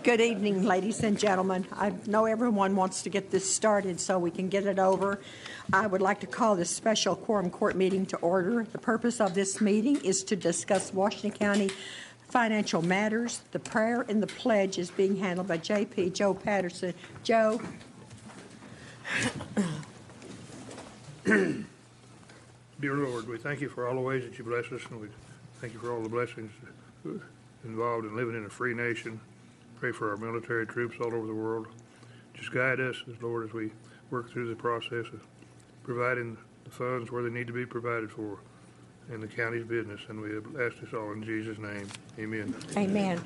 Good evening, ladies and gentlemen. I know everyone wants to get this started so we can get it over. I would like to call this special quorum court meeting to order. The purpose of this meeting is to discuss Washington County financial matters. The prayer and the pledge is being handled by J.P. Joe Patterson. Joe. Dear Lord, we thank you for all the ways that you bless us, and we thank you for all the blessings involved in living in a free nation. Pray for our military troops all over the world. Just guide us, Lord, as we work through the process of providing the funds where they need to be provided for in the county's business. And we have asked this all in Jesus' name. Amen. Amen.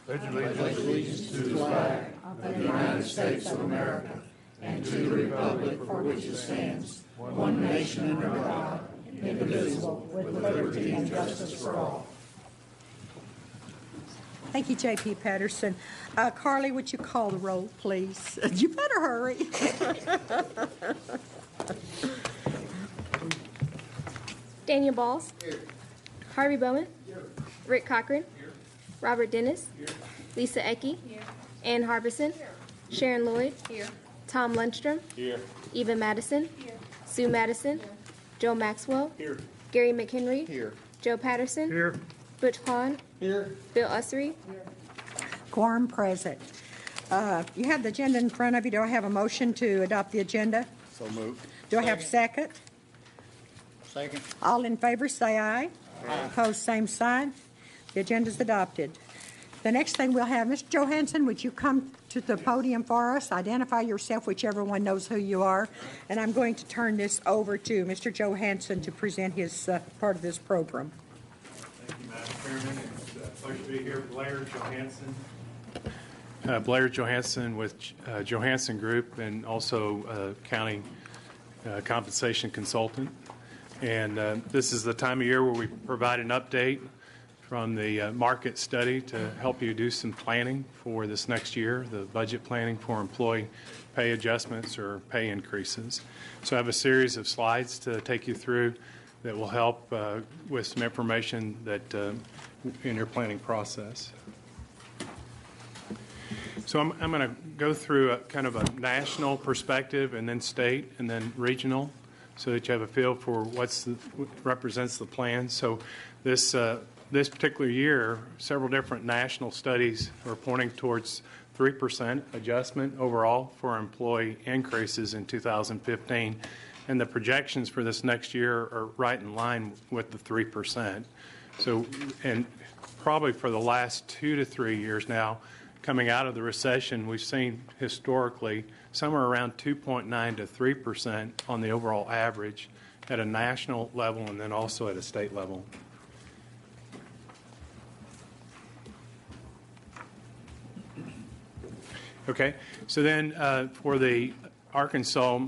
Pledge allegiance to the flag of the United States of America and to the republic for which it stands, one nation under God, indivisible, with liberty and justice for all. Thank you, J.P. Patterson. Carly, would you call the roll, please? You better hurry. Daniel Balls. Here. Harvey Bowman. Here. Rick Cochran. Here. Robert Dennis. Here. Lisa Ecke. Here. Ann Harbison. Here. Sharon Lloyd. Here. Tom Lundstrom. Here. Eva Madison. Here. Sue Madison. Here. Joe Maxwell. Here. Gary McHenry. Here. Joe Patterson. Here. Butch Kahn. Here. Bill Ussery. Here. Quorum present. You have the agenda in front of you. Do I have a motion to adopt the agenda? So moved. Do I have a second? Second. All in favor say aye. Aye. Opposed, same sign. The agenda is adopted. The next thing we'll have, Mr. Johansson, would you come to the podium for us? Identify yourself, whichever one knows who you are. And I'm going to turn this over to Mr. Johansson to present his part of this program. Thank you, Madam Chairman. It's a pleasure to be here. Blair Johansson. Blair Johansson with Johansson Group, and also county compensation consultant. And this is the time of year where we provide an update from the market study to help you do some planning for this next year, the budget planning for employee pay adjustments or pay increases. So I have a series of slides to take you through that will help with some information that in your planning process. So I'm going to go through a kind of a national perspective, and then state, and then regional, so that you have a feel for what represents the plan. So this particular year, several different national studies are pointing towards 3% adjustment overall for employee increases in 2015. And the projections for this next year are right in line with the 3%. So, and probably for the last 2 to 3 years now, coming out of the recession, we've seen historically somewhere around 2.9 to 3% on the overall average at a national level, and then also at a state level. Okay, so then for the Arkansas,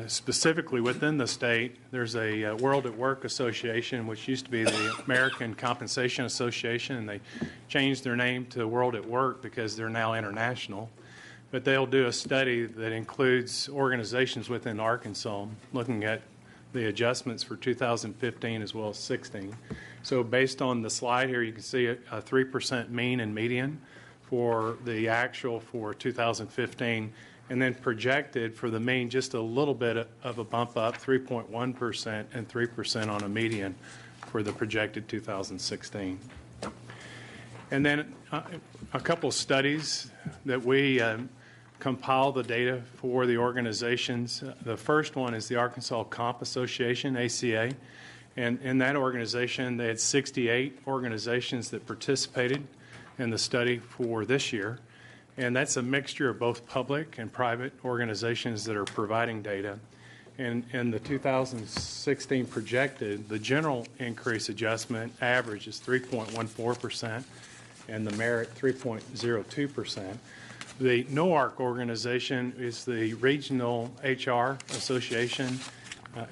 specifically within the state, there's a World at Work Association, which used to be the American Compensation Association, and they changed their name to World at Work because they're now international. But they'll do a study that includes organizations within Arkansas looking at the adjustments for 2015 as well as 16. So based on the slide here, you can see a 3% mean and median for the actual for 2015, and then projected for the mean just a little bit of a bump up, 3.1% and 3% on a median for the projected 2016. And then a couple studies that we compile the data for the organizations. The first one is the Arkansas Comp Association, ACA. And in that organization, they had 68 organizations that participated in the study for this year. And that's a mixture of both public and private organizations that are providing data. And in the 2016 projected, the general increase adjustment average is 3.14%, and the merit 3.02%. The NOARC organization is the Regional HR Association,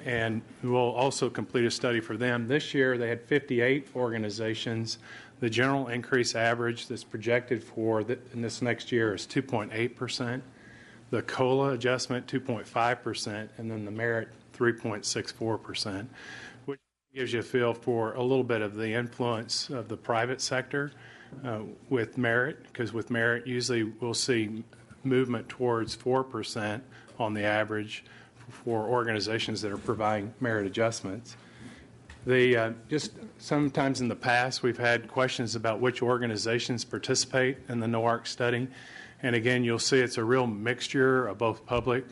and we'll also complete a study for them. This year they had 58 organizations. The general increase average that's projected for in this next year is 2.8%. The COLA adjustment, 2.5%, and then the merit, 3.64%, which Gives you a feel for a little bit of the influence of the private sector with merit, because with merit, usually we'll see movement towards 4% on the average for organizations that are providing merit adjustments. Just sometimes in the past, we've had questions about which organizations participate in the NOARC study. And again, you'll see it's a real mixture of both public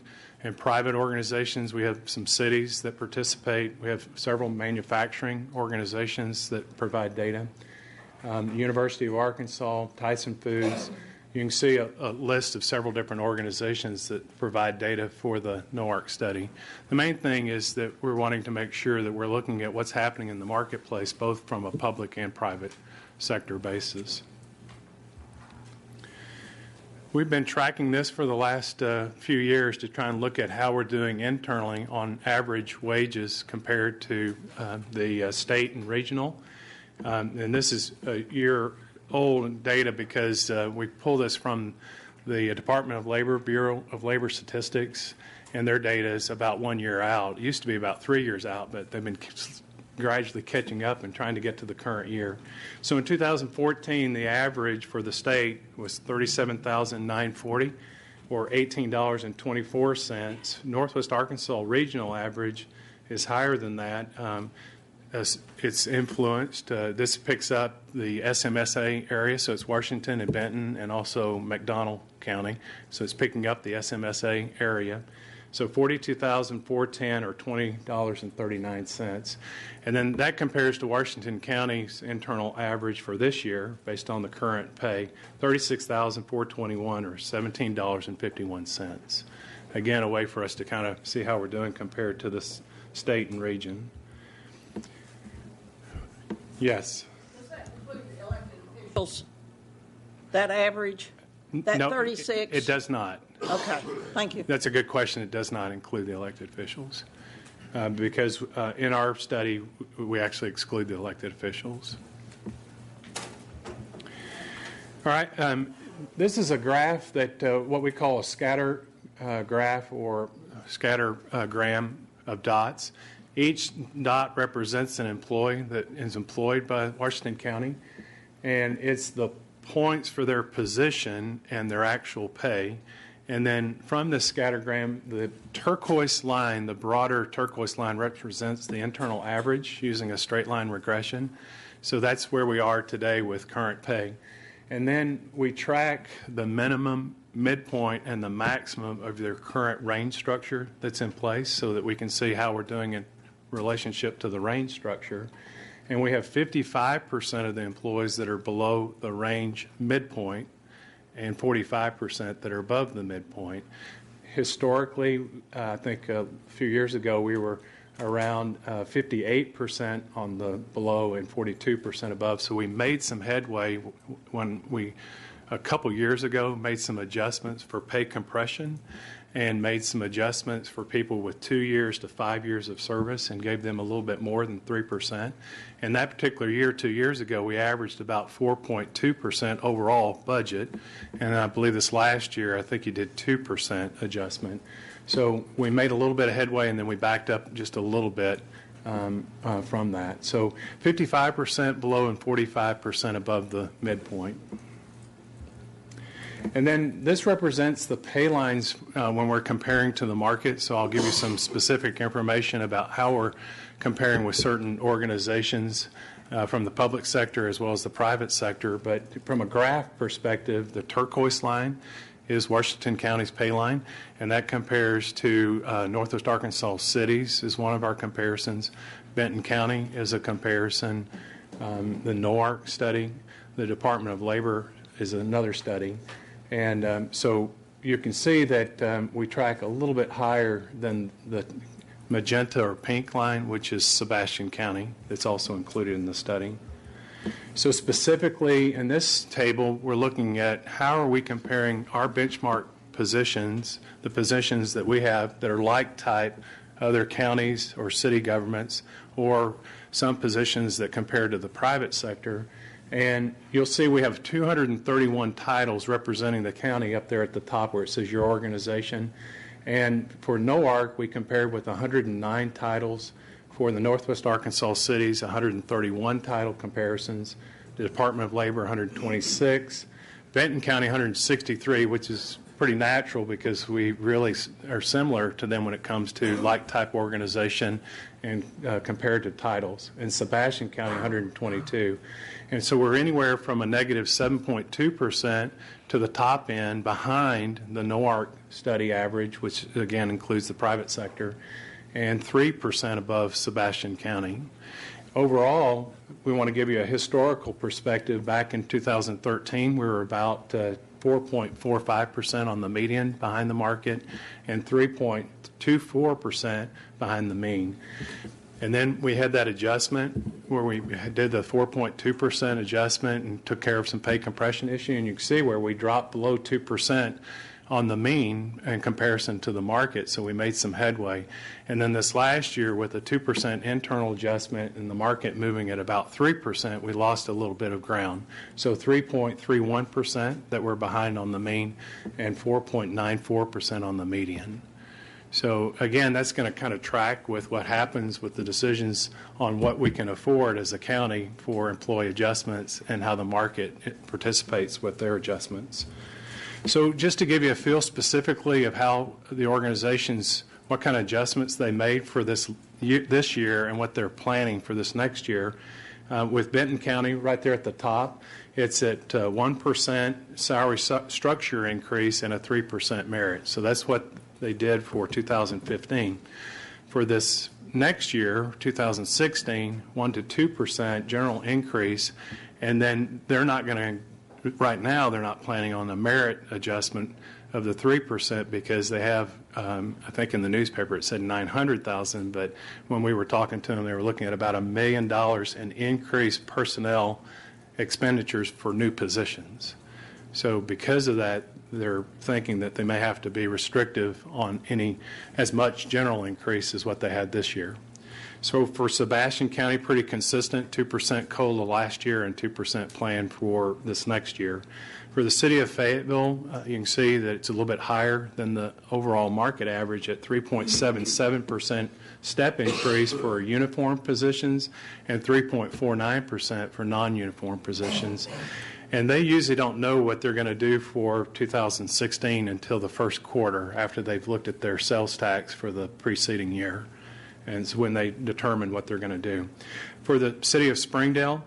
and private organizations. We have some cities that participate. We have several manufacturing organizations that provide data. University of Arkansas, Tyson Foods. You can see a list of several different organizations that provide data for the NOARC study. The main thing is that we're wanting to make sure that we're looking at what's happening in the marketplace, both from a public and private sector basis. We've been tracking this for the last few years to try and look at how we're doing internally on average wages compared to the state and regional. And this is a year-old data because we pull this from the Department of Labor, Bureau of Labor Statistics, and their data is about 1 year out. It used to be about 3 years out, but they've been gradually catching up and trying to get to the current year. So in 2014, the average for the state was $37,940 or $18.24. Northwest Arkansas regional average is higher than that. It's influenced. This picks up the SMSA area, so it's Washington and Benton and also McDonald County. So it's picking up the SMSA area. So $42,410 or $20.39. And then that compares to Washington County's internal average for this year, based on the current pay, $36,421 or $17.51. Again, a way for us to kind of see how we're doing compared to the state and region. Yes? Does that include the elected officials? That average? That No, 36? it does not. Okay, thank you. That's a good question. It does not include the elected officials because in our study, we actually exclude the elected officials. All right. This is a graph that what we call a scatter graph or scattergram of dots. Each dot represents an employee that is employed by Washington County, and it's the points for their position and their actual pay. And then from this scattergram, the turquoise line, the broader turquoise line, represents the internal average using a straight line regression. So that's where we are today with current pay. And then we track the minimum, midpoint, and the maximum of their current range structure that's in place so that we can see how we're doing in relationship to the range structure. And we have 55% of the employees that are below the range midpoint and 45% that are above the midpoint. Historically, I think a few years ago, we were around 58% on the below and 42% above. So we made some headway when we, a couple years ago, made some adjustments for pay compression and made some adjustments for people with 2 years to 5 years of service and gave them a little bit more than 3%. And that particular year, 2 years ago, we averaged about 4.2% overall budget. And I believe this last year, I think you did 2% adjustment. So we made a little bit of headway and then we backed up just a little bit from that. So 55% below and 45% above the midpoint. And then this represents the pay lines when we're comparing to the market. So I'll give you some specific information about how we're comparing with certain organizations from the public sector as well as the private sector. But from a graph perspective, the turquoise line is Washington County's pay line, and that compares to Northwest Arkansas cities is one of our comparisons. Benton County is a comparison. The NOARC study, the Department of Labor is another study. And so you can see that we track a little bit higher than the magenta or pink line, which is Sebastian County. That's also included in the study. So specifically in this table, we're looking at how are we comparing our benchmark positions, the positions that we have that are like type other counties or city governments, or some positions that compare to the private sector. And you'll see we have 231 titles representing the county up there at the top where it says your organization. And for NOARC, we compared with 109 titles For the Northwest Arkansas cities, 131 title comparisons. The Department of Labor, 126. Benton County, 163, which is pretty natural because we really are similar to them when it comes to like-type organization and comparative titles. And Sebastian County, 122. And so we're anywhere from a negative 7.2% to the top end behind the NOARC study average, which again includes the private sector, and 3% above Sebastian County. Overall, we want to give you a historical perspective. Back in 2013, we were about 4.45% on the median behind the market and 3.24% behind the mean. And then we had that adjustment where we did the 4.2% adjustment and took care of some pay compression issue. And you can see where we dropped below 2% on the mean in comparison to the market, so we made some headway. And then this last year, with a 2% internal adjustment and the market moving at about 3%, we lost a little bit of ground. So 3.31% that we're behind on the mean and 4.94% on the median. So again, that's going to kind of track with what happens with the decisions on what we can afford as a county for employee adjustments and how the market participates with their adjustments. So just to give you a feel specifically of how the organizations, what kind of adjustments they made for this year and what they're planning for this next year, with Benton County right there at the top, it's at 1% salary structure increase and a 3% merit. So that's what they did for 2015. For this next year, 2016, 1 to 2% general increase, and then they're not going to, right now they're not planning on a merit adjustment of the 3% because they have, I think in the newspaper it said 900,000, but when we were talking to them, they were looking at about $1 million in increased personnel expenditures for new positions. So because of that, they're thinking that they may have to be restrictive on any as much general increase as what they had this year. So for Sebastian County, pretty consistent, 2% COLA last year and 2% planned for this next year. For the city of Fayetteville, you can see that it's a little bit higher than the overall market average at 3.77% step increase for uniform positions and 3.49% for non-uniform positions. And they usually don't know what they're going to do for 2016 until the first quarter after they've looked at their sales tax for the preceding year. And it's when they determine what they're going to do. For the city of Springdale,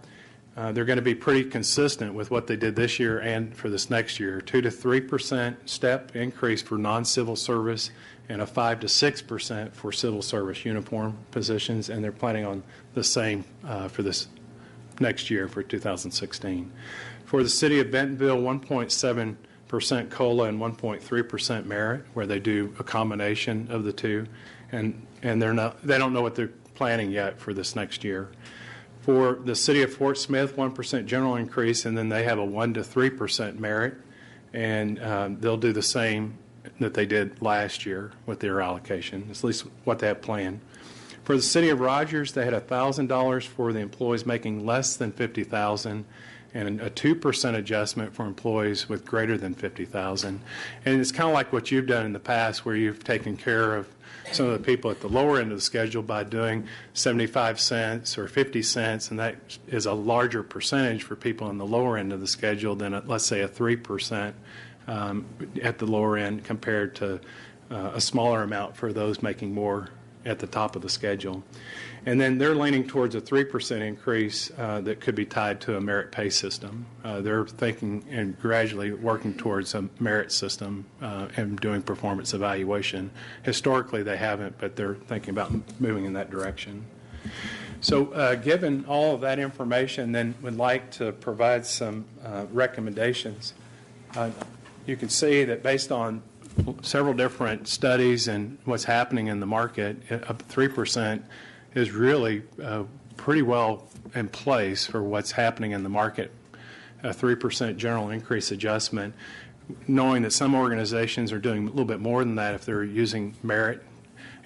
they're going to be pretty consistent with what they did this year and for this next year. 2 to 3% step increase for non-civil service and a 5 to 6% for civil service uniform positions. And they're planning on the same for this next year for 2016. For the city of Bentonville, 1.7% COLA and 1.3% merit, where they do a combination of the two, and they don't know what they're planning yet for this next year. For the city of Fort Smith, 1% general increase, and then they have a 1 to 3% merit, and they'll do the same that they did last year with their allocation, at least what they have planned. For the city of Rogers, they had $1,000 for the employees making less than $50,000 and a 2% adjustment for employees with greater than $50,000. And it's kind of like what you've done in the past where you've taken care of some of the people at the lower end of the schedule by doing 75 cents or 50 cents, and that is a larger percentage for people in the lower end of the schedule than, let's say, a 3% at the lower end compared to a smaller amount for those making more at the top of the schedule. And then they're leaning towards a 3% increase that could be tied to a merit pay system. They're thinking and gradually working towards a merit system and doing performance evaluation. Historically, they haven't, but they're thinking about moving in that direction. So given all of that information, then we'd like to provide some recommendations. You can see that based on several different studies and what's happening in the market, 3% is really pretty well in place for what's happening in the market. A 3% general increase adjustment, knowing that some organizations are doing a little bit more than that if they're using merit,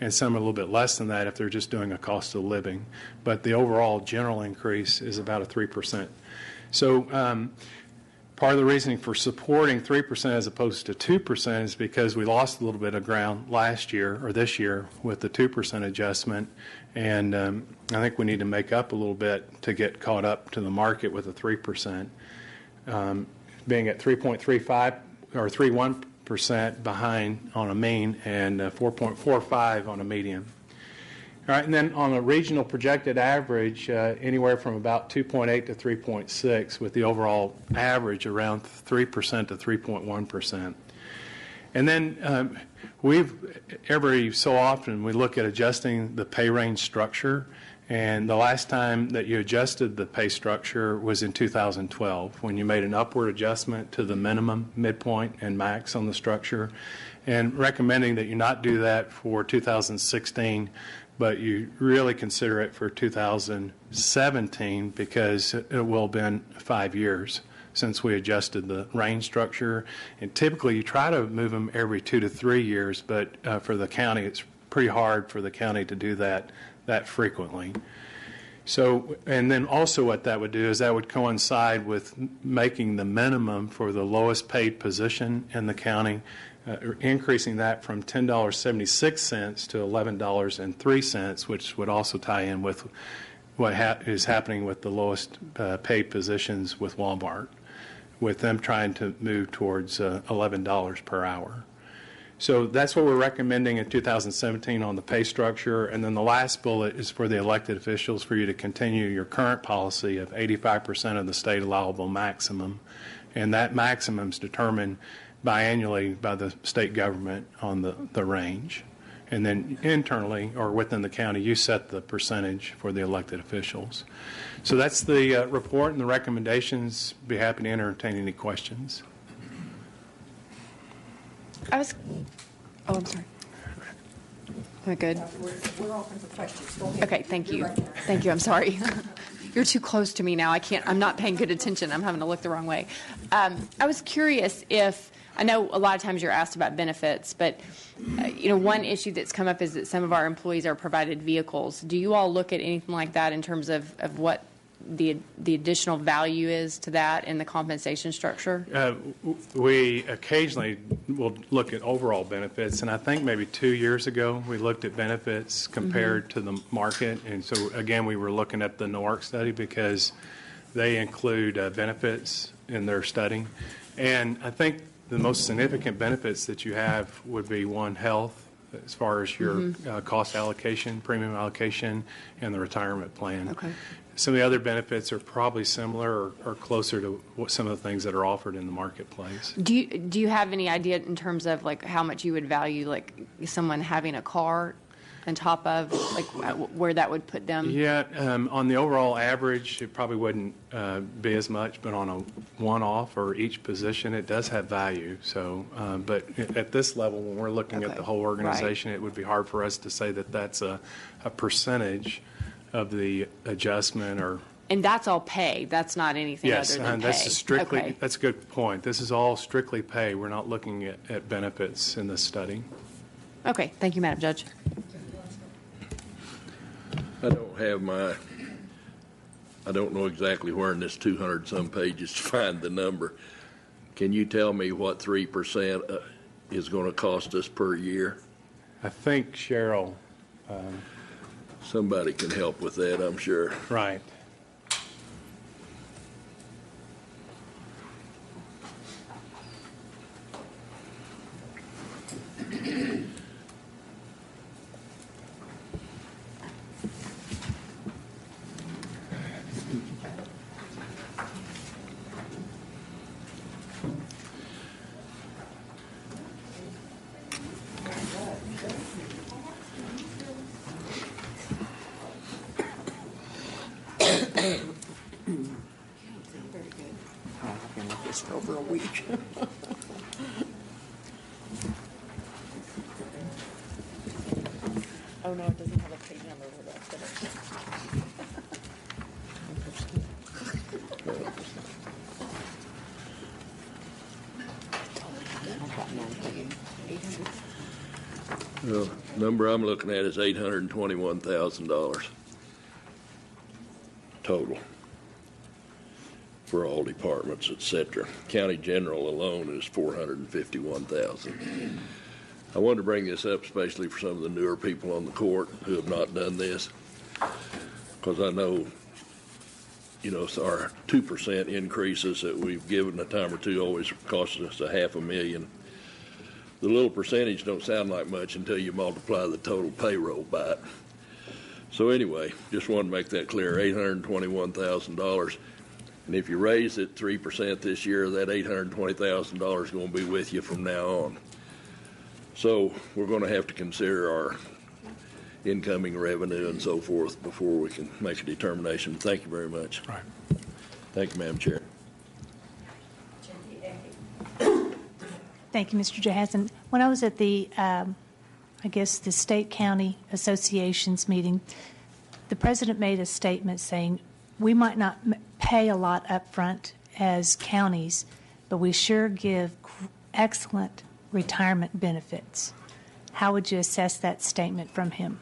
and some a little bit less than that if they're just doing a cost of living. But the overall general increase is about a 3%. So part of the reasoning for supporting 3% as opposed to 2% is because we lost a little bit of ground last year or this year with the 2% adjustment, And I think we need to make up a little bit to get caught up to the market with a 3%. Being at 3.35 or 3.1% behind on a mean and 4.45 on a median. All right, and then on a regional projected average, anywhere from about 2.8 to 3.6, with the overall average around 3% to 3.1%. And then every so often we look at adjusting the pay range structure, and the last time that you adjusted the pay structure was in 2012 when you made an upward adjustment to the minimum, midpoint, and max on the structure, and recommending that you not do that for 2016, but you really consider it for 2017 because it will have been 5 years since we adjusted the range structure. And typically you try to move them every 2 to 3 years, but for the county it's pretty hard for the county to do that frequently. So, and then also what that would do is that would coincide with making the minimum for the lowest paid position in the county, increasing that from $10.76 to $11.03, which would also tie in with what is happening with the lowest paid positions with Walmart, with them trying to move towards $11 per hour. So that's what we're recommending in 2017 on the pay structure. And then the last bullet is for the elected officials for you to continue your current policy of 85% of the state allowable maximum. And that maximum is determined biannually by the state government on the range. And then internally or within the county, you set the percentage for the elected officials. So that's the report and the recommendations. Be happy to entertain any questions. I'm sorry. Am I good? We're open for questions. Go ahead. Okay, thank you. Thank you, I'm sorry. You're too close to me now. I'm not paying good attention. I'm having to look the wrong way. I was curious if, I know a lot of times you're asked about benefits, but one issue that's come up is that some of our employees are provided vehicles. Do you all look at anything like that in terms of what the additional value is to that in the compensation structure? We occasionally will look at overall benefits, and I think maybe 2 years ago we looked at benefits compared to the market, and so again we were looking at the NORC study because they include benefits in their study, and I think the most significant benefits that you have would be one, health, as far as your cost allocation, premium allocation, and the retirement plan. Okay. Some of the other benefits are probably similar or closer to some of the things that are offered in the marketplace. Do you have any idea in terms of like how much you would value like someone having a car on top of like where that would put them? Yeah, on the overall average, it probably wouldn't be as much, but on a one-off or each position, it does have value. So, but at this level, when we're looking at the whole organization, it would be hard for us to say that that's a percentage of the adjustment or. And that's all pay. That's not anything other than pay. Yes, that's a good point. This is all strictly pay. We're not looking at benefits in this study. Okay, thank you, Madam Judge. I don't know exactly where in this 200-some pages to find the number. Can you tell me what 3% is going to cost us per year? I think Cheryl. Somebody can help with that, I'm sure. Right. For over a week. Oh, no, it doesn't have a page number where that's The number I'm looking at is $821,000 total for all departments, etc. County General alone is $451,000. I wanted to bring this up especially for some of the newer people on the court who have not done this. Because I know, so our 2% increases that we've given a time or two always cost us $500,000. The little percentage don't sound like much until you multiply the total payroll by it. So anyway, just wanted to make that clear, $821,000. And if you raise it 3% this year, that $820,000 is going to be with you from now on. So we're going to have to consider our incoming revenue and so forth before we can make a determination. Thank you very much. Right. Thank you, Madam Chair. Thank you, Mr. Johansson. When I was at the, the State County Associations meeting, the president made a statement saying we might not pay a lot up front as counties, but we sure give excellent retirement benefits. How would you assess that statement from him?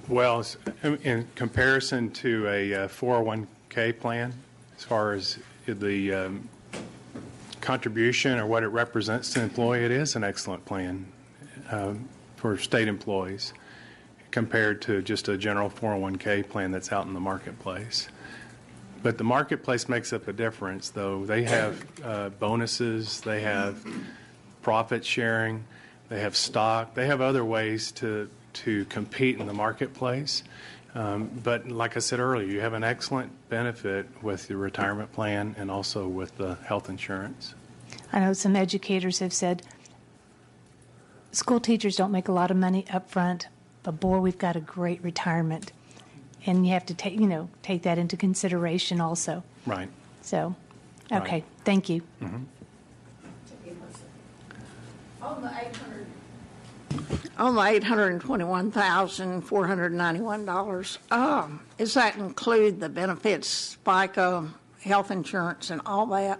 Well, in comparison to a 401k plan, as far as the contribution or what it represents to the employee, it is an excellent plan for state employees compared to just a general 401k plan that's out in the marketplace. But the marketplace makes up a difference, though. They have bonuses, they have profit sharing, they have stock, they have other ways to compete in the marketplace. But like I said earlier, you have an excellent benefit with the retirement plan and also with the health insurance. I know some educators have said school teachers don't make a lot of money up front, but boy, we've got a great retirement. And you have to take that into consideration also. Right. So, okay, Right. Thank you. Mm-hmm. On the $821,491, does that include the benefits, FICA, health insurance, and all that?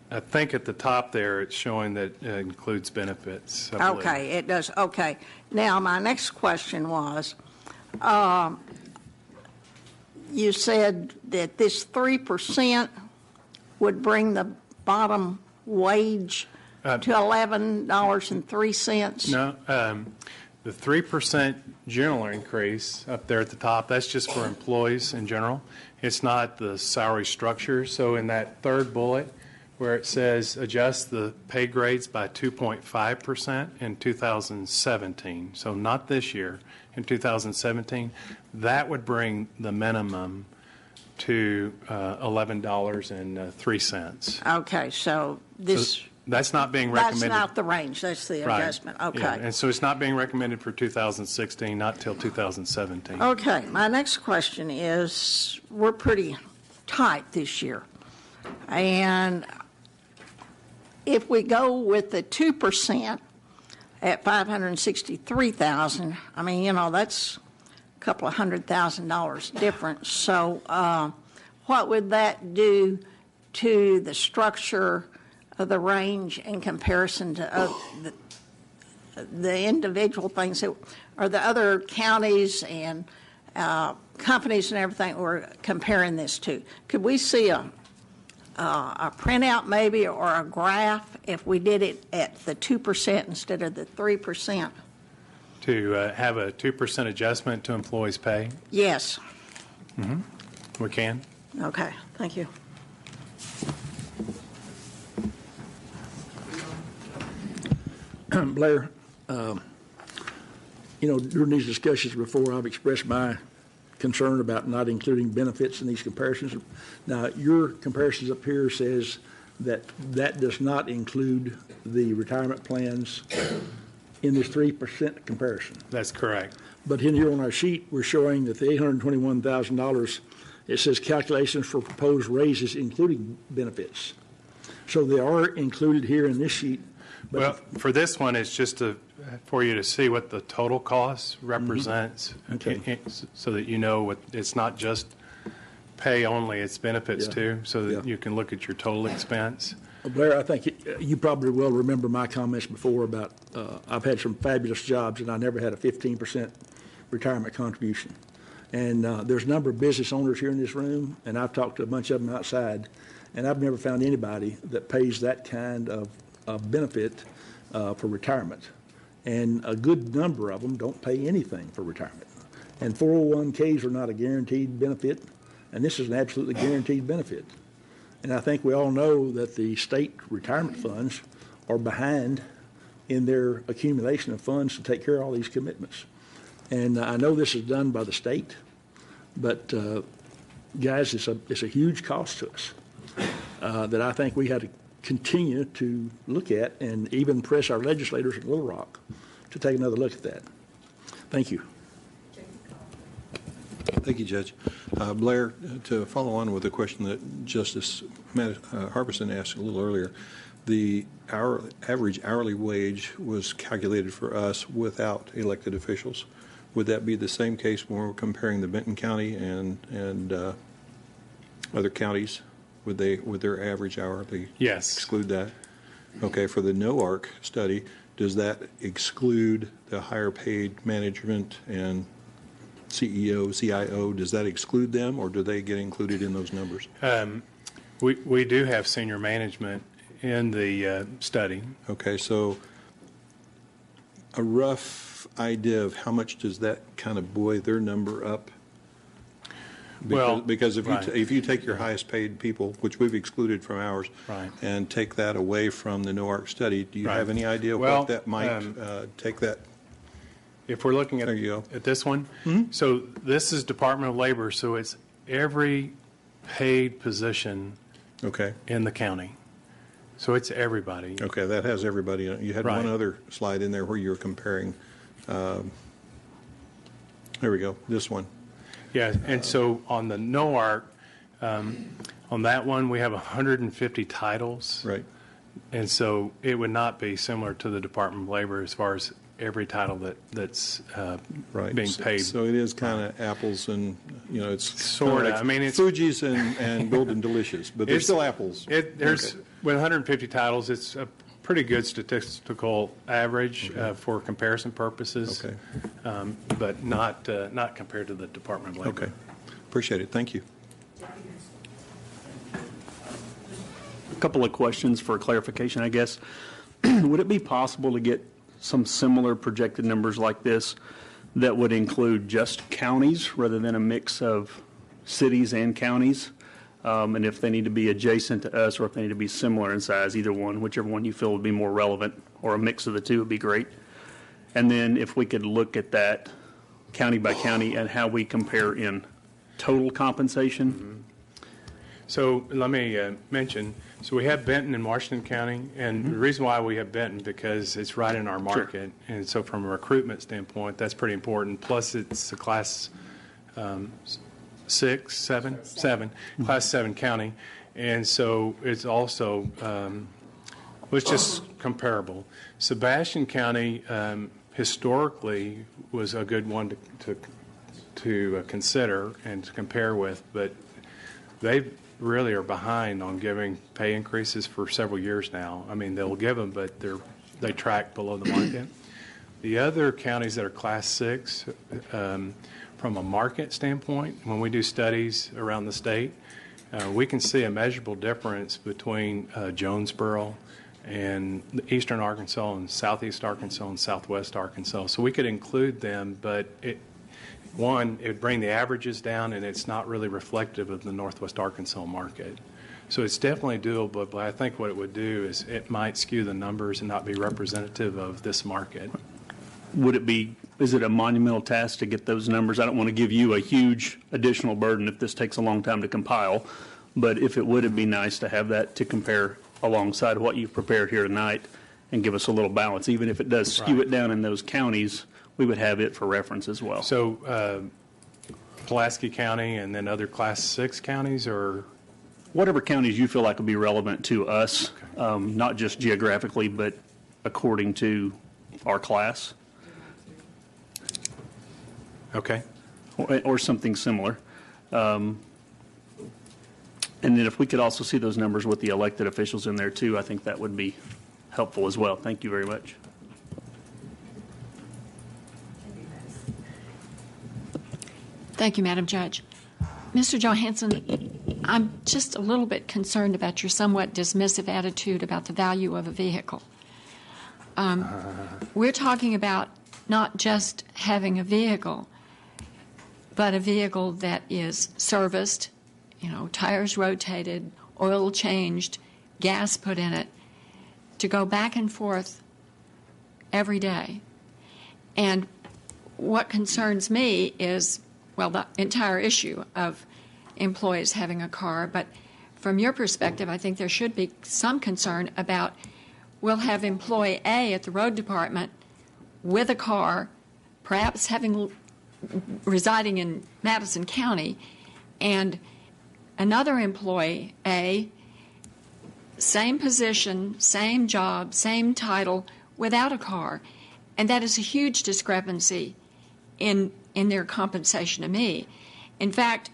I think at the top there it's showing that it includes benefits. I believe. Okay, it does. Okay. Now, my next question was, you said that this 3% would bring the bottom wage to $11.03. No, the 3% general increase up there at the top, that's just for employees in general. It's not the salary structure. So in that third bullet where it says adjust the pay grades by 2.5% in 2017, so not this year, in 2017, that would bring the minimum to $11.03. Okay, so this... That's not being recommended. That's not the range. That's the adjustment. Right. Okay. Yeah. And so it's not being recommended for 2016, not till 2017. Okay. My next question is, we're pretty tight this year. And if we go with the 2% at $563,000, I mean, that's a couple of $100,000 difference. So what would that do to the structure of the range in comparison to the individual things that are the other counties and companies and everything we're comparing this to? Could we see a printout maybe or a graph if we did it at the 2% instead of the 3%? To have a 2% adjustment to employees' pay? Yes. Mm-hmm. We can. Okay. Thank you. Blair, during these discussions before, I've expressed my concern about not including benefits in these comparisons. Now, your comparisons up here says that does not include the retirement plans in this 3% comparison. That's correct. But in here on our sheet, we're showing that the $821,000, it says calculations for proposed raises including benefits. So they are included here in this sheet. But well, for this one, it's just for you to see what the total cost represents, Okay. So that you know it's not just pay only, it's benefits Yeah. too, so that Yeah. you can look at your total expense. Blair, I think you probably will remember my comments before about I've had some fabulous jobs and I never had a 15% retirement contribution. And there's a number of business owners here in this room, and I've talked to a bunch of them outside, and I've never found anybody that pays that kind of benefit for retirement. And a good number of them don't pay anything for retirement. And 401ks are not a guaranteed benefit, and this is an absolutely guaranteed benefit. And I think we all know that the state retirement funds are behind in their accumulation of funds to take care of all these commitments. And I know this is done by the state, but guys, it's a huge cost to us that I think we had to continue to look at and even press our legislators in Little Rock to take another look at that. Thank you. Thank you, Judge. Blair, to follow on with the question that Justice Harbison asked a little earlier, the average hourly wage was calculated for us without elected officials. Would that be the same case when we're comparing the Benton County and other counties? Would their average hourly exclude that? Okay, for the NOARC study, does that exclude the higher paid management and CEO, CIO? Does that exclude them, or do they get included in those numbers? We do have senior management in the study. Okay, so a rough idea of how much does that kind of buoy their number up? Because if you take your highest paid people, which we've excluded from ours, and take that away from the NOARC study, do you have any idea what that might take that? If we're looking at this one, so this is Department of Labor, so it's every paid position in the county. So it's everybody. Okay, that has everybody. You had one other slide in there where you were comparing. There we go, this one. Yeah, and so on the NOARC, on that one, we have 150 titles. Right. And so it would not be similar to the Department of Labor as far as every title that's being paid. So it is kind of apples and, it's sort of. Like I mean, it's Fuji's and Golden Delicious, but they're still apples. There's with 150 titles, it's a pretty good statistical average for comparison purposes. Okay. But not compared to the Department of Labor. Okay. Appreciate it. Thank you. A couple of questions for clarification, I guess. Would it be possible to get some similar projected numbers like this that would include just counties rather than a mix of cities and counties? And if they need to be adjacent to us or if they need to be similar in size, either one, whichever one you feel would be more relevant, or a mix of the two would be great. And then if we could look at that county by county and how we compare in total compensation. Mm-hmm. So let me mention, so we have Benton in Washington County, and the reason why we have Benton because it's right in our market, and so from a recruitment standpoint, that's pretty important. Plus, it's a class 7 class 7 county, and so it's also it's just comparable. Sebastian County historically was a good one to consider and to compare with, but they really are behind on giving pay increases for several years now. I mean, they'll give them, but they track below the market. The other counties that are class 6, from a market standpoint, when we do studies around the state, we can see a measurable difference between Jonesboro and eastern Arkansas and southeast Arkansas and southwest Arkansas. So we could include them, but it would bring the averages down, and it's not really reflective of the northwest Arkansas market. So it's definitely doable, but I think what it would do is it might skew the numbers and not be representative of this market. Is it a monumental task to get those numbers? I don't want to give you a huge additional burden if this takes a long time to compile, but if it would, it'd be nice to have that to compare alongside what you've prepared here tonight and give us a little balance. Even if it does skew it down in those counties, we would have it for reference as well. So Pulaski County and then other class 6 counties, or? Whatever counties you feel like would be relevant to us, not just geographically, but according to our class. Okay. Or something similar. And then if we could also see those numbers with the elected officials in there too, I think that would be helpful as well. Thank you very much. Thank you, Madam Judge. Mr. Johansson, I'm just a little bit concerned about your somewhat dismissive attitude about the value of a vehicle. We're talking about not just having a vehicle, but a vehicle that is serviced, tires rotated, oil changed, gas put in it, to go back and forth every day. And what concerns me is, well, the entire issue of employees having a car, but from your perspective, I think there should be some concern about, we'll have employee A at the road department with a car, perhaps residing in Madison County, and another employee A, same position, same job, same title, without a car. And that is a huge discrepancy in their compensation to me. In fact,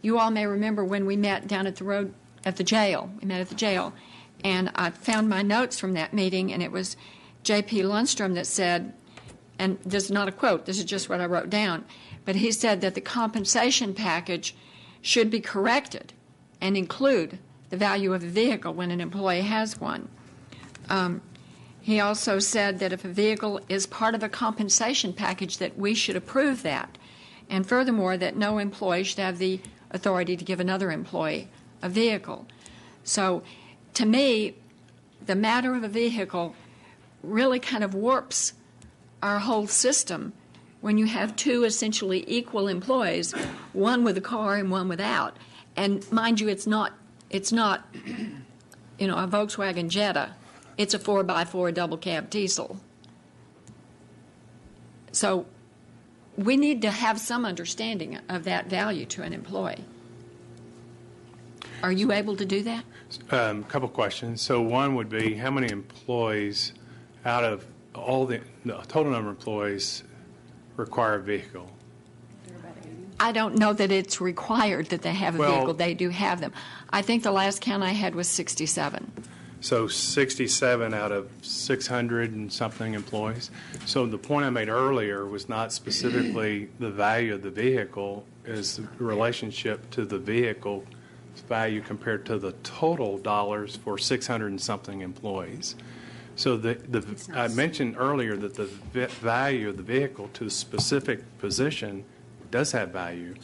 you all may remember when we met down at the road at the jail. We met at the jail. And I found my notes from that meeting, and it was J.P. Lundstrom that said, and this is not a quote, this is just what I wrote down, but he said that the compensation package should be corrected and include the value of the vehicle when an employee has one. He also said that if a vehicle is part of a compensation package, that we should approve that. And furthermore, that no employee should have the authority to give another employee a vehicle. So to me, the matter of a vehicle really kind of warps our whole system when you have two essentially equal employees, one with a car and one without. And mind you, it's not a Volkswagen Jetta. It's a 4x4 double cab diesel. So we need to have some understanding of that value to an employee. Are you able to do that? A couple questions. So one would be, how many employees out of all the total number of employees require a vehicle? I don't know that it's required that they have a vehicle. They do have them. I think the last count I had was 67. So 67 out of 600 and something employees. So the point I made earlier was not specifically the value of the vehicle, is the relationship to the vehicle value compared to the total dollars for 600 and something employees. So I mentioned earlier that the value of the vehicle to a specific position does have value,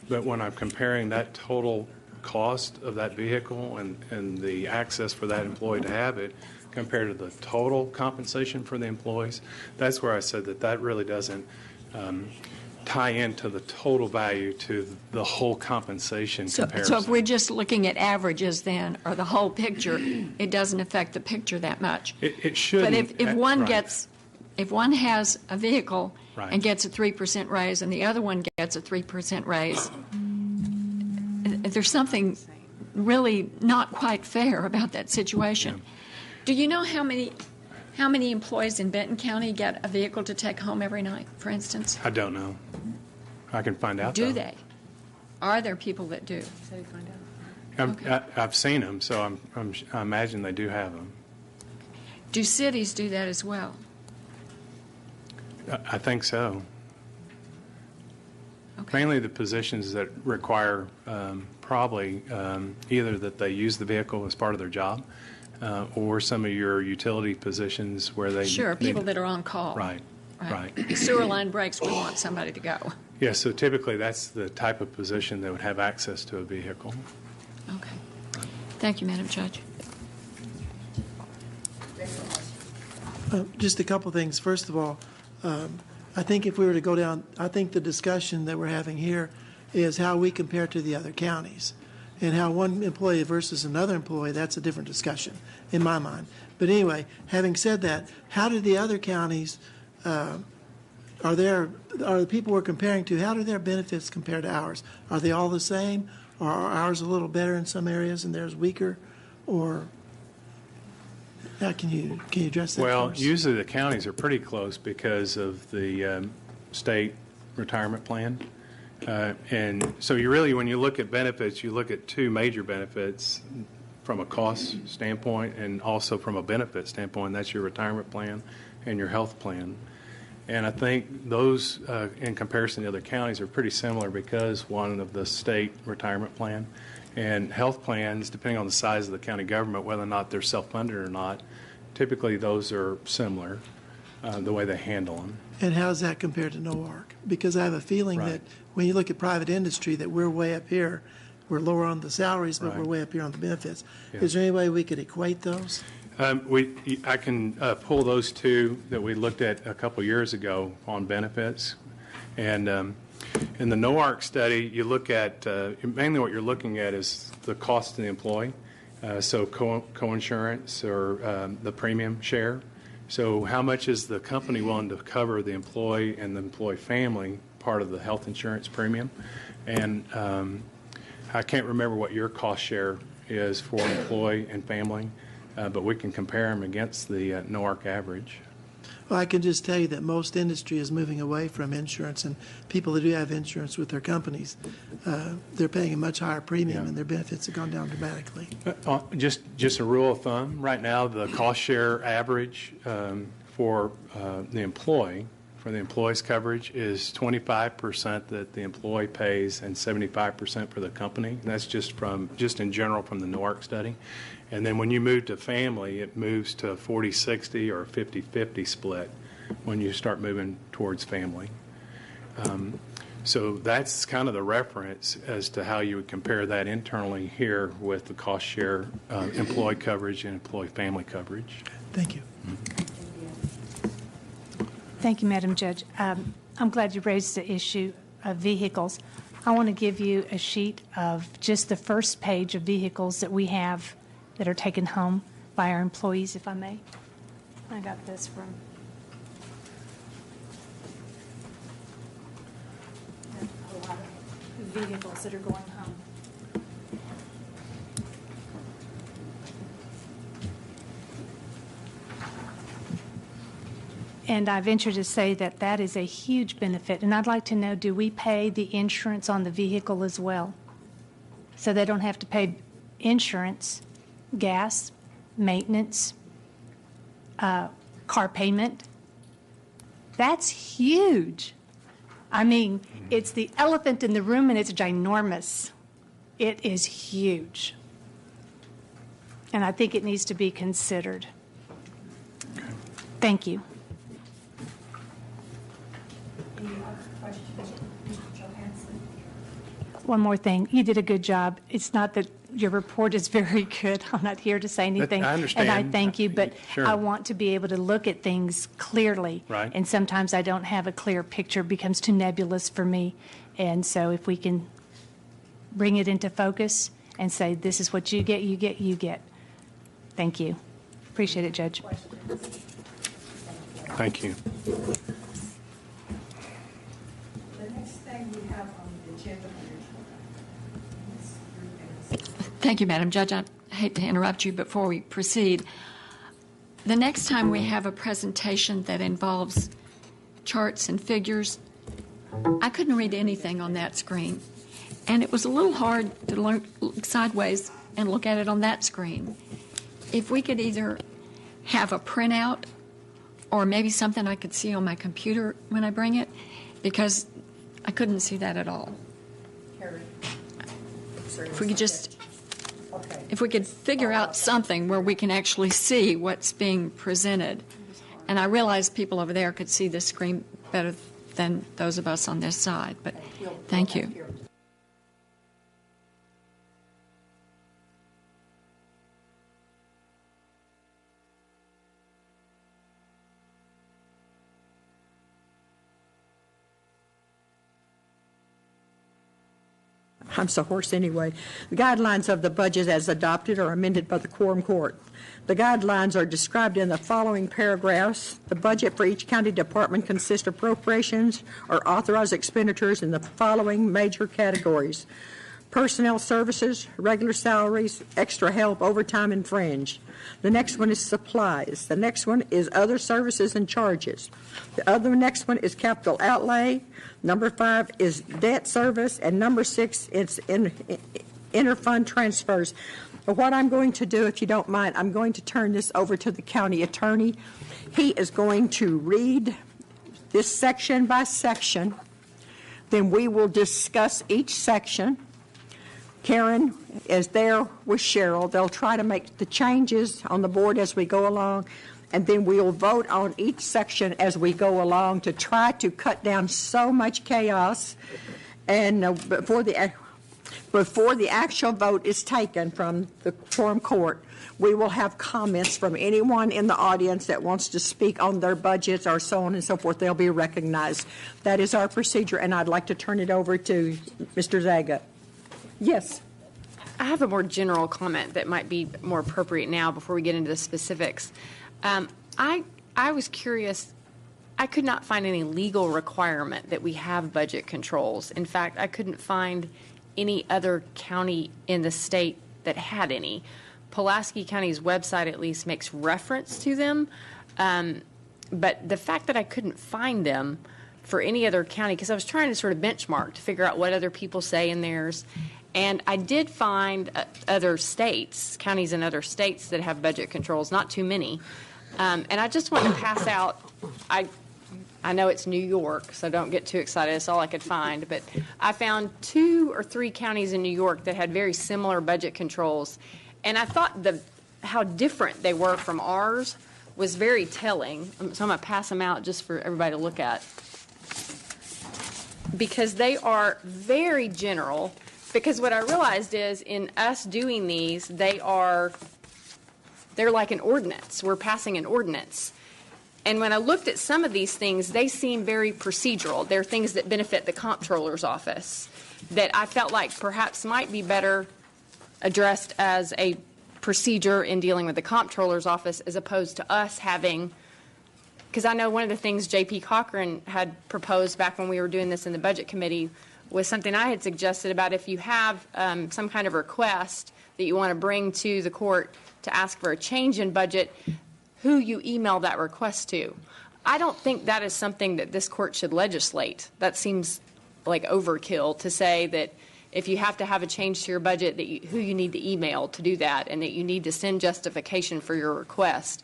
but when I'm comparing that total cost of that vehicle and the access for that employee to have it compared to the total compensation for the employees, that's where I said that really doesn't tie into the total value to the whole compensation comparison. So if we're just looking at averages then, or the whole picture, it doesn't affect the picture that much. It shouldn't. But if one right. if one has a vehicle right. and gets a 3% raise and the other one gets a 3% raise, there's something really not quite fair about that situation. Yeah. Do you know how many employees in Benton County get a vehicle to take home every night, for instance? I don't know. I can find out. Do they? Are there people that do? I've seen them, so I imagine they do have them. Do cities do that as well? I think so. Okay. Mainly the positions that require probably either that they use the vehicle as part of their job or some of your utility positions where they... Sure, people that are on call. Right. Sewer line breaks, we want somebody to go. Yeah, so typically that's the type of position that would have access to a vehicle. Okay. Thank you, Madam Judge. Just a couple things. First of all, I think if we were to go down, I think the discussion that we're having here is how we compare to the other counties. And how one employee versus another employee, that's a different discussion in my mind. But anyway, having said that, how do the other counties, are the people we're comparing to, how do their benefits compare to ours? Are they all the same? Or are ours a little better in some areas and theirs weaker? Or how can you address that Well, first? usually the counties are pretty close because of the state retirement plan. And so you really, when you look at benefits, you look at two major benefits from a cost standpoint and also from a benefit standpoint. That's your retirement plan and your health plan. And I think those, in comparison to other counties, are pretty similar because one of the state retirement plan and health plans, depending on the size of the county government, whether or not they're self-funded or not, typically those are similar. the way they handle them. And how's that compared to NOARC? Because I have a feeling Right. that when you look at private industry, that we're way up here. We're lower on the salaries, but Right. we're way up here on the benefits. Yeah. Is there any way we could equate those? I can pull those two that we looked at a couple years ago on benefits. And in the NOARC study, you look at, mainly what you're looking at is the cost to the employee, so coinsurance or the premium share. So how much is the company willing to cover the employee and the employee family part of the health insurance premium? And I can't remember what your cost share is for employee and family, but we can compare them against the NOARC average. Well, I can just tell you that most industry is moving away from insurance, and people that do have insurance with their companies, they're paying a much higher premium, and their benefits have gone down dramatically. Just a rule of thumb, right now the cost share average for the employee, for the employee's coverage, is 25% that the employee pays and 75% for the company. And that's just in general from the NOARC study. And then when you move to family, it moves to a 40-60 or a 50-50 split when you start moving towards family. So that's kind of the reference as to how you would compare that internally here with the cost share employee coverage and employee family coverage. Thank you. Thank you, Madam Judge. I'm glad you raised the issue of vehicles. I want to give you a sheet of just the first page of vehicles that we have that are taken home by our employees, if I may. I got this from a lot of vehicles that are going home. And I venture to say that that is a huge benefit. And I'd like to know, do we pay the insurance on the vehicle as well? So they don't have to pay insurance, gas, maintenance, car payment. That's huge. I mean, it's the elephant in the room, and it's ginormous. It is huge. And I think it needs to be considered. Thank you. One more thing. You did a good job. It's not that your report is very good. I'm not here to say anything. I understand. And I thank you, but Sure. I want to be able to look at things clearly. Right. And sometimes I don't have a clear picture. It becomes too nebulous for me. And so if we can bring it into focus and say, this is what you get, you get, you get. Thank you. Appreciate it, Judge. Thank you. The next thing we have on the agenda. Thank you, Madam Judge. I hate to interrupt you before we proceed. The next time we have a presentation that involves charts and figures, I couldn't read anything on that screen. And it was a little hard to look sideways and look at it on that screen. If we could either have a printout or maybe something I could see on my computer when I bring it, because I couldn't see that at all. If we could just, if we could figure out something where we can actually see what's being presented. And I realize people over there could see the screen better than those of us on this side, but thank you. I'm so hoarse anyway. The guidelines of the budget as adopted or amended by the Quorum Court. The guidelines are described in the following paragraphs. The budget for each county department consists of appropriations or authorized expenditures in the following major categories: personnel services, regular salaries, extra help, overtime, and fringe. The next one is supplies. The next one is other services and charges. The next one is capital outlay. Number 5 is debt service, and number 6 is interfund transfers. But what I'm going to do, if you don't mind, I'm going to turn this over to the county attorney. He is going to read this section by section. Then we will discuss each section. Karen is there with Cheryl. They'll try to make the changes on the board as we go along, and then we'll vote on each section as we go along to try to cut down so much chaos. And before the actual vote is taken from the Quorum Court, we will have comments from anyone in the audience that wants to speak on their budgets or so on and so forth. They'll be recognized. That is our procedure, and I'd like to turn it over to Mr. Zaga. Yes. I have a more general comment that might be more appropriate now before we get into the specifics. I was curious. I could not find any legal requirement that we have budget controls. In fact, I couldn't find any other county in the state that had any. Pulaski County's website at least makes reference to them, but the fact that I couldn't find them for any other county, because I was trying to sort of benchmark to figure out what other people say in theirs, and I did find other states, counties in other states that have budget controls, not too many, and I just want to pass out, I know it's New York, so don't get too excited. That's all I could find. But I found 2 or 3 counties in New York that had very similar budget controls. And I thought how different they were from ours was very telling. So I'm going to pass them out just for everybody to look at. Because they are very general. Because what I realized is in us doing these, they're like an ordinance. We're passing an ordinance. And when I looked at some of these things, they seem very procedural. They're things that benefit the comptroller's office that I felt like perhaps might be better addressed as a procedure in dealing with the comptroller's office as opposed to us having, because I know one of the things J.P. Cochran had proposed back when we were doing this in the budget committee was something I had suggested about if you have some kind of request that you want to bring to the court to ask for a change in budget, who you email that request to. I don't think that is something that this court should legislate. That seems like overkill to say that if you have to have a change to your budget, that who you need to email to do that, and that you need to send justification for your request.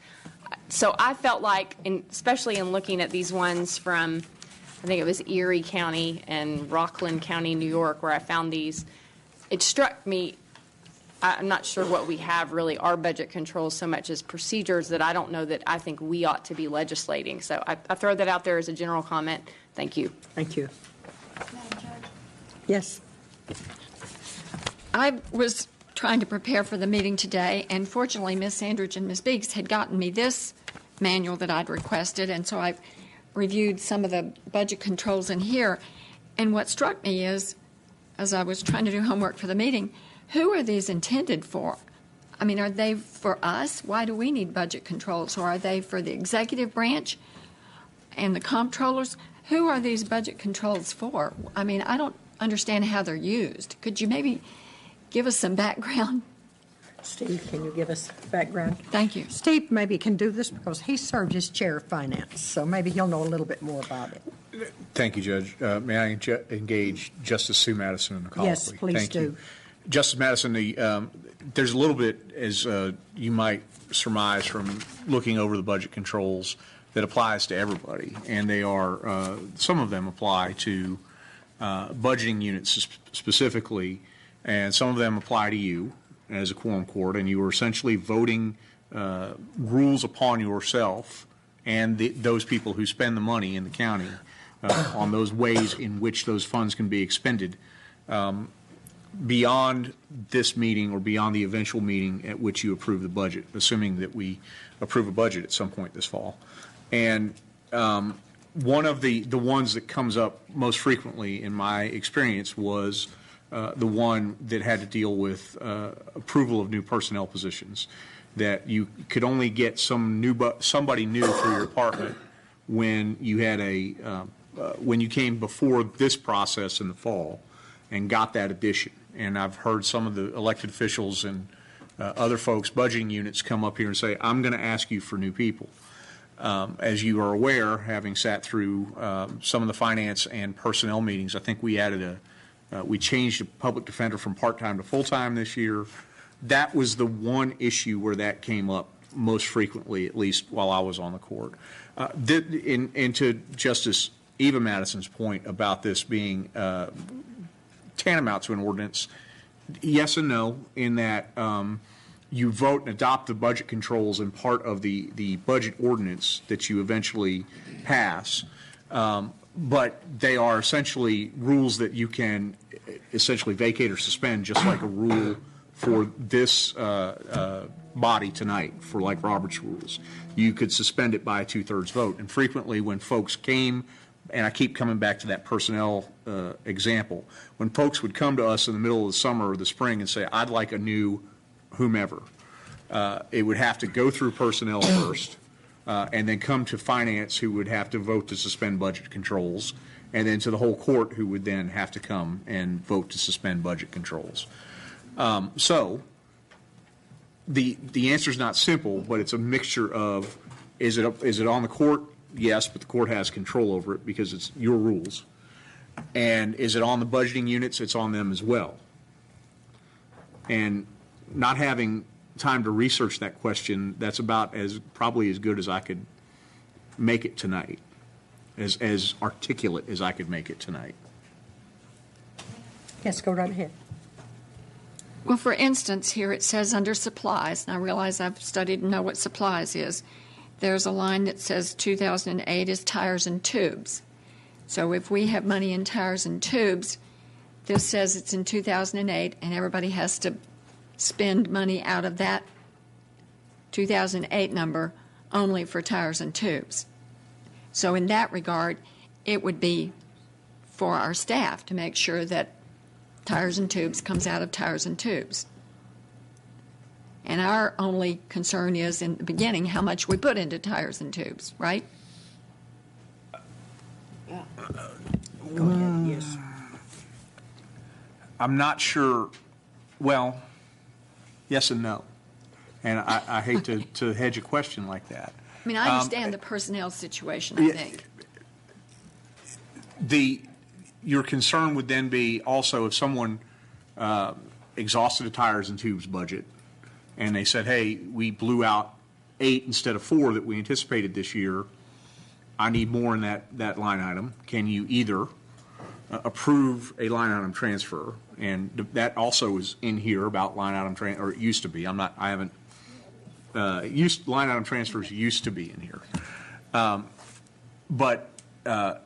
So I felt like, especially in looking at these ones from, I think it was Erie County and Rockland County, New York, where I found these, it struck me, I'm not sure what we have really, our budget controls so much as procedures that I don't know that I think we ought to be legislating. So I throw that out there as a general comment. Thank you. Thank you. Yes. I was trying to prepare for the meeting today, and fortunately, Ms. Sandridge and Ms. Beeks had gotten me this manual that I'd requested, and so I reviewed some of the budget controls in here. And what struck me is, as I was trying to do homework for the meeting, who are these intended for? I mean, are they for us? Why do we need budget controls? Or are they for the executive branch and the comptrollers? Who are these budget controls for? I mean, I don't understand how they're used. Could you maybe give us some background? Steve, can you give us background? Thank you. Steve maybe can do this because he served as chair of finance, so maybe he'll know a little bit more about it. Thank you, Judge. May I engage Justice Sue Madison in the colloquy? Yes, please Thank do. You. Justice Madison, there's a little bit, as you might surmise from looking over the budget controls, that applies to everybody, and they are, some of them apply to budgeting units specifically, and some of them apply to you as a quorum court, and you are essentially voting rules upon yourself and those people who spend the money in the county on those ways in which those funds can be expended. Beyond this meeting or beyond the eventual meeting at which you approve the budget, assuming that we approve a budget at some point this fall. And one of the ones that comes up most frequently in my experience was the one that had to deal with approval of new personnel positions, that you could only get somebody new for your department when you had when you came before this process in the fall and got that addition. And I've heard some of the elected officials and other folks, budgeting units, come up here and say, I'm going to ask you for new people. As you are aware, having sat through some of the finance and personnel meetings, I think we added we changed a public defender from part-time to full-time this year. That was the one issue where that came up most frequently, at least while I was on the court. And to Justice Eva Madison's point about this being tantamount to an ordinance, yes and no, in that you vote and adopt the budget controls and part of the budget ordinance that you eventually pass. But they are essentially rules that you can essentially vacate or suspend, just like a rule for this body tonight, for like Robert's rules. You could suspend it by a 2/3 vote. And frequently when folks came, and I keep coming back to that personnel example, when folks would come to us in the middle of the summer or the spring and say, I'd like a new whomever, it would have to go through personnel first, and then come to finance, who would have to vote to suspend budget controls, and then to the whole court, who would then have to come and vote to suspend budget controls. So the answer is not simple, but it's a mixture of, is it on the court? Yes, but the court has control over it because it's your rules. And is it on the budgeting units? It's on them as well. And not having time to research that question, that's about probably as good as I could make it tonight, as articulate as I could make it tonight. Yes, go right ahead. Well, for instance, here it says under supplies, and I realize I've studied and know what supplies is. There's a line that says 2008 is tires and tubes. So if we have money in tires and tubes, this says it's in 2008, and everybody has to spend money out of that 2008 number only for tires and tubes. So in that regard, it would be for our staff to make sure that tires and tubes comes out of tires and tubes. And our only concern is, in the beginning, how much we put into tires and tubes, right? Go ahead, yes. I'm not sure. Well, yes and no. And I hate to hedge a question like that. I mean, I understand the personnel situation, I think. Your concern would then be also if someone exhausted a tires and tubes budget and they said, hey, we blew out 8 instead of 4 that we anticipated this year, I need more in that line item. Can you either approve a line item transfer? And that also is in here about line item transfer, or it used to be. Line item transfers used to be in here.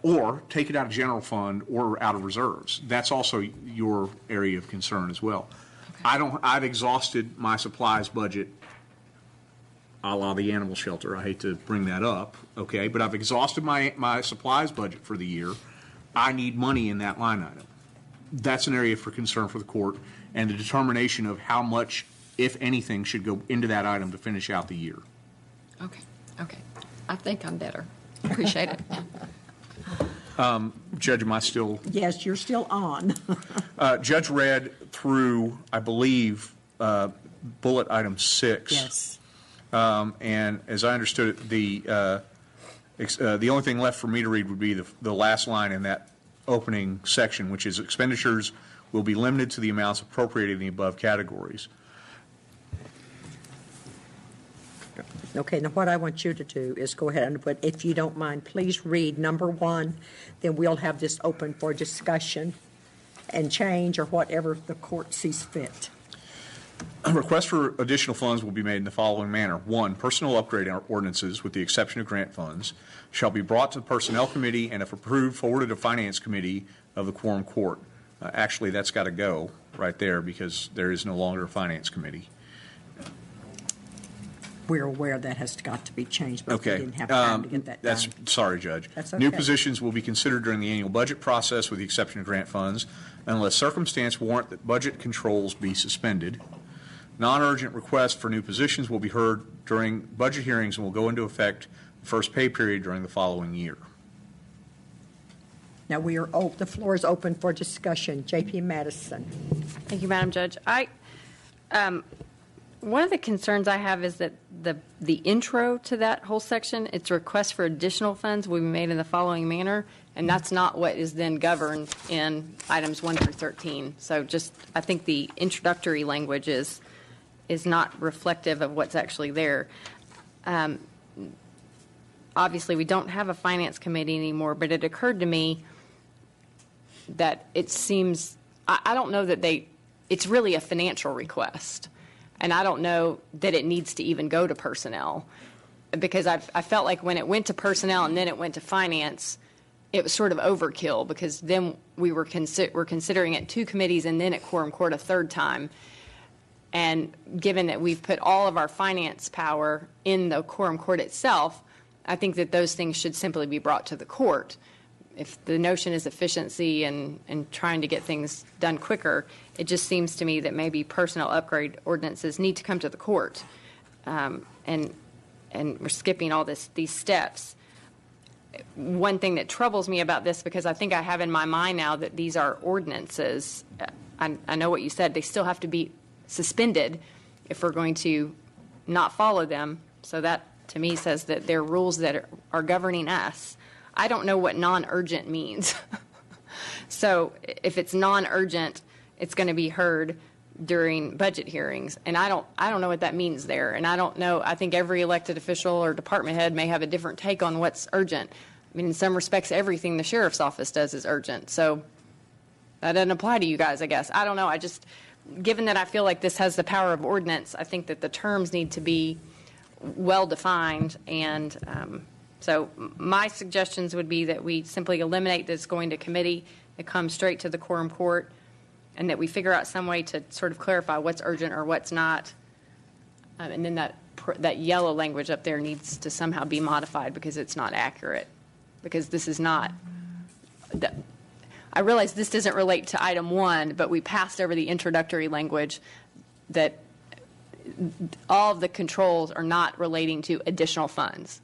Or take it out of general fund or out of reserves. That's also your area of concern as well. Okay. I've exhausted my supplies budget, a la the animal shelter. I hate to bring that up, okay, but I've exhausted my supplies budget for the year. I need money in that line item. That's an area for concern for the court, and the determination of how much, if anything, should go into that item to finish out the year. Okay. I think I'm better. Appreciate it. Judge, am I still? Yes, you're still on. Judge read through, I believe, bullet item 6. Yes. And as I understood it, the only thing left for me to read would be the last line in that opening section, which is expenditures will be limited to the amounts appropriated in the above categories. Okay, now what I want you to do is go ahead and, but if you don't mind, please read number 1, then we'll have this open for discussion and change or whatever the court sees fit. A request for additional funds will be made in the following manner. 1, personnel upgrade ordinances, with the exception of grant funds, shall be brought to the Personnel Committee and, if approved, forwarded to Finance Committee of the Quorum Court. Actually, that's got to go right there because there is no longer a Finance Committee. We're aware that has got to be changed, but Okay. we didn't have time to get that done. Sorry, Judge. That's okay. New positions will be considered during the annual budget process with the exception of grant funds unless circumstance warrant that budget controls be suspended. Non-urgent requests for new positions will be heard during budget hearings and will go into effect the first pay period during the following year. Now, the floor is open for discussion. J.P. Madison. Thank you, Madam Judge. One of the concerns I have is that the intro to that whole section, it's requests for additional funds will be made in the following manner, and that's not what is then governed in items 1 through 13. So I think the introductory language is not reflective of what's actually there. Obviously, we don't have a finance committee anymore, but it occurred to me that it seems, I don't know that it's really a financial request. And I don't know that it needs to even go to personnel, because I felt like when it went to personnel and then it went to finance, it was sort of overkill, because then we were considering it 2 committees and then at quorum court a 3rd time. And given that we've put all of our finance power in the quorum court itself, I think that those things should simply be brought to the court. If the notion is efficiency and trying to get things done quicker, it just seems to me that maybe personnel upgrade ordinances need to come to the court. And we're skipping all these steps. One thing that troubles me about this, because I think I have in my mind now that these are ordinances, I know what you said, they still have to be suspended if we're going to not follow them. So that, to me, says that they're rules that are governing us. I don't know what non-urgent means. So if it's non-urgent, it's going to be heard during budget hearings, and I don't know what that means there. And I don't know, I think every elected official or department head may have a different take on what's urgent. I mean, in some respects, everything the sheriff's office does is urgent. So that doesn't apply to you guys, I guess. I don't know. Given that I feel like this has the power of ordinance, I think that the terms need to be well defined. And so my suggestions would be that we simply eliminate this going to committee, it comes straight to the quorum court, and that we figure out some way to sort of clarify what's urgent or what's not. And then that yellow language up there needs to somehow be modified, because it's not accurate. Because this is not, I realize this doesn't relate to item 1, but we passed over the introductory language that all of the controls are not relating to additional funds.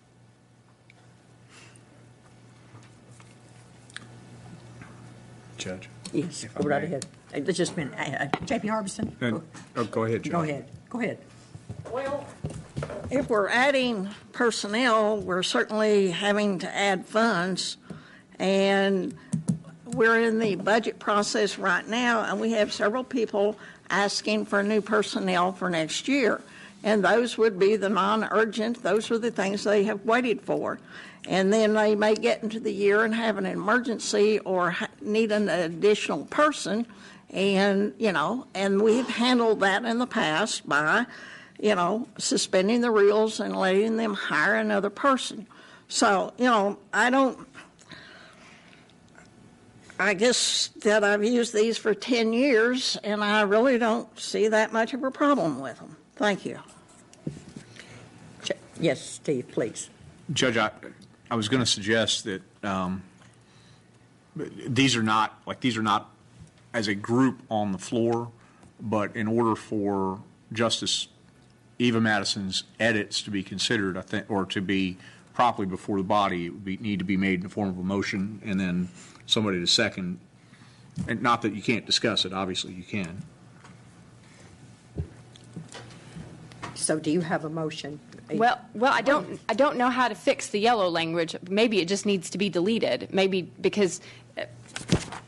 Judge? Yes, go right ahead. Just a minute. J.P. Harbison? Go ahead, Judge. Go ahead. Well, if we're adding personnel, we're certainly having to add funds, and we're in the budget process right now, and we have several people asking for new personnel for next year, and those would be the non-urgent. Those are the things they have waited for. And then they may get into the year and have an emergency or need an additional person, and we've handled that in the past by suspending the rules and letting them hire another person. So, I guess that I've used these for 10 years, and I really don't see that much of a problem with them. Thank you. Yes, Steve, please. Judge, I was going to suggest that these are not as a group on the floor, but in order for Justice Eva Madison's edits to be considered, I think, or to be properly before the body, it would need to be made in the form of a motion, and then somebody to second. And not that you can't discuss it, obviously you can. So do you have a motion? Well, I don't know how to fix the yellow language. Maybe it just needs to be deleted. Maybe because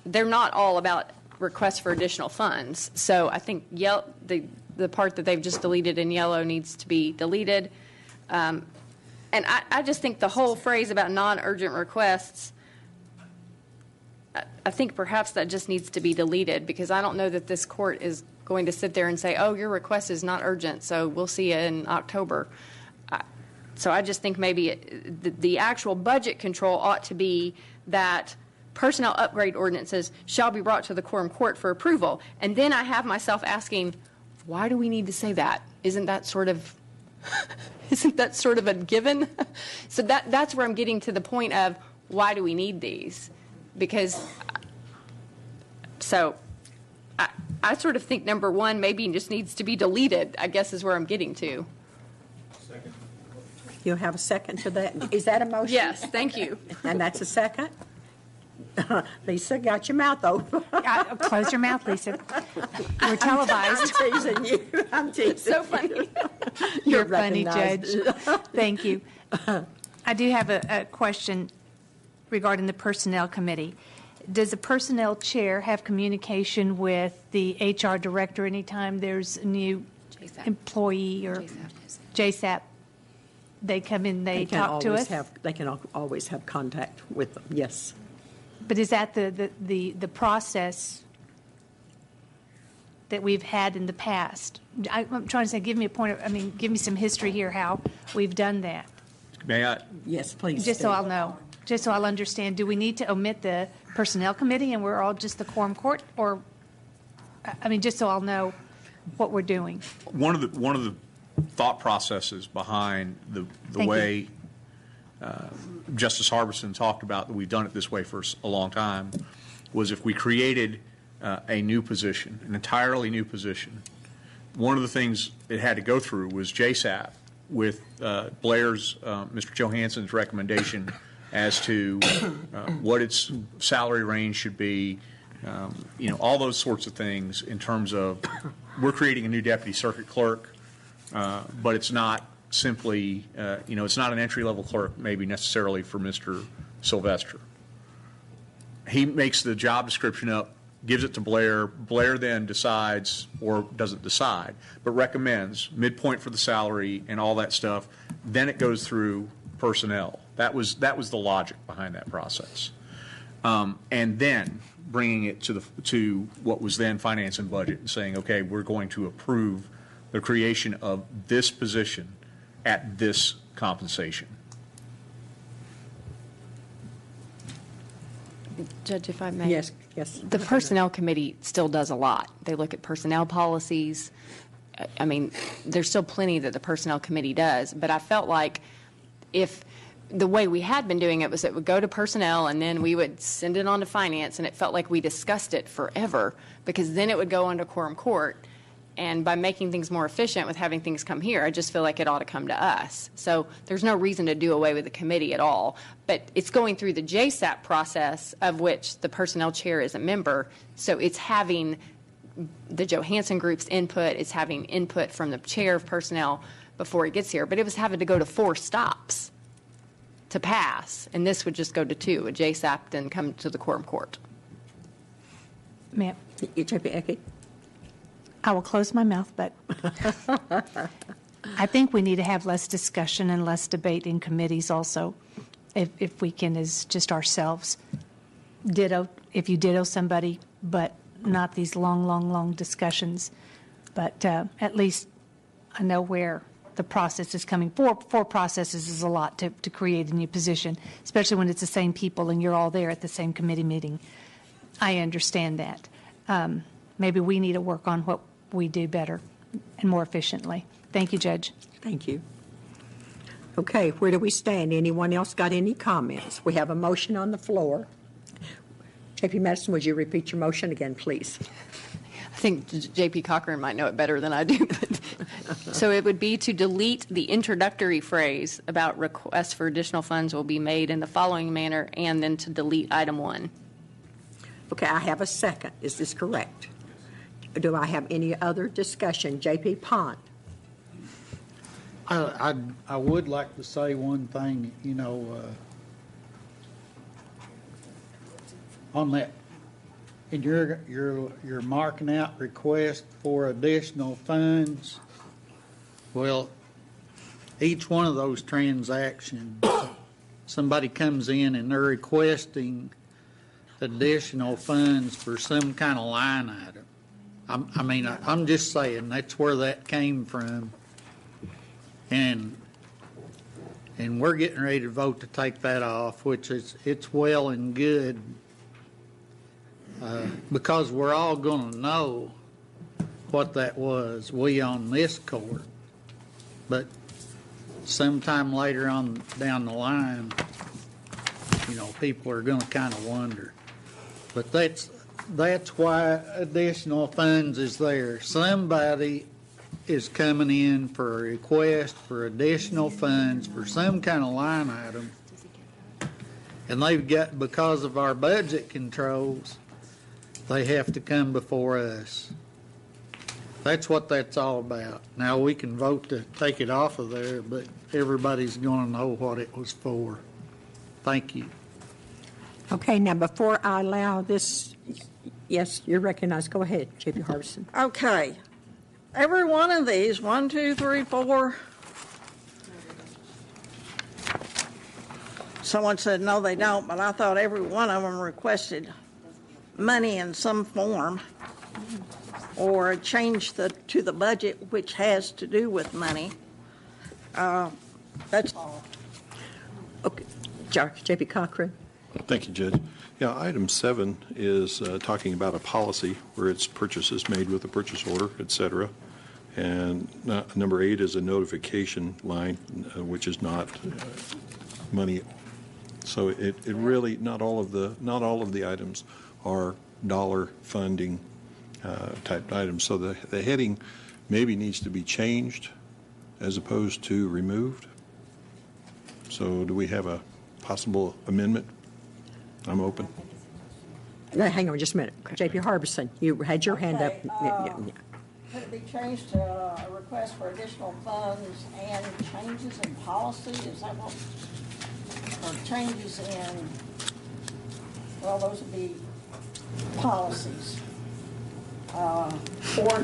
they're not all about requests for additional funds. So I think the part that they've just deleted in yellow needs to be deleted. And I just think the whole phrase about non-urgent requests, I think perhaps that just needs to be deleted, because I don't know that this court is going to sit there and say, oh, your request is not urgent, so we'll see you in October. So I just think maybe the actual budget control ought to be that personnel upgrade ordinances shall be brought to the quorum court for approval. And then I have myself asking, why do we need to say that? Isn't that sort of a given? So that's where I'm getting to the point of, why do we need these? Because, so I sort of think number 1 maybe just needs to be deleted, I guess is where I'm getting to. Second. You have a second to that? Is that a motion? Yes, thank you. And that's a second? Lisa, got your mouth open. Close your mouth, Lisa. We're televised. I'm teasing you. I'm teasing. So funny. You're funny, Judge. Thank you. I do have a question regarding the Personnel Committee. Does the Personnel Chair have communication with the HR Director anytime there's a new employee or JSAP? They come in, they talk to us? They can always have contact with them, yes. But is that the process that we've had in the past? I'm trying to say, give me some history here how we've done that. May I? Yes, please. Just so I'll know, just so I'll understand. Do we need to omit the personnel committee and we're all just the quorum court, or just so I'll know what we're doing? One of the thought processes behind the way Justice Harbison talked about that we've done it this way for a long time was if we created a new position, an entirely new position, one of the things it had to go through was JSAP with Blair's, Mr. Johansson's recommendation as to what its salary range should be, all those sorts of things in terms of we're creating a new deputy circuit clerk, but it's not simply, it's not an entry-level clerk maybe necessarily for Mr. Sylvester. He makes the job description up, gives it to Blair. Blair then decides, or doesn't decide, but recommends midpoint for the salary and all that stuff. Then it goes through personnel. That was the logic behind that process. And then bringing it to what was then finance and budget and saying, okay, we're going to approve the creation of this position at this compensation. Judge, if I may. Yes. The Personnel Committee still does a lot. They look at personnel policies. There's still plenty that the Personnel Committee does, but I felt like if the way we had been doing it was it would go to personnel and then we would send it on to finance, and it felt like we discussed it forever because then it would go on to quorum court. And by making things more efficient with having things come here, I just feel like it ought to come to us. So there's no reason to do away with the committee at all. But it's going through the JSAP process, of which the personnel chair is a member. So it's having the Johansson Group's input. It's having input from the chair of personnel before it gets here. But it was having to go to 4 stops to pass. And this would just go to 2, a JSAP, then come to the quorum court. Ma'am. J.P. Ecke? I will close my mouth, but I think we need to have less discussion and less debate in committees also, if we can, as just ourselves. Ditto, if you ditto somebody, but not these long discussions. But at least I know where the process is coming. 4 processes is a lot to create a new position, especially when it's the same people and you're all there at the same committee meeting. I understand that. Maybe we need to work on what we do better and more efficiently. Thank you, Judge. Thank you. Okay, where do we stand? Anyone else got any comments? We have a motion on the floor. J.P. Madison, would you repeat your motion again, please? I think J.P. Cochran might know it better than I do. So it would be to delete the introductory phrase about requests for additional funds will be made in the following manner, and then to delete item 1. Okay, I have a second. Is this correct? Do I have any other discussion? J.P. Pond. I would like to say one thing, on that, and you're marking out request for additional funds. Well, each one of those transactions, somebody comes in and they're requesting additional funds for some kind of line item. I'm just saying that's where that came from, and we're getting ready to vote to take that off, which it's well and good, because we're all going to know what that was, we on this court, but sometime later on down the line, people are going to kind of wonder. But that's why additional funds is there. Somebody is coming in for a request for additional funds for some kind of line item, and they've got, because of our budget controls, they have to come before us. That's what that's all about. Now, we can vote to take it off of there, but everybody's going to know what it was for. Thank you. Okay, now before I allow this, yes, you're recognized. Go ahead, J.P. Harbison. Okay. Every one of these, 1, 2, 3, 4. Someone said no, they don't, but I thought every one of them requested money in some form. or a change to the budget which has to do with money. That's all. Okay. J.P. Cochran. Thank you, Judge. Yeah, item 7 is talking about a policy where it's purchases made with a purchase order, et cetera. And number 8 is a notification line, which is not money. So it really, not all of the items are dollar funding type items. So the heading maybe needs to be changed as opposed to removed. So do we have a possible amendment? I'm open. Now, hang on just a minute. J.P. Harbison, you had your hand up. Could it be changed to a request for additional funds and changes in policy? Is that what, or changes in, well, those would be policies. Or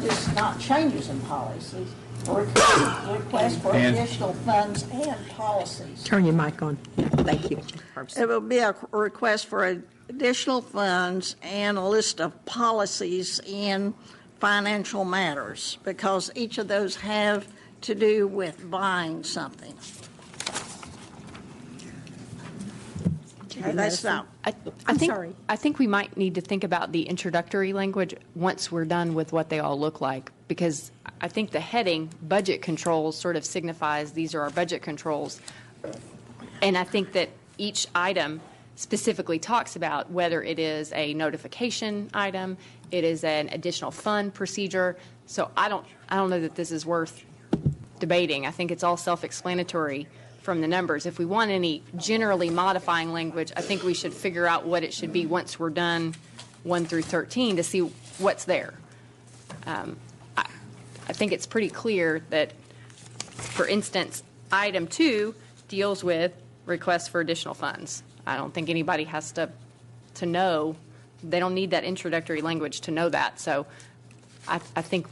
just not changes in policies, request for additional funds and policies. Turn your mic on. Thank you. It will be a request for additional funds and a list of policies in financial matters, because each of those have to do with buying something. That's not. I think we might need to think about the introductory language once we're done with what they all look like, because I think the heading, budget controls, sort of signifies these are our budget controls. And I think that each item specifically talks about whether it is a notification item, it is an additional fund procedure. So I don't know that this is worth debating. I think it's all self-explanatory from the numbers. If we want any generally modifying language, I think we should figure out what it should be once we're done 1 through 13 to see what's there. I think it's pretty clear that, for instance, item 2 deals with requests for additional funds. I don't think anybody has to know. They don't need that introductory language to know that. So I think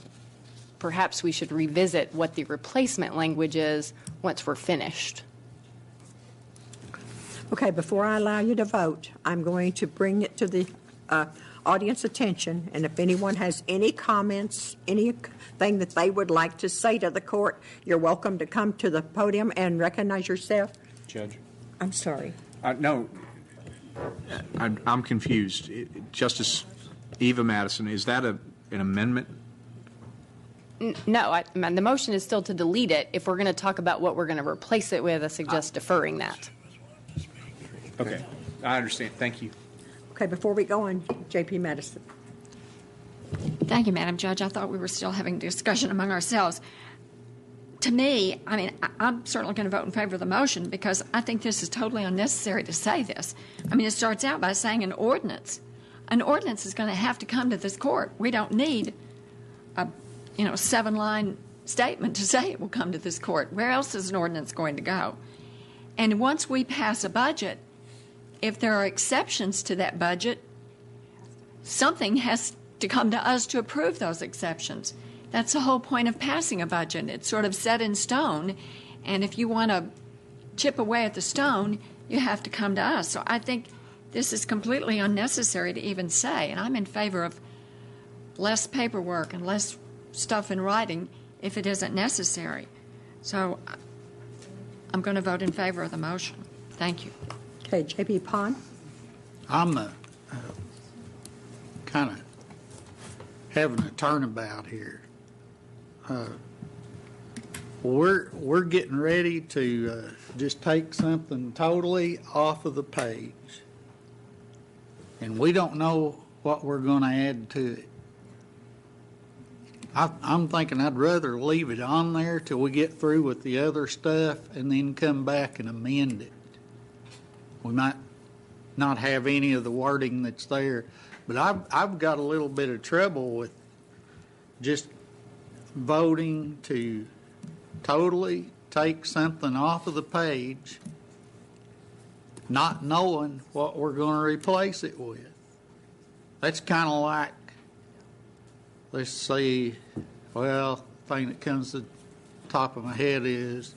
perhaps we should revisit what the replacement language is once we're finished. Okay, before I allow you to vote, I'm going to bring it to the audience attention, and if anyone has any comments, anything that they would like to say to the court, you're welcome to come to the podium and recognize yourself. Judge? I'm sorry. No, I'm confused. Justice Eva Madison, is that an amendment? No, the motion is still to delete it. If we're going to talk about what we're going to replace it with, I suggest deferring that. Okay, I understand. Thank you. Okay, before we go on, J.P. Madison. Thank you, Madam Judge. I thought we were still having a discussion among ourselves. To me, I mean, I'm certainly going to vote in favor of the motion because I think this is totally unnecessary to say this. I mean, it starts out by saying an ordinance. An ordinance is going to have to come to this court. We don't need a 7-line statement to say it will come to this court. Where else is an ordinance going to go? And once we pass a budget, if there are exceptions to that budget, something has to come to us to approve those exceptions. That's the whole point of passing a budget. It's sort of set in stone, and if you want to chip away at the stone, you have to come to us. So I think this is completely unnecessary to even say, and I'm in favor of less paperwork and less stuff in writing if it isn't necessary. So I'm going to vote in favor of the motion. Thank you. Okay, J.P. Pond. I'm kind of having a turnabout here. We're getting ready to just take something totally off of the page, and we don't know what we're going to add to it. I'm thinking I'd rather leave it on there till we get through with the other stuff and then come back and amend it. We might not have any of the wording that's there, but I've got a little bit of trouble with just voting to totally take something off of the page, not knowing what we're going to replace it with. That's kind of like, let's see, well, the thing that comes to the top of my head is,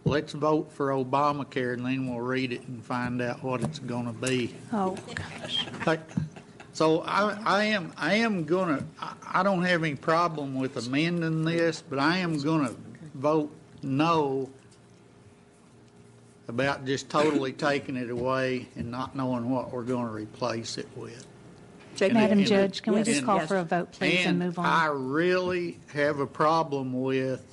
let's vote for Obamacare and then we'll read it and find out what it's going to be. Oh, gosh. So I am gonna, I don't have any problem with amending this, but I am gonna vote no about just totally taking it away and not knowing what we're gonna replace it with. Madam Judge, can we just call for a vote, please, and move on? I really have a problem with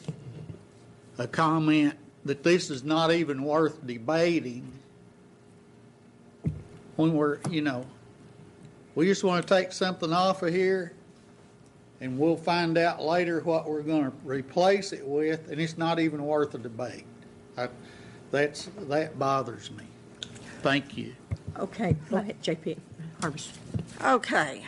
a comment that this is not even worth debating when we're, we just want to take something off of here and we'll find out later what we're going to replace it with, and it's not even worth a debate. That bothers me. Thank you. Okay, go ahead, J.P. Harbison. Okay.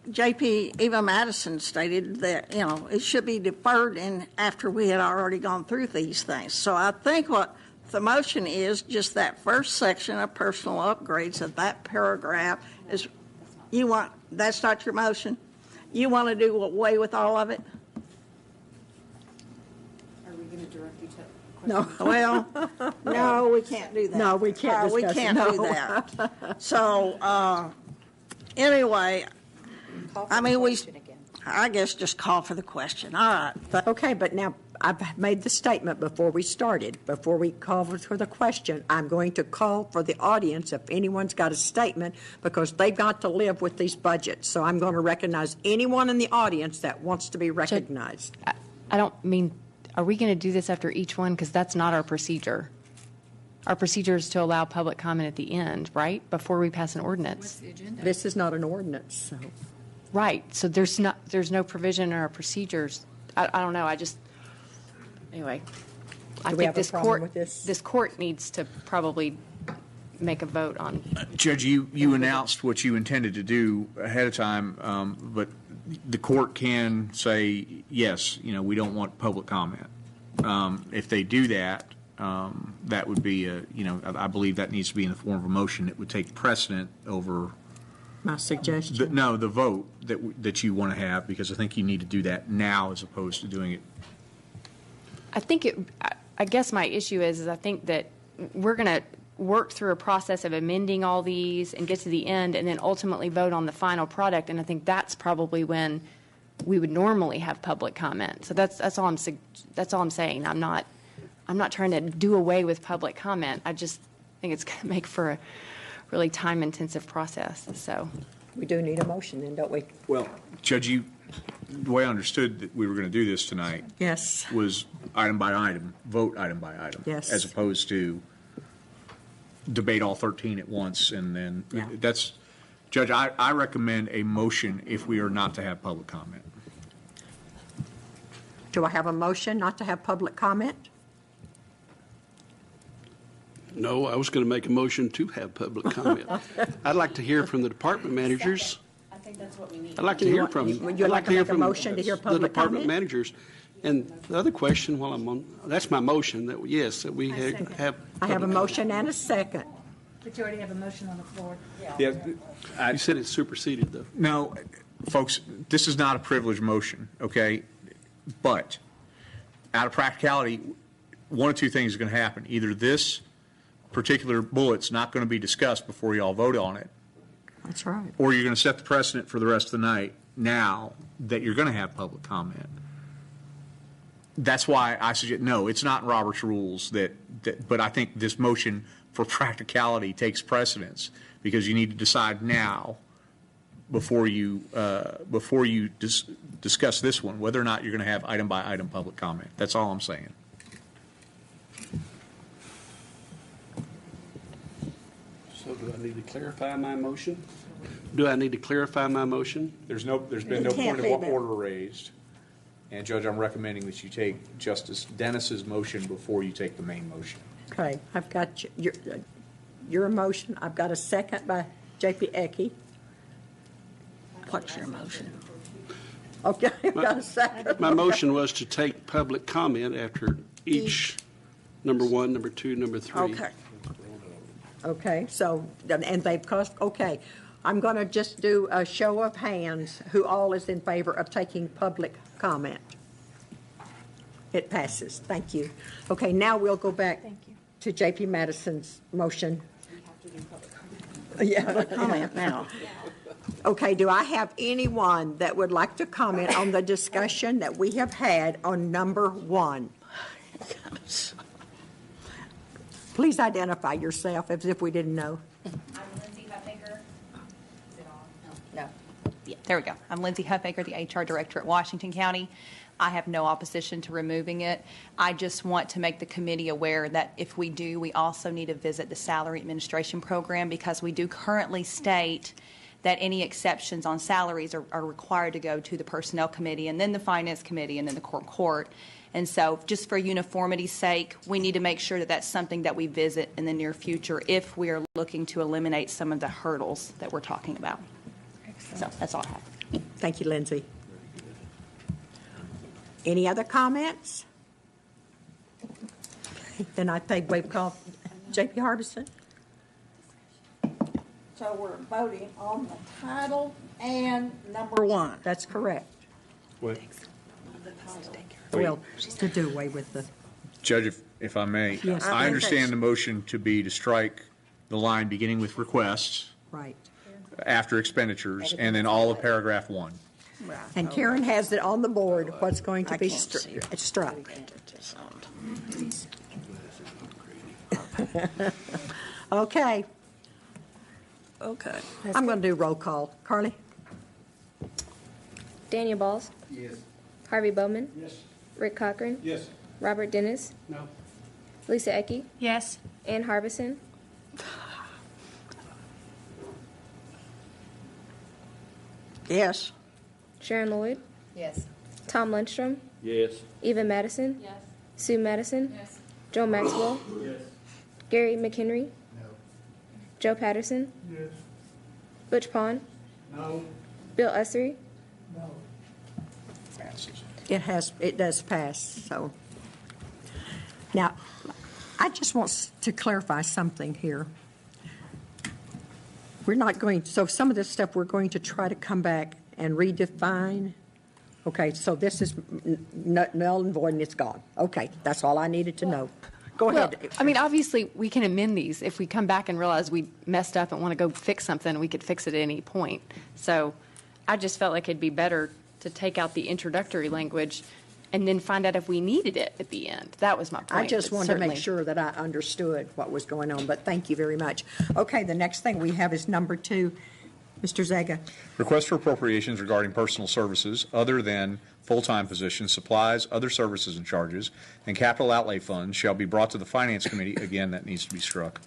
J.P. Eva Madison stated that, it should be deferred after we had already gone through these things. So I think what the motion is, just that first section of personal upgrades of that paragraph is, that's not your motion? You want to do away with all of it? Are we going to direct you to? No. Well, no, we can't do that. No, we can't discuss We it, can't no. do that. So, anyway, I guess just call for the question. All right. Okay, but now I've made the statement before we started. Before we call for the question, I'm going to call for the audience if anyone's got a statement, because they've got to live with these budgets. So I'm going to recognize anyone in the audience that wants to be recognized. I don't mean, are we going to do this after each one? Because that's not our procedure. Our procedure is to allow public comment at the end, right? Before we pass an ordinance. This is not an ordinance, so. Right. So there's no provision in our procedures. I don't know. Anyway, I we think have a problem with this? This court needs to probably make a vote on. Judge, you announced what you intended to do ahead of time, but the court can say, yes, we don't want public comment. If they do that, that would be I believe that needs to be in the form of a motion that would take precedent over my suggestion. the vote that you want to have, because I think you need to do that now as opposed to doing it. I guess my issue is I think that we're going to work through a process of amending all these and get to the end and then ultimately vote on the final product. And I think that's probably when we would normally have public comment. So that's all I'm saying. I'm not trying to do away with public comment. I just think it's going to make for a really time-intensive process. So we do need a motion then, don't we? Well, Judge, the way I understood that we were going to do this tonight Yes. was item by item, vote item by item. Yes. As opposed to debate all 13 at once, and then that's, Judge, I recommend a motion if we are not to have public comment. Do I have a motion not to have public comment? No, I was going to make a motion to have public comment. I'd like to hear from the department managers. I think that's what we need. I'd like to hear from. Would you like to make a motion to hear the public department comment? managers. And the other question, while I'm on, that's my motion. That yes, that we have. I have a motion and a second. But you already have a motion on the floor. Yeah. You said it's superseded, though. No, folks, this is not a privileged motion, okay? But out of practicality, one of two things is going to happen. Either this particular bullet's not going to be discussed before you all vote on it, That's right. or you're going to set the precedent for the rest of the night now that you're going to have public comment. That's why I suggest, no, it's not in Robert's rules but I think this motion for practicality takes precedence, because you need to decide now before you discuss this one, whether or not you're going to have item by item public comment. That's all I'm saying. So do I need to clarify my motion? Do I need to clarify my motion? There's been no point of order raised. And Judge, I'm recommending that you take Justice Dennis's motion before you take the main motion. Okay, I've got your motion. I've got a second by J.P. Ecke. What's your motion? Okay, I've got a second. My motion was to take public comment after each number 1, number 2, number 3. Okay. Okay, so, and they've cost, okay. I'm going to just do a show of hands. Who all is in favor of taking public comment? It passes. Thank you. Okay, now we'll go back to J.P. Madison's motion. Yeah, public comment now. Okay, do I have anyone that would like to comment on the discussion that we have had on number 1? Please identify yourself as if we didn't know. I'm Lindsay Huffaker. Is it on? No. Yeah, there we go. I'm Lindsay Huffaker, the HR Director at Washington County. I have no opposition to removing it. I just want to make the committee aware that if we do, we also need to visit the Salary Administration Program, because we do currently state that any exceptions on salaries are required to go to the Personnel Committee and then the Finance Committee and then the Court. And so just for uniformity's sake, we need to make sure that that's something that we visit in the near future if we are looking to eliminate some of the hurdles that we're talking about. So that's all I have. Thank you, Lindsay. Any other comments? Okay, then I think we've called J.P. Harbison. So we're voting on the title and number 1. That's correct. What? Well, to do away with the... Judge, if I may, Yes. I understand the motion to be to strike the line beginning with requests Right. after expenditures, and then all of paragraph 1. And Karen has it on the board, what's going to be struck. Okay. Okay. I'm going to do roll call. Carly? Daniel Balls. Yes. Harvey Bowman. Yes. Rick Cochran. Yes. Robert Dennis. No. Lisa Ecke. Yes. Ann Harbison. Yes. Sharon Lloyd. Yes. Tom Lundstrom. Yes. Eva Madison. Yes. Sue Madison. Yes. Joe Maxwell. Yes. Gary McHenry. No. Joe Patterson. Yes. Butch Pond. No. Bill Ussery. No. It does pass, so. Now, I just want to clarify something here. We're not going, so some of this stuff we're going to try to come back and redefine. Okay, so this is null and void and it's gone. Okay, that's all I needed to know. Go ahead. Well, I mean, obviously, we can amend these. If we come back and realize we messed up and want to go fix something, we could fix it at any point. So I just felt like it'd be better to take out the introductory language and then find out if we needed it at the end. That was my point. I just but wanted to make certainly- sure that I understood what was going on, but thank you very much. Okay, the next thing we have is number 2. Mr. Zaga. Request for appropriations regarding personal services other than full-time positions, supplies, other services and charges, and capital outlay funds shall be brought to the Finance Committee. Again, that needs to be struck.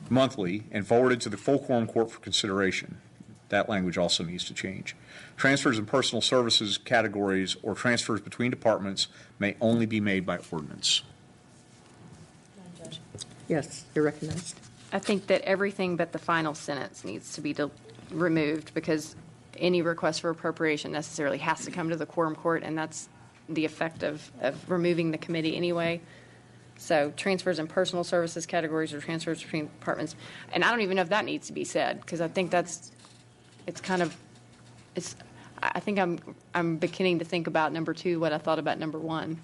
Monthly and forwarded to the full quorum court for consideration. That language also needs to change. Transfers in personal services categories or transfers between departments may only be made by ordinance. Yes, you're recognized. I think that everything but the final sentence needs to be removed, because any request for appropriation necessarily has to come to the quorum court, and that's the effect of removing the committee anyway. So transfers in personal services categories or transfers between departments. And I don't even know if that needs to be said, because I think I think I'm beginning to think about number 2 what I thought about number 1.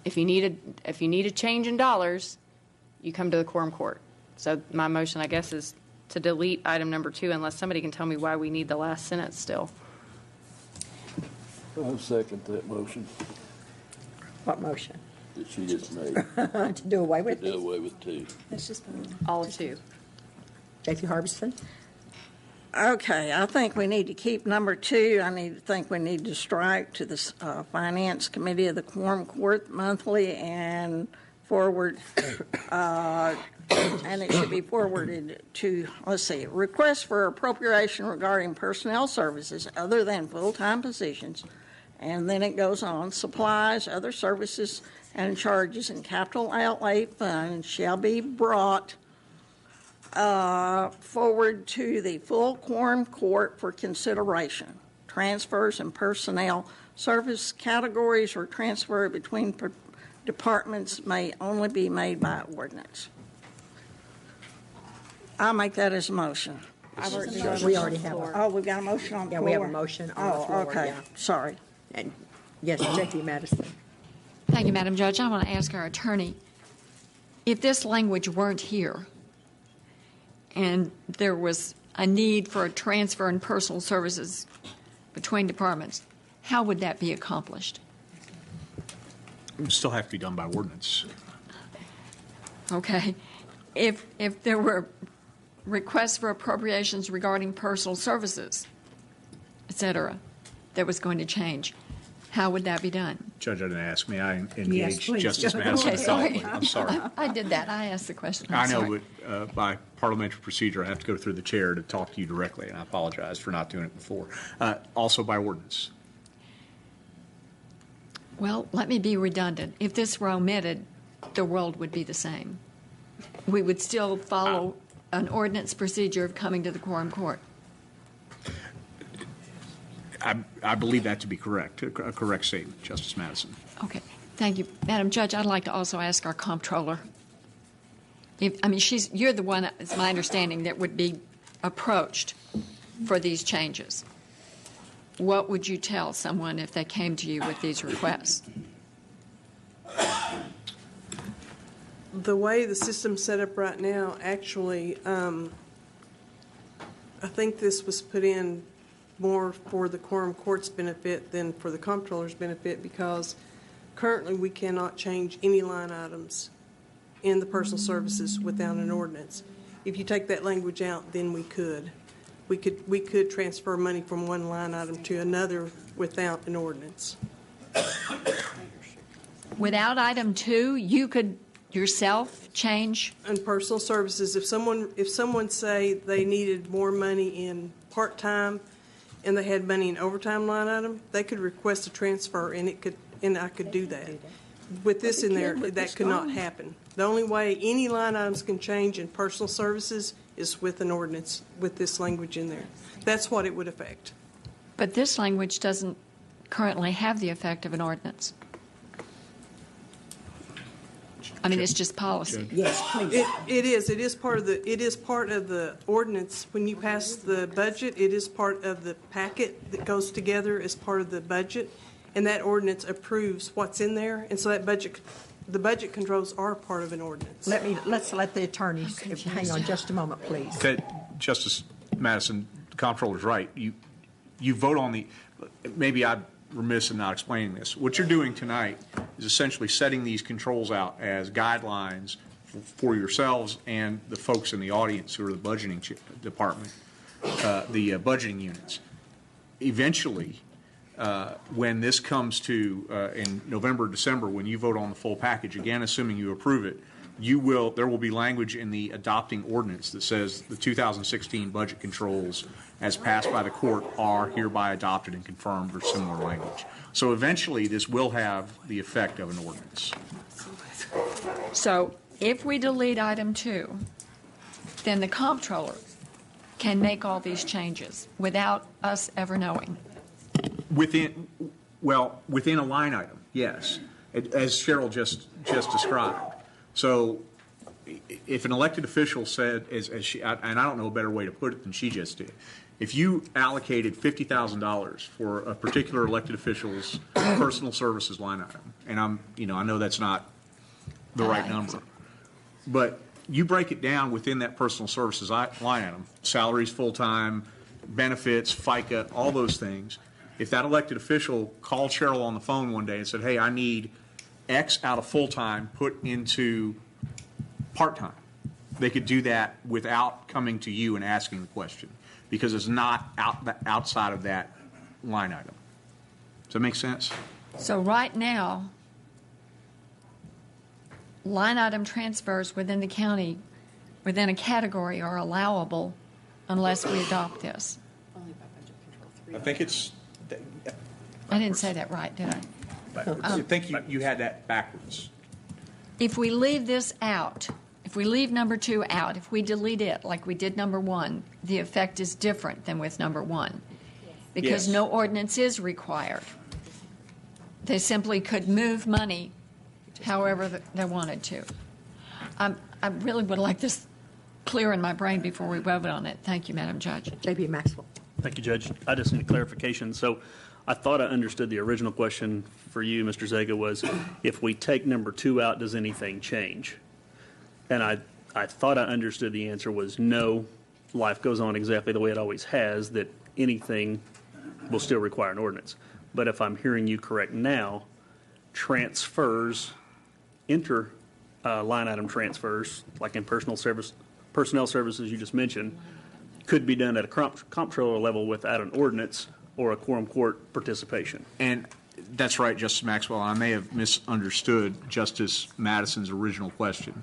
If you need a change in dollars, you come to the quorum court. So my motion, I guess, is to delete item number 2 unless somebody can tell me why we need the last sentence still. I'll second that motion What motion? that she just made. To do away with To do away with 2. It's just all of 2. J.P. Harbison? Okay, I think we need to keep number 2. think we need to strike to the Finance Committee of the Quorum Court monthly and forward, and it should be forwarded to, request for appropriation regarding personnel services other than full-time positions. And then it goes on, supplies, other services and charges and capital outlay funds shall be brought forward to the full quorum court for consideration. Transfers and personnel service categories or transfer between departments may only be made by ordinance. I'll make that as a motion. We already have it. Oh, we've got a motion on the Yeah, floor? we have a motion on the floor. Okay, yeah. sorry. And yes, J.P. Madison. Thank you, Madam Judge. I want to ask our attorney, if this language weren't here, and there was a need for a transfer in personal services between departments, how would that be accomplished? It would still have to be done by ordinance. Okay. If there were requests for appropriations regarding personal services, et cetera, that was going to change, how would that be done? Judge, I didn't ask. May I engage Yes, please. Justice Madison? Okay, sorry. I'm sorry. I did that. I asked the question. I I'm know, sorry. but by parliamentary procedure, I have to go through the chair to talk to you directly, and I apologize for not doing it before. Also by ordinance. Well, let me be redundant. If this were omitted, the world would be the same. We would still follow an ordinance procedure of coming to the quorum court. I believe that to be correct, a correct statement, Justice Madison. Okay. Thank you. Madam Judge, I'd like to also ask our comptroller. You're the one, it's my understanding, that would be approached for these changes. What would you tell someone if they came to you with these requests? The way the system's set up right now, actually, I think this was put in more for the quorum court's benefit than for the comptroller's benefit, because currently we cannot change any line items in the personal services without an ordinance. If you take that language out, then we could. We could transfer money from one line item to another without an ordinance. Without item 2, you could yourself change? In personal services, if someone say they needed more money in part-time and they had money in overtime line item, they could request a transfer, and I could do that. With this in there, that could not happen. The only way any line items can change in personal services is with an ordinance, with this language in there. That's what it would affect. But this language doesn't currently have the effect of an ordinance. I mean, it's just policy. Yes, please. It is. It is part of the ordinance. When you pass the budget, it is part of the packet that goes together as part of the budget, and that ordinance approves what's in there. And so the budget controls are part of an ordinance. Let's let the attorneys hang on just a moment, please. Okay, Justice Madison, the comptroller's right. You vote on the. Maybe I'm remiss in not explaining this. What you're doing tonight is essentially setting these controls out as guidelines for yourselves and the folks in the audience who are the budgeting department, the budgeting units. Eventually, when this comes to in November, December, when you vote on the full package, again, assuming you approve it, there will be language in the adopting ordinance that says the 2016 budget controls as passed by the court are hereby adopted and confirmed, or similar language. So eventually this will have the effect of an ordinance. So if we delete item 2, then the comptroller can make all these changes without us ever knowing. Within a line item, yes, as Cheryl just described. So if an elected official said, as she, and I don't know a better way to put it than she just did, if you allocated $50,000 for a particular elected official's personal services line item, and I know that's not the right number, but you break it down within that personal services line item, salaries, full-time, benefits, FICA, all those things. If that elected official called Cheryl on the phone one day and said, hey, I need X out of full-time put into part-time, they could do that without coming to you and asking the question, because it's not outside of that line item. Does that make sense? So right now, line item transfers within the county, within a category, are allowable unless we adopt this. I think it's. I didn't say that right, did I? I think you had that backwards. If we leave this out, if we leave number 2 out, if we delete it like we did number 1, the effect is different than with number 1, because no ordinance is required. They simply could move money however they wanted to. I really would like this clear in my brain before we vote on it. Thank you, Madam Judge. J.B. Maxwell. Thank you, Judge. I just need clarification. So I thought I understood the original question for you, Mr. Zega, was if we take number 2 out, does anything change? And I I thought I understood the answer was no, life goes on exactly the way it always has, that anything will still require an ordinance. But if I'm hearing you correct now, transfers, line item transfers, like in personnel services you just mentioned, could be done at a comptroller level without an ordinance or a quorum court participation. And that's right, Justice Maxwell. I may have misunderstood Justice Madison's original question,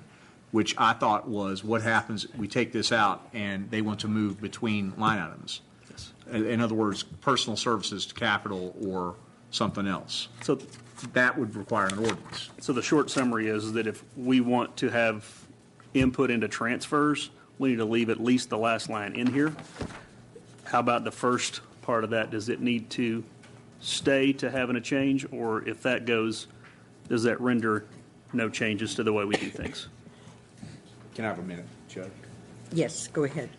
which I thought was, what happens if we take this out and they want to move between line items? Yes. In other words, personal services to capital or something else. So that would require an ordinance. So the short summary is that if we want to have input into transfers, we need to leave at least the last line in here. How about the first part of that? Does it need to stay to having a change, or if that goes, does that render no changes to the way we do things? Can I have a minute, Judge? Yes, go ahead.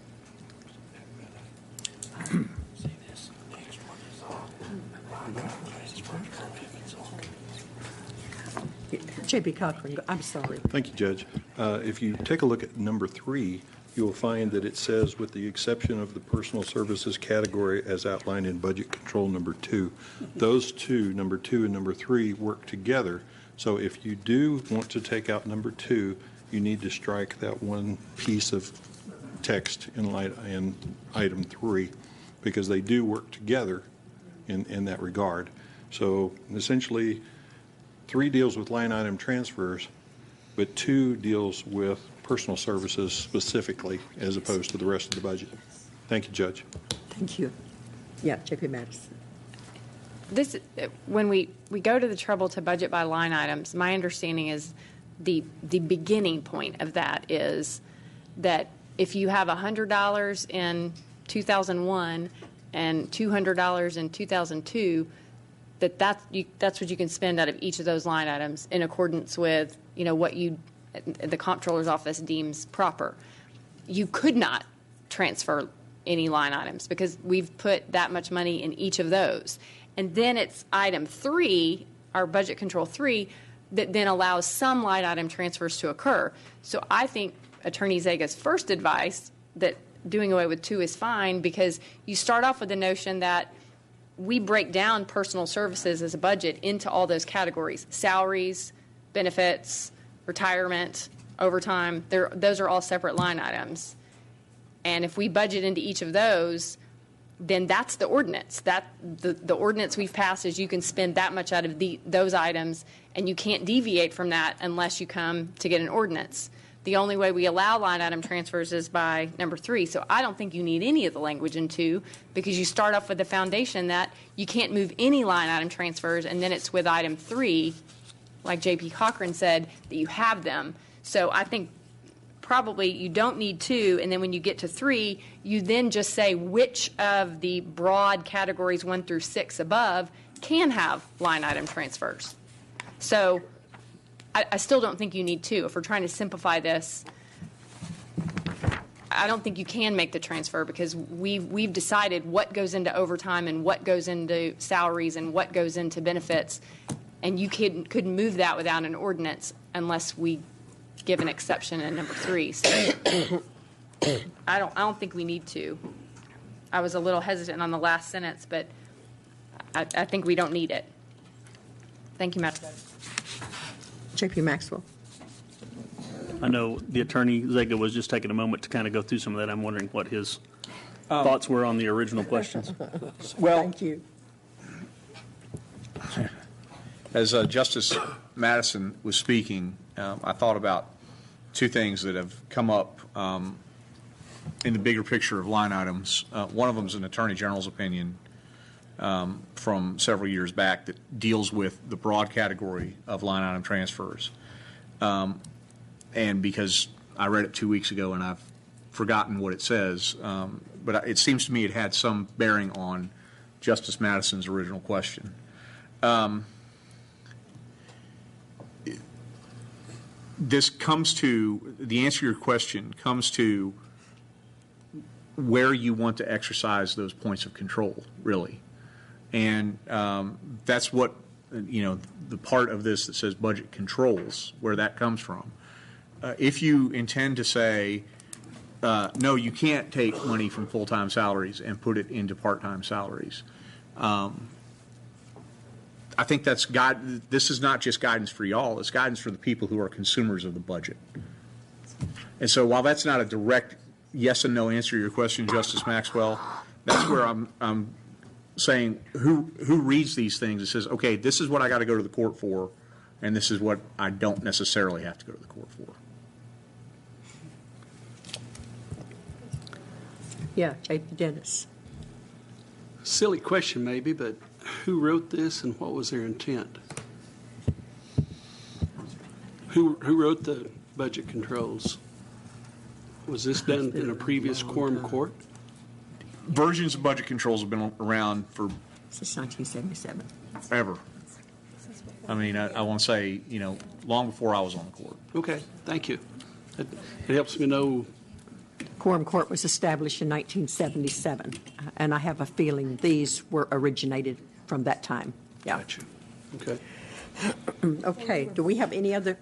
J.B. Cochran, I'm sorry. Thank you, Judge. If you take a look at number 3, you'll find that it says, with the exception of the personal services category as outlined in budget control number 2. Those two, number 2 and number 3, work together. So if you do want to take out number 2, you need to strike that one piece of text in item 3, because they do work together in that regard. So essentially, 3 deals with line item transfers, but 2 deals with personal services specifically, as opposed to the rest of the budget. Thank you, Judge. Thank you. Yeah, J.P. Madison. This, when we go to the trouble to budget by line items, my understanding is the beginning point of that is that if you have $100 in 2001 and $200 in 2002, that's what you can spend out of each of those line items in accordance with what the comptroller's office deems proper. You could not transfer any line items because we've put that much money in each of those. And then it's item 3, our budget control 3, that then allows some line item transfers to occur. So I think Attorney Zega's first advice that doing away with 2 is fine, because you start off with the notion that we break down personal services as a budget into all those categories: salaries, benefits, retirement, overtime. Those are all separate line items. And if we budget into each of those, then that's the ordinance. The ordinance we've passed is you can spend that much out of those items, and you can't deviate from that unless you come to get an ordinance. The only way we allow line item transfers is by number 3. So I don't think you need any of the language in 2, because you start off with the foundation that you can't move any line item transfers, and then it's with item 3, like J.P. Cochran said, that you have them. So I think probably you don't need 2, and then when you get to 3, you then just say which of the broad categories 1 through 6 above can have line item transfers. So I still don't think you need 2. If we're trying to simplify this, I don't think you can make the transfer, because we've decided what goes into overtime and what goes into salaries and what goes into benefits, and you couldn't move that without an ordinance unless we give an exception in number 3. So I don't think we need to. I was a little hesitant on the last sentence, but I think we don't need it. Thank you, Madam Judge. J.P. Maxwell. I know the Attorney Zega was just taking a moment to kind of go through some of that. I'm wondering what his thoughts were on the original questions. Well, thank you. As Justice Madison was speaking, I thought about 2 things that have come up in the bigger picture of line items. One of them is an Attorney General's opinion from several years back that deals with the broad category of line item transfers. And because I read it 2 weeks ago and I've forgotten what it says, but it seems to me it had some bearing on Justice Madison's original question. This comes to, the answer to your question comes to where you want to exercise those points of control, really. And that's what, the part of this that says budget controls, where that comes from. if you intend to say, no, you can't take money from full-time salaries and put it into part-time salaries, I think this is not just guidance for y'all, it's guidance for the people who are consumers of the budget. And so while that's not a direct yes and no answer to your question, Justice Maxwell, that's where I'm saying who reads these things and says, okay, this is what I got to go to the court for, and this is what I don't necessarily have to go to the court for. Yeah, J.P. Dennis. Silly question maybe, but who wrote this and what was their intent? Who wrote the budget controls? Was this done in a previous quorum court? Versions of budget controls have been around for Since 1977. ever. I mean, I want to say, long before I was on the court. Okay, thank you. It helps me know. Quorum Court was established in 1977, and I have a feeling these were originated from that time. Yeah. Gotcha. Okay. Okay. Do we have any other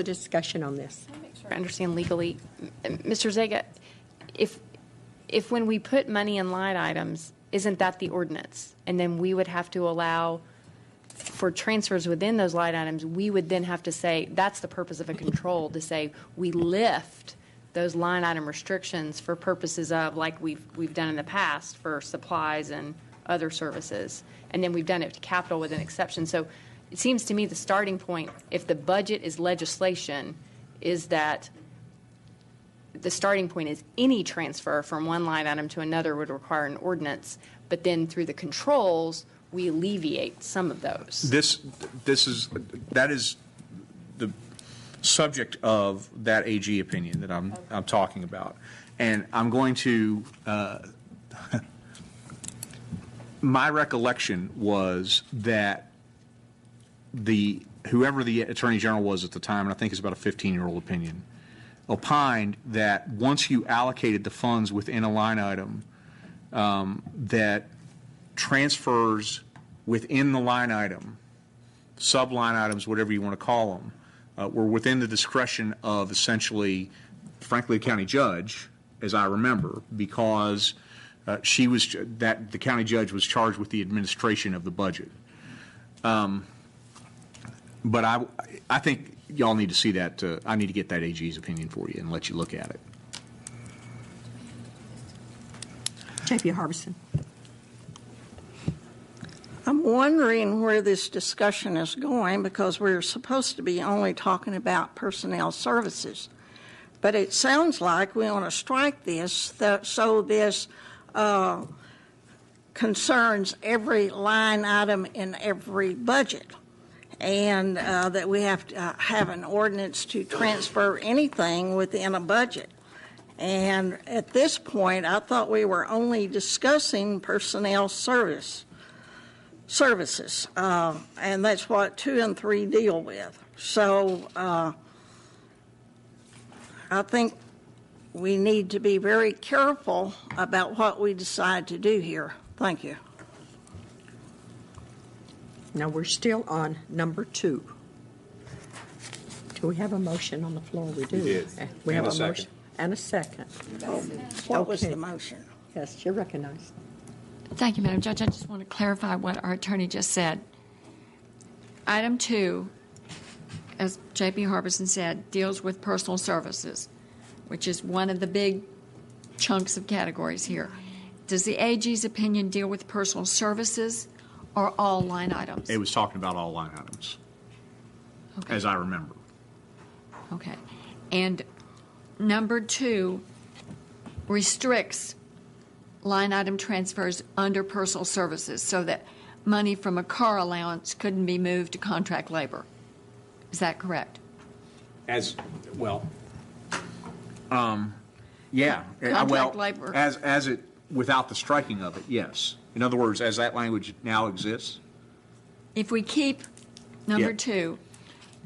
discussion on this? I understand legally. Mr. Zega, if when we put money in line items, isn't that the ordinance? And then we would have to allow for transfers within those line items, we would then have to say, that's the purpose of a control, to say we lift those line item restrictions for purposes of, like we've done in the past for supplies and other services. And then we've done it to capital with an exception. So it seems to me the starting point, if the budget is legislation, is that the starting point is any transfer from one line item to another would require an ordinance, but then through the controls, we alleviate some of those. That is the subject of that AG opinion that I'm talking about. And I'm going to, my recollection was that whoever the Attorney General was at the time, and I think it's about a 15-year-old opinion, opined that once you allocated the funds within a line item, that transfers within the line item, sub-line items, whatever you want to call them, were within the discretion of essentially, frankly, the county judge, as I remember, because the county judge was charged with the administration of the budget. But I think y'all need to see that. I need to get that AG's opinion for you and let you look at it. J.P. Harbison. I'm wondering where this discussion is going, because we're supposed to be only talking about personnel services. But it sounds like we want to strike this so this concerns every line item in every budget, and that we have to have an ordinance to transfer anything within a budget. And at this point, I thought we were only discussing personnel services, and that's what 2 and 3 deal with. So I think we need to be very careful about what we decide to do here. Thank you. Now, we're still on number 2. Do we have a motion on the floor? We do. We did. We have And a a motion and a second. What was the motion? Yes, you're recognized. Thank you, Madam Judge. I just want to clarify what our attorney just said. Item 2, as J.P. Harbison said, deals with personal services, which is one of the big chunks of categories here. Does the AG's opinion deal with personal services or all line items? It was talking about all line items, okay, as I remember. Okay. And number 2 restricts line item transfers under personal services so that money from a car allowance couldn't be moved to contract labor. Is that correct? As well, yeah. Contract labor. As it, without the striking of it, yes. In other words, as that language now exists. If we keep number Yeah. 2.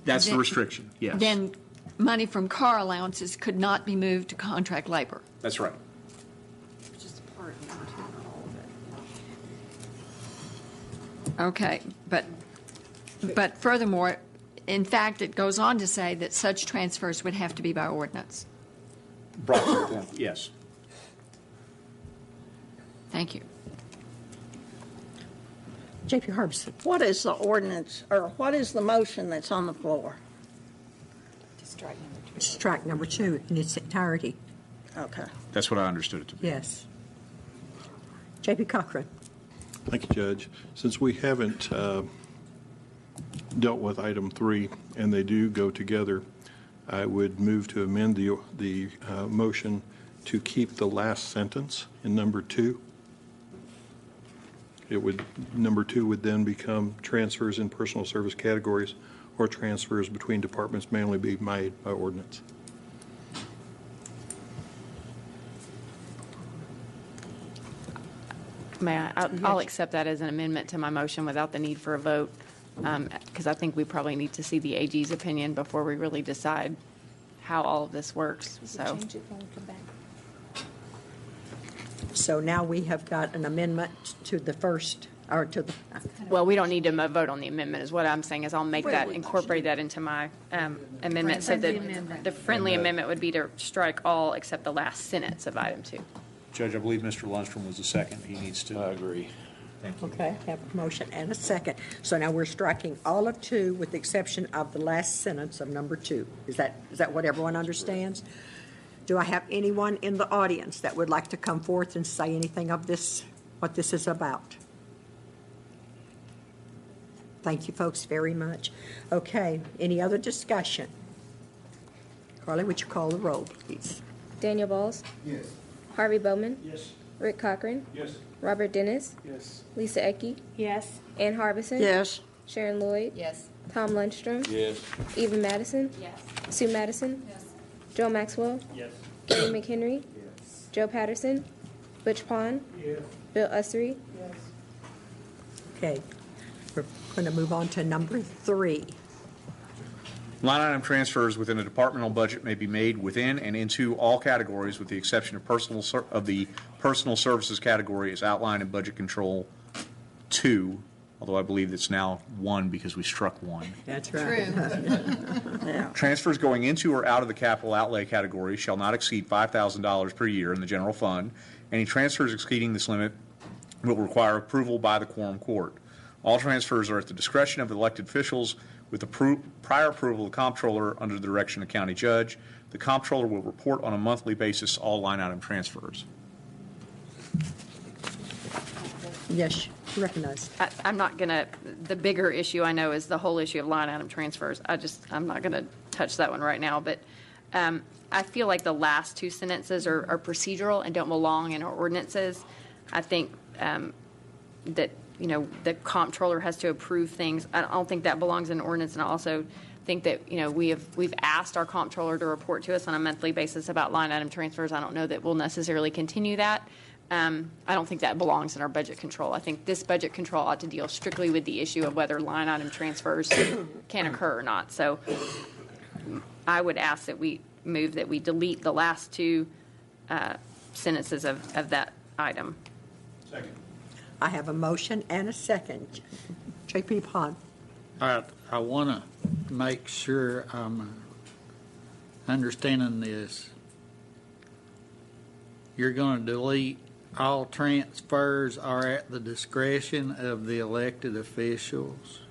That's then, the restriction, yes. Then money from car allowances could not be moved to contract labor. That's right. Okay, but furthermore, In fact, it goes on to say that such transfers would have to be by ordinance. Brought to the quorum, yes. Thank you. J.P. Harbison. What is the ordinance, or what is the motion that's on the floor? Strike number 2 in its entirety. Okay. That's what I understood it to be. Yes. J.P. Cochran. Thank you, Judge. Since we haven't dealt with item 3, and they do go together, I would move to amend the motion to keep the last sentence in number 2. Number 2 would then become transfers in personal service categories or transfers between departments may only be made by ordinance. May I? I'll accept that as an amendment to my motion without the need for a vote, because I think we probably need to see the AG's opinion before we really decide how all of this works. So now we have got an amendment to the first, or to the... Well, we don't need to vote on the amendment, is what I'm saying, is I'll make that, incorporate that into my amendment. So the friendly amendment would be to strike all except the last sentence of item 2. Judge, I believe Mr. Lundstrom was the second. He needs to. I agree. Thank you. Okay, have a motion and a second. So now we're striking all of 2 with the exception of the last sentence of number 2. Is that what everyone understands? Do I have anyone in the audience that would like to come forth and say anything of this, what this is about? Thank you, folks, very much. Okay, any other discussion? Carly, would you call the roll, please? Daniel Balls. Yes. Harvey Bowman. Yes. Rick Cochran. Yes. Robert Dennis. Yes. Lisa Ecke. Yes. Ann Harbison. Yes. Sharon Lloyd. Yes. Tom Lundstrom. Yes. Eva Madison. Yes. Sue Madison. Yes. Joe Maxwell. Yes. Gary McHenry. Yes. Joe Patterson. Butch Pond. Yes. Bill Ussery. Yes. Okay, we're going to move on to number 3. Line item transfers within a departmental budget may be made within and into all categories with the exception of the personal services category as outlined in Budget Control 2, although I believe it's now 1 because we struck 1. That's right. Transfers going into or out of the capital outlay category shall not exceed $5,000 per year in the general fund. Any transfers exceeding this limit will require approval by the quorum court. All transfers are at the discretion of the elected officials with the prior approval of the comptroller under the direction of county judge. The comptroller will report on a monthly basis all line item transfers. Yes, recognize. I'm not going to, the bigger issue I know is the whole issue of line item transfers. I'm not going to touch that one right now, but I feel like the last 2 sentences are procedural and don't belong in our ordinances. I think that, the comptroller has to approve things. I don't think that belongs in an ordinance, and I also think that, we've asked our comptroller to report to us on a monthly basis about line item transfers. I don't know that we'll necessarily continue that. I don't think that belongs in our budget control. I think this budget control ought to deal strictly with the issue of whether line item transfers can occur or not. So I would ask that we move that we delete the last 2 sentences of that item. Second. I have a motion and a second. J.P. Pond. I want to make sure I'm understanding this. You're going to delete all transfers are at the discretion of the elected officials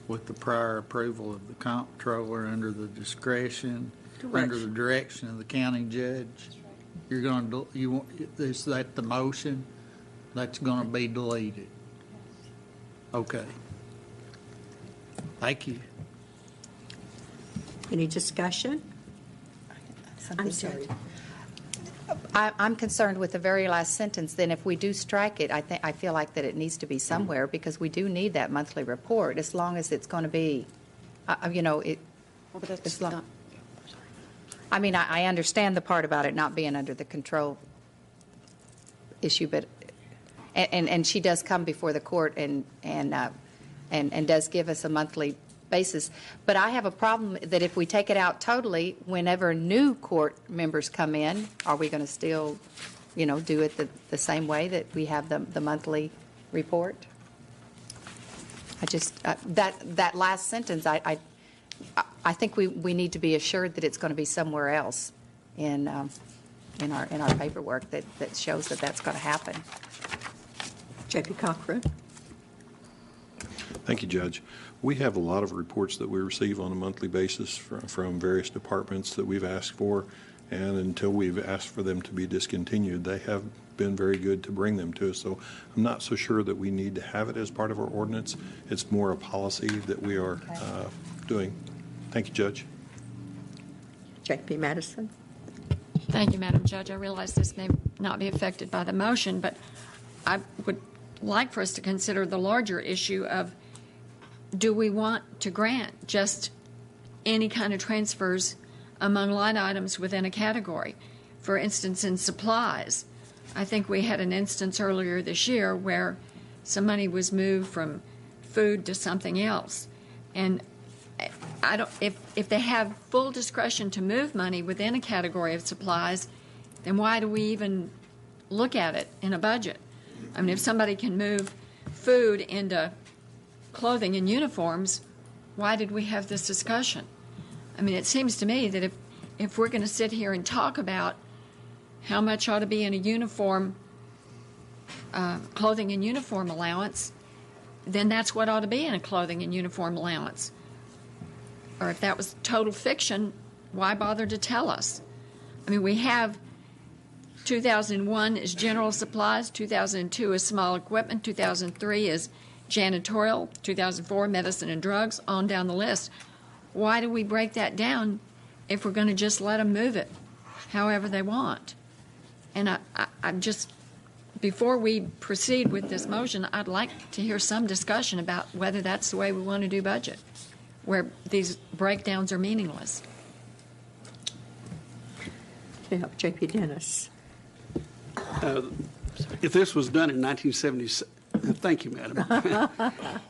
with the prior approval of the comptroller under the discretion, under the direction of the county judge. You're going to, is that the motion? That's going to be deleted. Okay. Thank you. Any discussion? I'm sorry. I'm concerned with the very last sentence. Then, if we do strike it, I feel like that it needs to be somewhere because we do need that monthly report. As long as it's going to be, it's long. I mean, I understand the part about it not being under the control issue, but and she does come before the court and does give us a monthly basis. But I have a problem that if we take it out totally, whenever new court members come in, are we going to still, do it the same way that we have the monthly report? I just that last sentence, I think we need to be assured that it's going to be somewhere else in our paperwork that shows that that's going to happen. J.P. Cochran. Thank you, Judge. We have a lot of reports that we receive on a monthly basis from various departments that we've asked for, and until we've asked for them to be discontinued, they have been very good to bring them to us. So I'm not so sure that we need to have it as part of our ordinance. It's more a policy that we are doing. Thank you, Judge. J.P. Madison. Thank you, Madam Judge. I realize this may not be affected by the motion, but I would like for us to consider the larger issue of, do we want to grant just any kind of transfers among line items within a category? For instance, in supplies, I think we had an instance earlier this year where some money was moved from food to something else. And I don't, if they have full discretion to move money within a category of supplies, then why do we even look at it in a budget? I mean, if somebody can move food into clothing and uniforms, why did we have this discussion? I mean, it seems to me that if we're going to sit here and talk about how much ought to be in a uniform, clothing and uniform allowance, then that's what ought to be in a clothing and uniform allowance. Or if that was total fiction, why bother to tell us? I mean, we have 2001 is general supplies, 2002 is small equipment, 2003 is janitorial, 2004 medicine and drugs, on down the list. Why do we break that down if we're going to just let them move it however they want? And I'm just, before we proceed with this motion, I'd like to hear some discussion about whether that's the way we want to do budget, where these breakdowns are meaningless. J.P. Dennis. If this was done in 1977, thank you, Madam.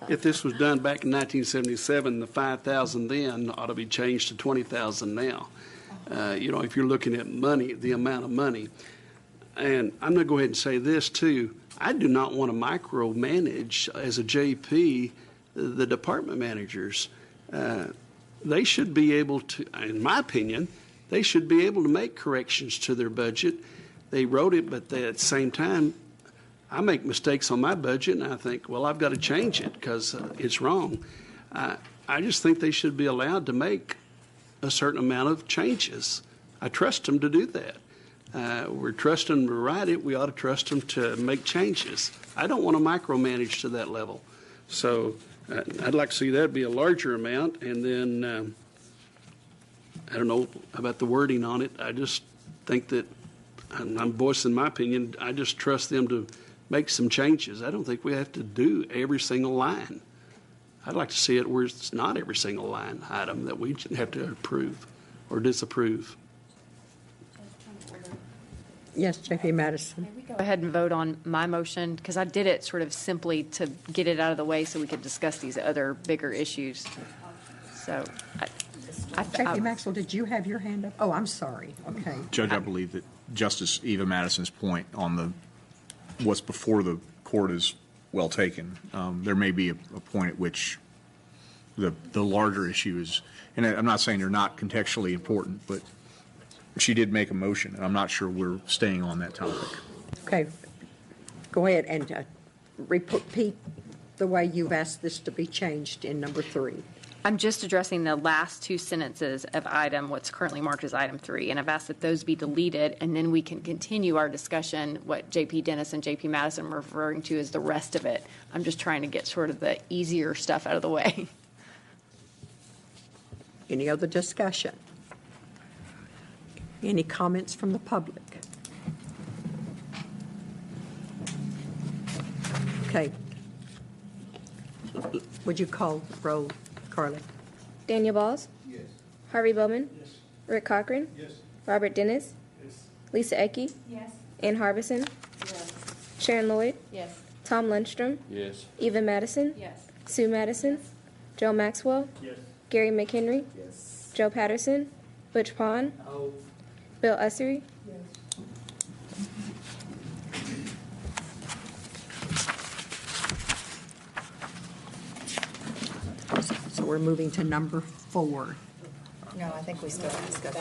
If this was done back in 1977, the 5,000 then ought to be changed to 20,000 now. If you're looking at money, the amount of money. And I'm going to go ahead and say this, too. I do not want to micromanage, as a JP, the department managers. They should be able to, in my opinion, they should be able to make corrections to their budget. They wrote it, but at the same time, I make mistakes on my budget, and I think, well, I've got to change it because it's wrong. I just think they should be allowed to make a certain amount of changes. I trust them to do that. We're trusting them to write it. We ought to trust them to make changes. I don't want to micromanage to that level. So I'd like to see that be a larger amount, and then I don't know about the wording on it. I just think that, and I'm voicing my opinion, I just trust them to make some changes. I don't think we have to do every single line. I'd like to see it where it's not every single line item that we have to approve or disapprove. Yes, J.P. Madison. Go ahead and vote on my motion, because I did it sort of simply to get it out of the way so we could discuss these other bigger issues. So, J.P. Maxwell, did you have your hand up? Oh, I'm sorry. Okay. Judge, I believe that Justice Eva Madison's point on what's before the court is well taken. There may be a point at which the larger issue is, and I'm not saying they're not contextually important, but she did make a motion, and I'm not sure we're staying on that topic. Okay. Go ahead and repeat the way you've asked this to be changed in number 3. I'm just addressing the last two sentences of what's currently marked as item 3, and I've asked that those be deleted, and then we can continue our discussion, what J.P. Dennis and J.P. Madison were referring to as the rest of it. I'm just trying to get sort of the easier stuff out of the way. Any other discussion? Any comments from the public? Okay. Would you call roll, Carly? Daniel Balls? Yes. Harvey Bowman? Yes. Rick Cochran? Yes. Robert Dennis? Yes. Lisa Ecke? Yes. Ann Harbison? Yes. Sharon Lloyd? Yes. Tom Lundstrom? Yes. Eva Madison? Yes. Sue Madison? Joe Maxwell? Yes. Gary McHenry? Yes. Joe Patterson? Butch Pond? No. Bill Ussery? So we're moving to number 4. No, I think we still discussed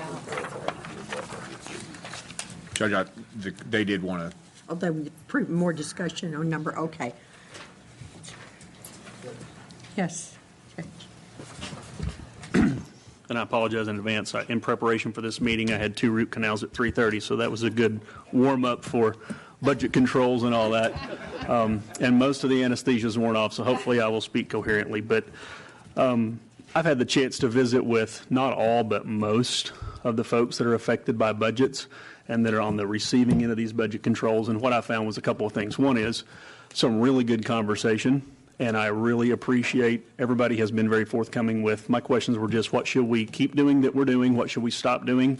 Judge, they did want to. Oh, more discussion on number, okay. Yes. And I apologize in advance. In preparation for this meeting, I had 2 root canals at 3:30, so that was a good warm-up for budget controls and all that. And most of the anesthesia's worn off, so hopefully I will speak coherently. But I've had the chance to visit with not all, but most of the folks that are affected by budgets and that are on the receiving end of these budget controls. And what I found was a couple of things. One is some really good conversation. And I really appreciate everybody has been very forthcoming with my questions were just what should we keep doing that we're doing, what should we stop doing,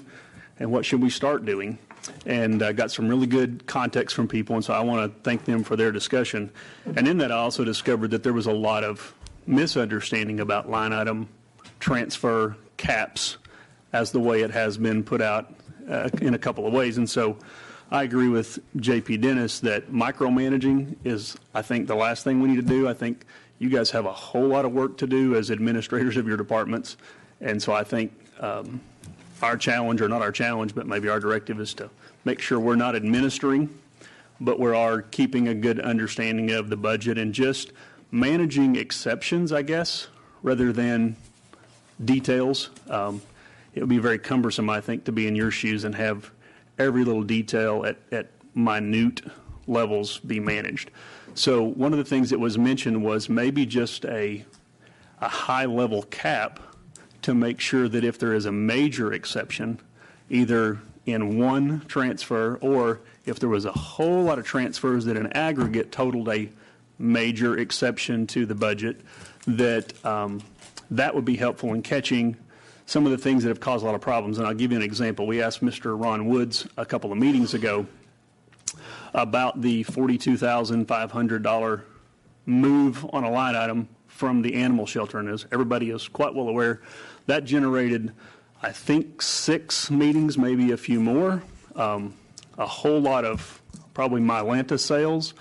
and what should we start doing. And I got some really good context from people, and so I want to thank them for their discussion. And in that, I also discovered that there was a lot of misunderstanding about line item transfer caps as the way it has been put out in a couple of ways. And so I agree with J.P. Dennis that micromanaging is, I think, the last thing we need to do. I think you guys have a whole lot of work to do as administrators of your departments. And so I think our challenge, or not our challenge, but maybe our directive is to make sure we're not administering, but we are keeping a good understanding of the budget and just managing exceptions, I guess, rather than details. It would be very cumbersome, I think, to be in your shoes and have every little detail at minute levels be managed. So one of the things that was mentioned was maybe just a high-level cap to make sure that if there is a major exception, either in one transfer or if there was a whole lot of transfers that in aggregate totaled a major exception to the budget, that that would be helpful in catching some of the things that have caused a lot of problems. And I'll give you an example. We asked Mr. Ron Woods a couple of meetings ago about the $42,500 move on a line item from the animal shelter. And as everybody is quite well aware, that generated, I think, 6 meetings, maybe a few more, a whole lot of probably Mylanta sales,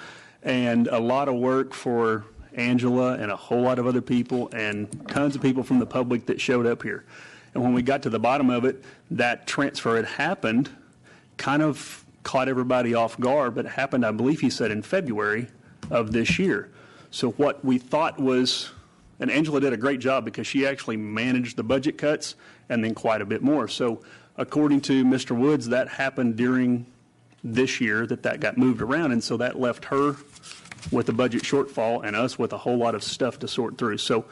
and a lot of work for Angela and a whole lot of other people and tons of people from the public that showed up here. And when we got to the bottom of it, that transfer had happened, kind of caught everybody off guard, but it happened, I believe he said, in February of this year. So what we thought was, and Angela did a great job because she actually managed the budget cuts and then quite a bit more. So according to Mr. Woods, that happened during this year that got moved around, and so that left her with a budget shortfall and us with a whole lot of stuff to sort through. So,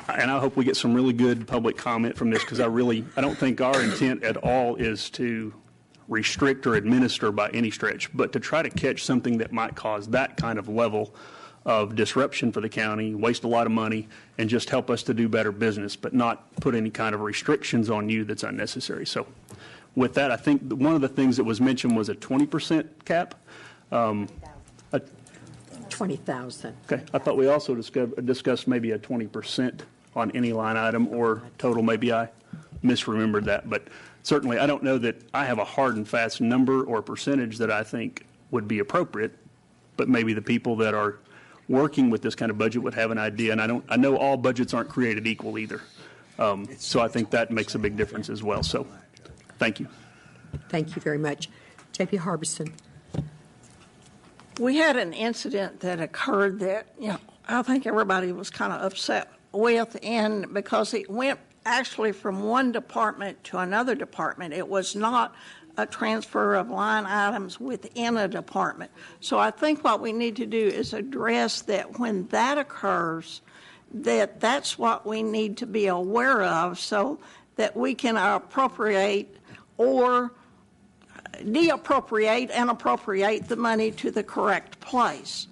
and I hope we get some really good public comment from this, because I don't think our intent at all is to restrict or administer by any stretch, but to try to catch something that might cause that kind of level of disruption for the county, waste a lot of money, and just help us to do better business, but not put any kind of restrictions on you that's unnecessary. So with that, I think one of the things that was mentioned was a 20% cap. 20,000. Okay. I thought we also discussed maybe a 20% on any line item or total. Maybe I misremembered that, but certainly I don't know that I have a hard and fast number or percentage that I think would be appropriate, but maybe the people that are working with this kind of budget would have an idea. And I know all budgets aren't created equal either. So I think that makes a big difference as well. So thank you. Thank you very much. J.P. Harbison. We had an incident that occurred that, I think everybody was kind of upset with, and because it went actually from one department to another department. It was not a transfer of line items within a department. So I think what we need to do is address that when that occurs, that's what we need to be aware of so that we can appropriate or deappropriate and appropriate the money to the correct place.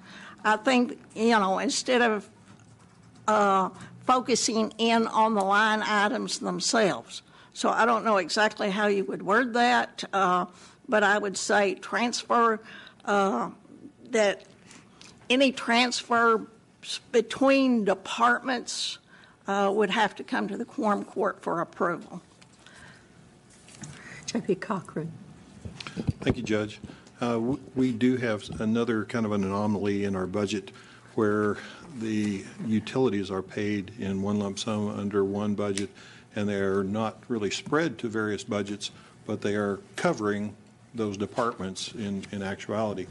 I think, instead of focusing in on the line items themselves. So I don't know exactly how you would word that, but I would say transfer, that any transfer between departments would have to come to the Quorum Court for approval. J.P. Cochran. Thank you, Judge. We do have another kind of an anomaly in our budget where the utilities are paid in one lump sum under one budget, and they are not really spread to various budgets, but they are covering those departments in actuality.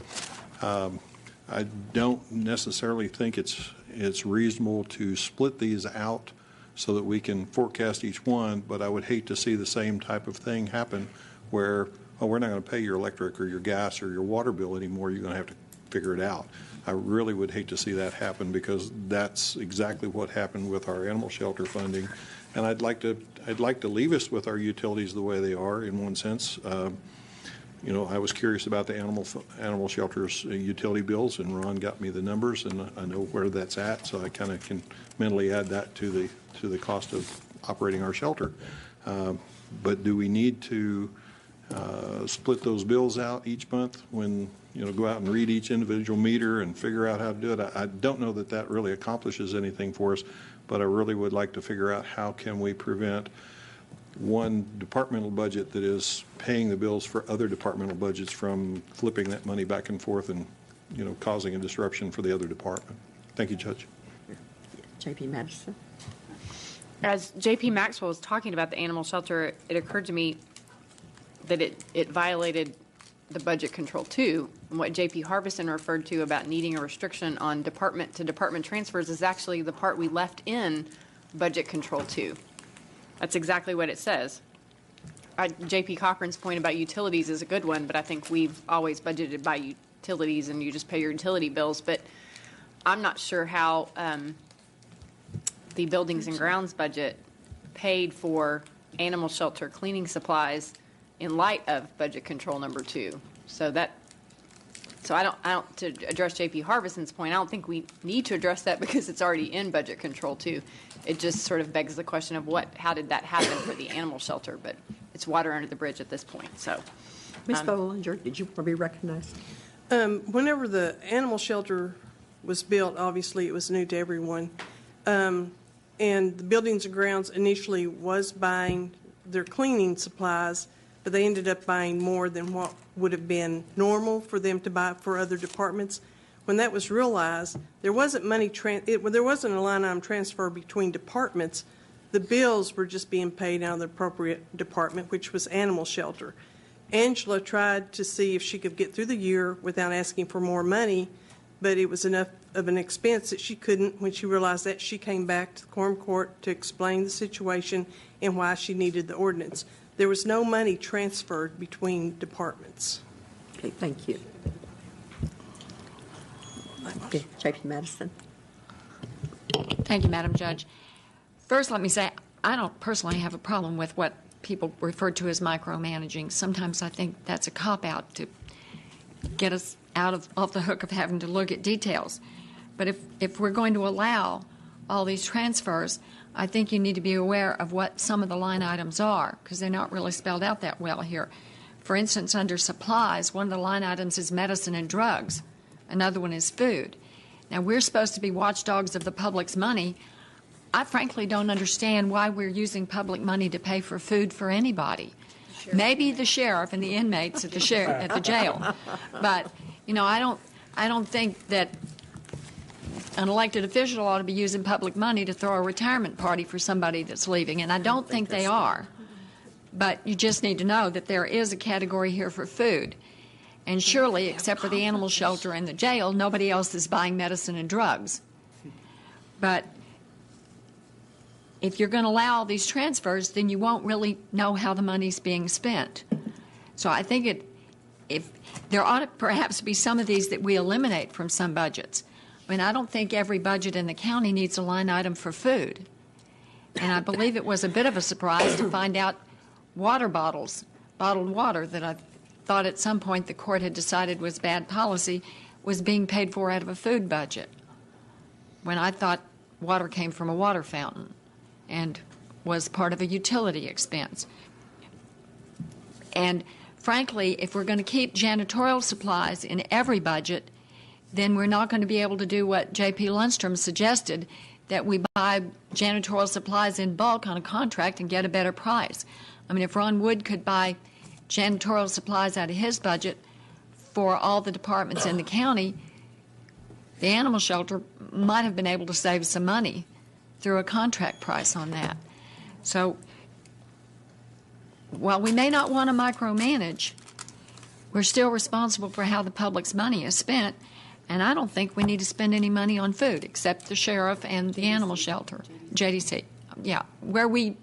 I don't necessarily think it's reasonable to split these out so that we can forecast each one, but I would hate to see the same type of thing happen where, oh, we're not going to pay your electric or your gas or your water bill anymore. You're going to have to figure it out. I really would hate to see that happen, because that's exactly what happened with our animal shelter funding. And I'd like to leave us with our utilities the way they are in one sense. You know, I was curious about the animal shelter's utility bills, and Ron got me the numbers, and I know where that's at, so I kind of can mentally add that to the cost of operating our shelter. But do we need to split those bills out each month when, you know, go out and read each individual meter and figure out how to do it? I don't know that that really accomplishes anything for us, but I really would like to figure out how can we prevent one departmental budget that is paying the bills for other departmental budgets from flipping that money back and forth and, you know, causing a disruption for the other department. Thank you, Judge. J.P. Madison. As J.P. Maxwell was talking about the animal shelter, it occurred to me that it violated the budget control too. And what J.P. Harbison referred to about needing a restriction on department-to-department transfers is actually the part we left in budget control 2. That's exactly what it says. J.P. Cochran's point about utilities is a good one, but I think we've always budgeted by utilities and you just pay your utility bills. But I'm not sure how the buildings and grounds budget paid for animal shelter cleaning supplies in light of budget control number 2. So I don't, to address J.P. Harbison's point, I don't think we need to address that because it's already in budget control 2. It just sort of begs the question of how did that happen for the animal shelter? But it's water under the bridge at this point. So, Ms. Bollinger, did you want to be recognized? Whenever the animal shelter was built, obviously it was new to everyone. And the buildings and grounds initially was buying their cleaning supplies, but they ended up buying more than what would have been normal for them to buy for other departments. When that was realized, there wasn't there wasn't a line item transfer between departments. The bills were just being paid out of the appropriate department, which was animal shelter. Angela tried to see if she could get through the year without asking for more money, but it was enough of an expense that she couldn't. When she realized that, she came back to the Quorum Court to explain the situation and why she needed the ordinance. There was no money transferred between departments. Okay, thank you. Okay, J.P. Madison. Thank you, Madam Judge. First, let me say I don't personally have a problem with what people refer to as micromanaging. Sometimes I think that's a cop-out to get us off the hook of having to look at details. But if we're going to allow all these transfers, I think you need to be aware of what some of the line items are, because they're not really spelled out that well here. For instance, under supplies, one of the line items is medicine and drugs. Another one is food. Now, we're supposed to be watchdogs of the public's money. I frankly don't understand why we're using public money to pay for food for anybody. Maybe the sheriff and the inmates at the jail. But, you know, I don't think that an elected official ought to be using public money to throw a retirement party for somebody that's leaving, and I don't think they are. But you just need to know that there is a category here for food. And surely, except for the animal shelter and the jail, nobody else is buying medicine and drugs. But if you're going to allow all these transfers, then you won't really know how the money's being spent. So I think if there ought to perhaps be some of these that we eliminate from some budgets. I mean, I don't think every budget in the county needs a line item for food. And I believe it was a bit of a surprise to find out water bottles, bottled water that I thought at some point the court had decided was bad policy, was being paid for out of a food budget, when I thought water came from a water fountain and was part of a utility expense. And frankly, if we're going to keep janitorial supplies in every budget, then we're not going to be able to do what J.P. Lundstrom suggested, that we buy janitorial supplies in bulk on a contract and get a better price. I mean, if Ron Wood could buy janitorial supplies out of his budget for all the departments in the county, The animal shelter might have been able to save some money through a contract price on that. So while we may not want to micromanage, we're still responsible for how the public's money is spent, and I don't think we need to spend any money on food except the sheriff and the animal shelter, JDC. Yeah, where we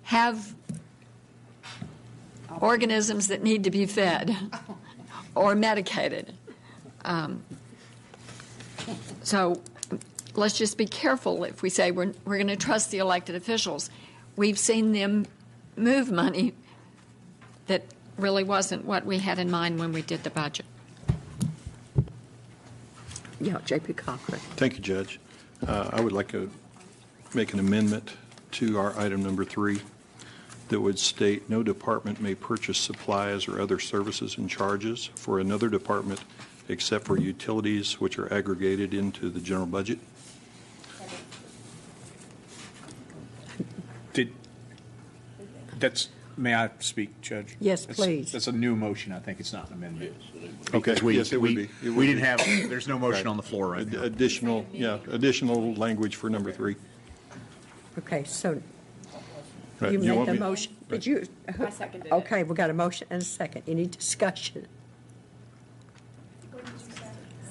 have organisms that need to be fed or medicated. So let's just be careful if we say we're going to trust the elected officials. We've seen them move money that really wasn't what we had in mind when we did the budget. Yeah, J.P. Cochran. Thank you, Judge. I would like to make an amendment to our item number 3 that would state no department may purchase supplies or other services and charges for another department except for utilities which are aggregated into the general budget. May I speak, Judge? Yes, please. That's a new motion. I think it's not an amendment. Okay. Yes, it would be. It would We didn't be. have, there's no motion on the floor right now. Additional language for number 3. Okay, so Right, you you made want the me- motion. Did you? I seconded it. Okay, we got a motion and a second. Any discussion?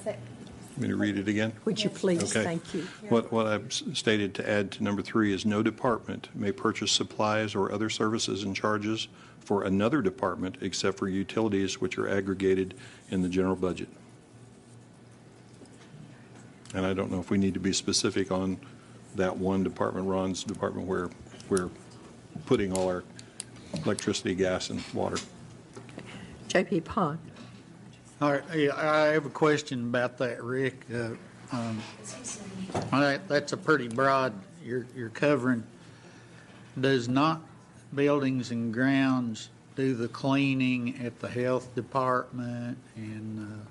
Want me to read it again? Would you please? Okay. Thank you. What I've stated to add to number 3 is no department may purchase supplies or other services and charges for another department except for utilities which are aggregated in the general budget. And I don't know if we need to be specific on that one department, Ron's department, where we're putting all our electricity, gas, and water. J.P. Pond. All right, I have a question about that, Rick. That's a pretty broad, you're covering. Does not buildings and grounds do the cleaning at the health department and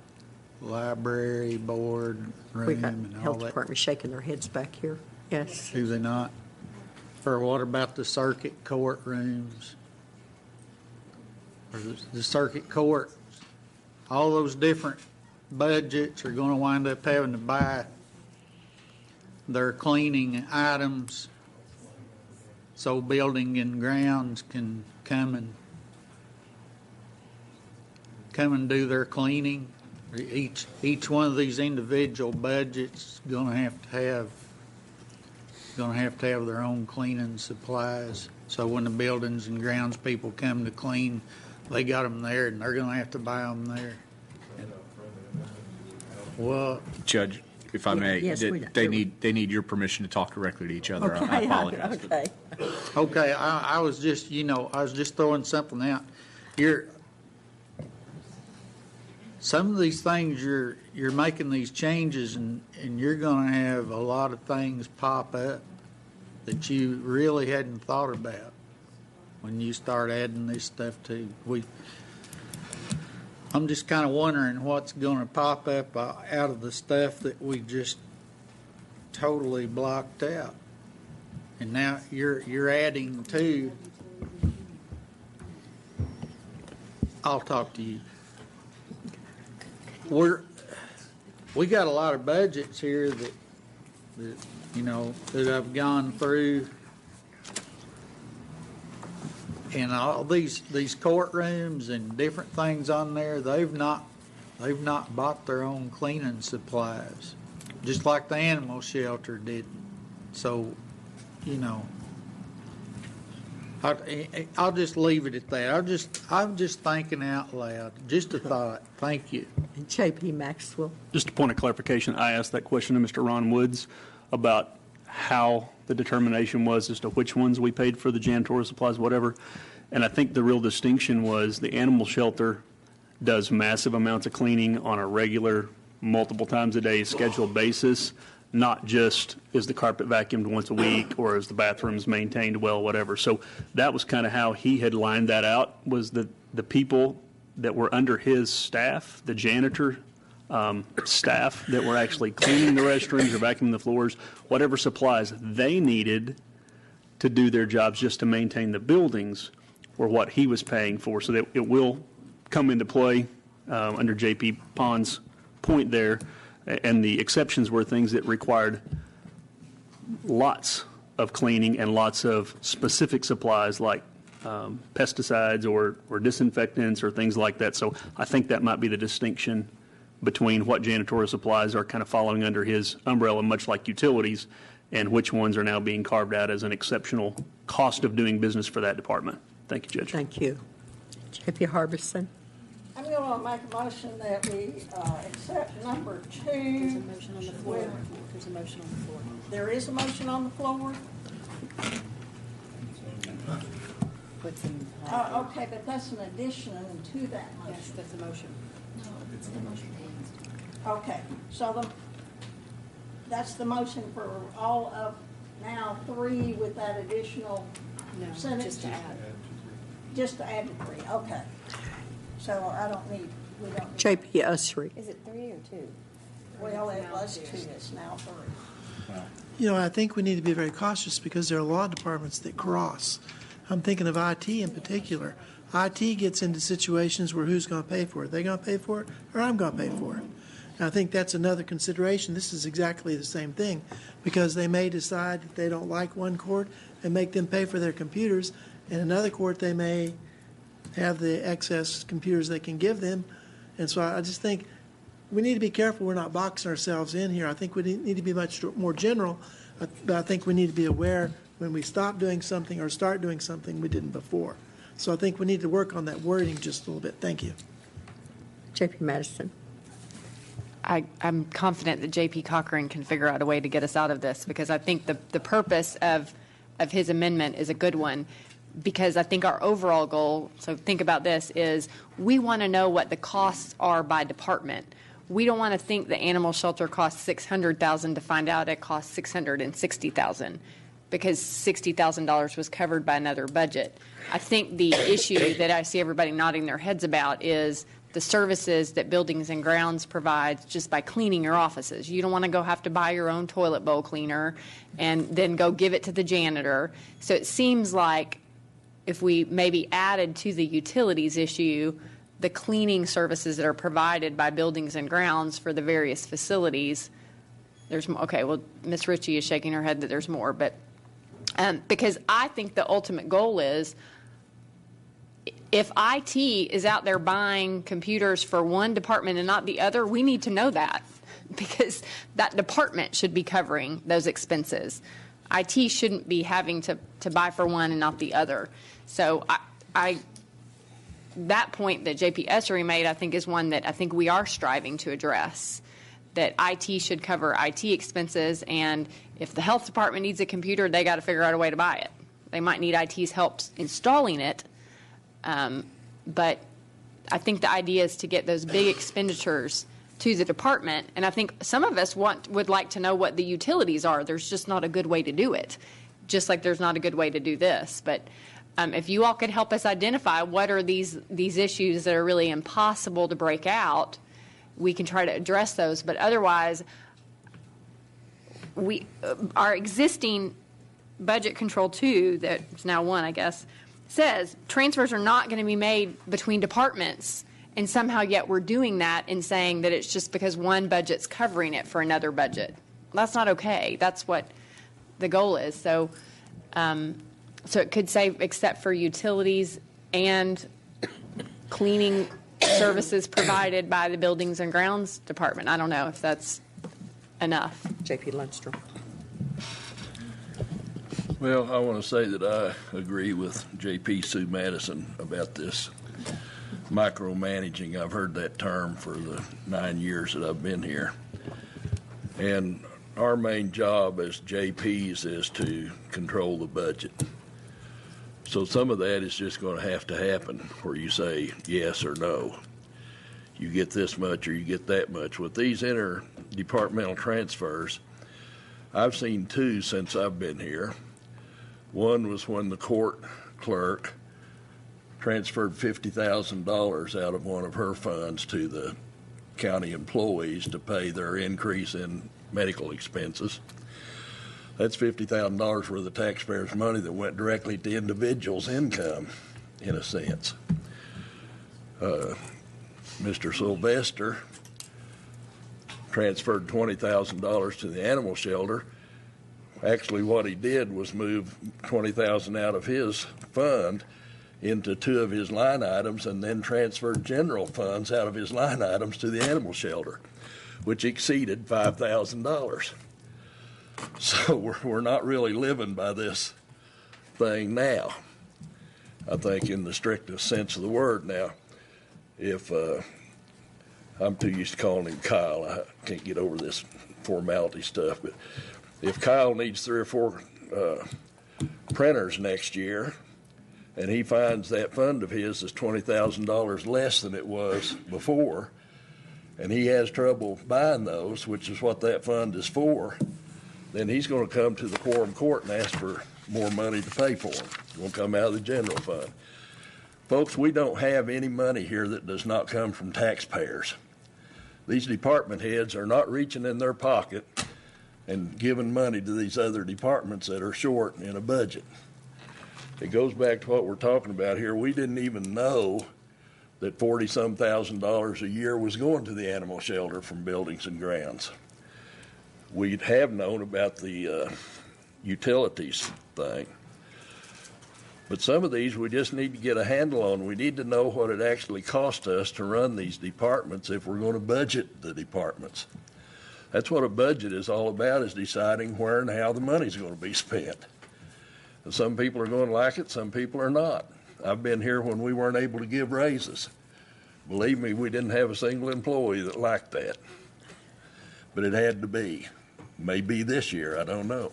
library board We room got and all health that? department shaking their heads back here. Yes. Do they not? Or what about the circuit court rooms? Or the circuit court? All those different budgets are going to wind up having to buy their cleaning items so building and grounds can come and do their cleaning. Each one of these individual budgets is going to have their own cleaning supplies. So when the buildings and grounds people come to clean, they got them there, and they're going to have to buy them there. Well, Judge, if I may, Yes, we know. they need your permission to talk directly to each other. I Okay, apologize. okay. okay, I was just, I was just throwing something out. Some of these things you're making these changes, and you're going to have a lot of things pop up that you really hadn't thought about when you start adding this stuff to. I'm just kind of wondering what's going to pop up out of the stuff that we just totally blocked out. And now you're adding to. I'll talk to you. We got a lot of budgets here that I've gone through, and all these courtrooms and different things on there, they've not bought their own cleaning supplies, just like the animal shelter didn't. So, I'll just leave it at that. I'm just thinking out loud. Just a thought. Thank you. J.P. Maxwell. Just a point of clarification, I asked that question to Mr. Ron Woods about how the determination was as to which ones we paid for the janitorial supplies, whatever. And I think the real distinction was the animal shelter does massive amounts of cleaning on a regular, multiple times a day scheduled basis, not just is the carpet vacuumed once a week or is the bathrooms maintained well, whatever. So that was kind of how he had lined that out, was the people that were under his staff, the janitor staff that were actually cleaning the restrooms or vacuuming the floors, whatever supplies they needed to do their jobs just to maintain the buildings were what he was paying for. So that it will come into play under J.P. Pond's point there And the exceptions were things that required lots of cleaning and lots of specific supplies like pesticides or disinfectants or things like that. So I think that might be the distinction between what janitorial supplies are kind of falling under his umbrella, much like utilities, and which ones are now being carved out as an exceptional cost of doing business for that department. Thank you, Judge. Thank you. J.P. Harbison. I'm going to make a motion that we accept number 2. There's a motion on the floor. There's a motion on the floor. There is a motion on the floor? Okay, but that's an addition to that motion. Yes, that's a motion. No, it's the motion. Okay, so that's the motion for all of now 3 with that additional sentence? Just to add. Just to add the 3, okay. So we don't need. J.P. Usry. Is it 3 or 2? Well, it was 2, it's now 3. You know, I think we need to be very cautious because there are a lot of departments that cross. I'm thinking of IT in particular. IT gets into situations where who's going to pay for it? Are they going to pay for it or I'm going to pay for it? And I think that's another consideration. This is exactly the same thing because they may decide that they don't like one court and make them pay for their computers. In another court, they may have the excess computers they can give them. And so I just think we need to be careful we're not boxing ourselves in here. I think we need to be much more general, but I think we need to be aware when we stop doing something or start doing something we didn't before. So I think we need to work on that wording just a little bit. Thank you. J.P. Madison. I'm confident that J.P. Cochran can figure out a way to get us out of this because I think the purpose of his amendment is a good one. Because I think our overall goal, so think about this, is we want to know what the costs are by department. We don't want to think the animal shelter costs $600,000 to find out it costs $660,000 because $60,000 was covered by another budget. I think the issue that I see everybody nodding their heads about is the services that Buildings and Grounds provides just by cleaning your offices. You don't want to go have to buy your own toilet bowl cleaner and then go give it to the janitor. So it seems like if we maybe added to the utilities issue the cleaning services that are provided by Buildings and Grounds for the various facilities, there's more. Okay, well, Ms. Ritchie is shaking her head that there's more, but because I think the ultimate goal is if IT is out there buying computers for one department and not the other, we need to know that because that department should be covering those expenses. IT shouldn't be having to buy for one and not the other. So that point that J.P. Ussery made, I think, is one that I think we are striving to address, that IT should cover IT expenses, and if the health department needs a computer, they got to figure out a way to buy it. They might need IT's help installing it, but I think the idea is to get those big expenditures to the department, and I think some of us would like to know what the utilities are. There's just not a good way to do it, just like there's not a good way to do this. But if you all could help us identify what are these issues that are really impossible to break out, we can try to address those. But otherwise, our existing budget control 2, that's now 1, I guess, says transfers are not going to be made between departments. And somehow yet we're doing that and saying that it's just because one budget's covering it for another budget. That's not okay. That's what the goal is. So it could say except for utilities and cleaning services provided by the Buildings and Grounds Department. I don't know if that's enough. J.P. Lundstrom. Well, I want to say that I agree with J.P. Sue Madison about this micromanaging. I've heard that term for the 9 years that I've been here. And our main job as JPs is to control the budget. So some of that is just going to happen where you say yes or no. You get this much or you get that much. With these interdepartmental transfers, I've seen 2 since I've been here. One was when the court clerk transferred $50,000 out of one of her funds to the county employees to pay their increase in medical expenses. That's $50,000 worth of taxpayers' money that went directly to individuals' income, in a sense. Mr. Sylvester transferred $20,000 to the animal shelter. Actually, what he did was move $20,000 out of his fund into two of his line items and then transferred general funds out of his line items to the animal shelter, which exceeded $5,000. So we're not really living by this thing now, I think, in the strictest sense of the word. Now, if I'm too used to calling him Kyle, I can't get over this formality stuff, but if Kyle needs 3 or 4 printers next year, and he finds that fund of his is $20,000 less than it was before, and he has trouble buying those, which is what that fund is for, then he's going to come to the Quorum Court and ask for more money to pay for them. It's going to come out of the general fund. Folks, we don't have any money here that does not come from taxpayers. These department heads are not reaching in their pocket and giving money to these other departments that are short in a budget. It goes back to what we're talking about here. We didn't even know that $40-some thousand a year was going to the animal shelter from buildings and grounds. We'd have known about the utilities thing. But some of these we just need to get a handle on. We need to know what it actually costs us to run these departments if we're going to budget the departments. That's what a budget is all about, is deciding where and how the money's going to be spent. And some people are going to like it, some people are not. I've been here when we weren't able to give raises. Believe me, we didn't have a single employee that liked that. But it had to be. Maybe this year, I don't know,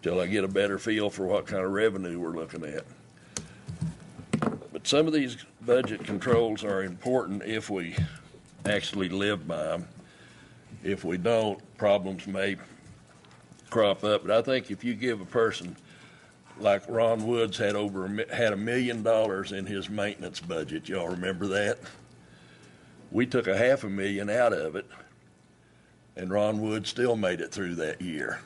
till I get a better feel for what kind of revenue we're looking at. But some of these budget controls are important if we actually live by them. If we don't, problems may crop up. But I think if you give a person like Ron Woods had $1 million in his maintenance budget, y'all remember that? We took $500,000 out of it, and Ron Woods still made it through that year.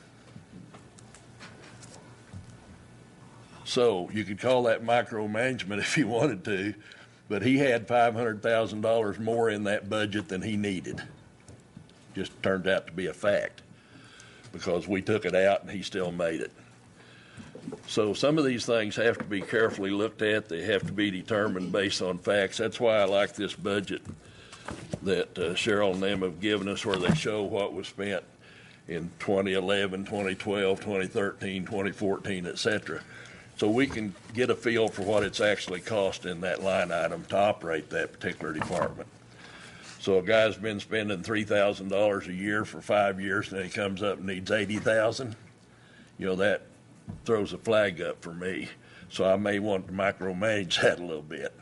So you could call that micromanagement if you wanted to, but he had $500,000 more in that budget than he needed. Just turned out to be a fact because we took it out and he still made it. So some of these things have to be carefully looked at. They have to be determined based on facts. That's why I like this budget that Cheryl and them have given us, where they show what was spent in 2011, 2012, 2013, 2014, et cetera. So we can get a feel for what it's actually cost in that line item to operate that particular department. So a guy's been spending $3,000 a year for 5 years, and then he comes up and needs $80,000. You know, that throws a flag up for me. So I may want to micromanage that a little bit,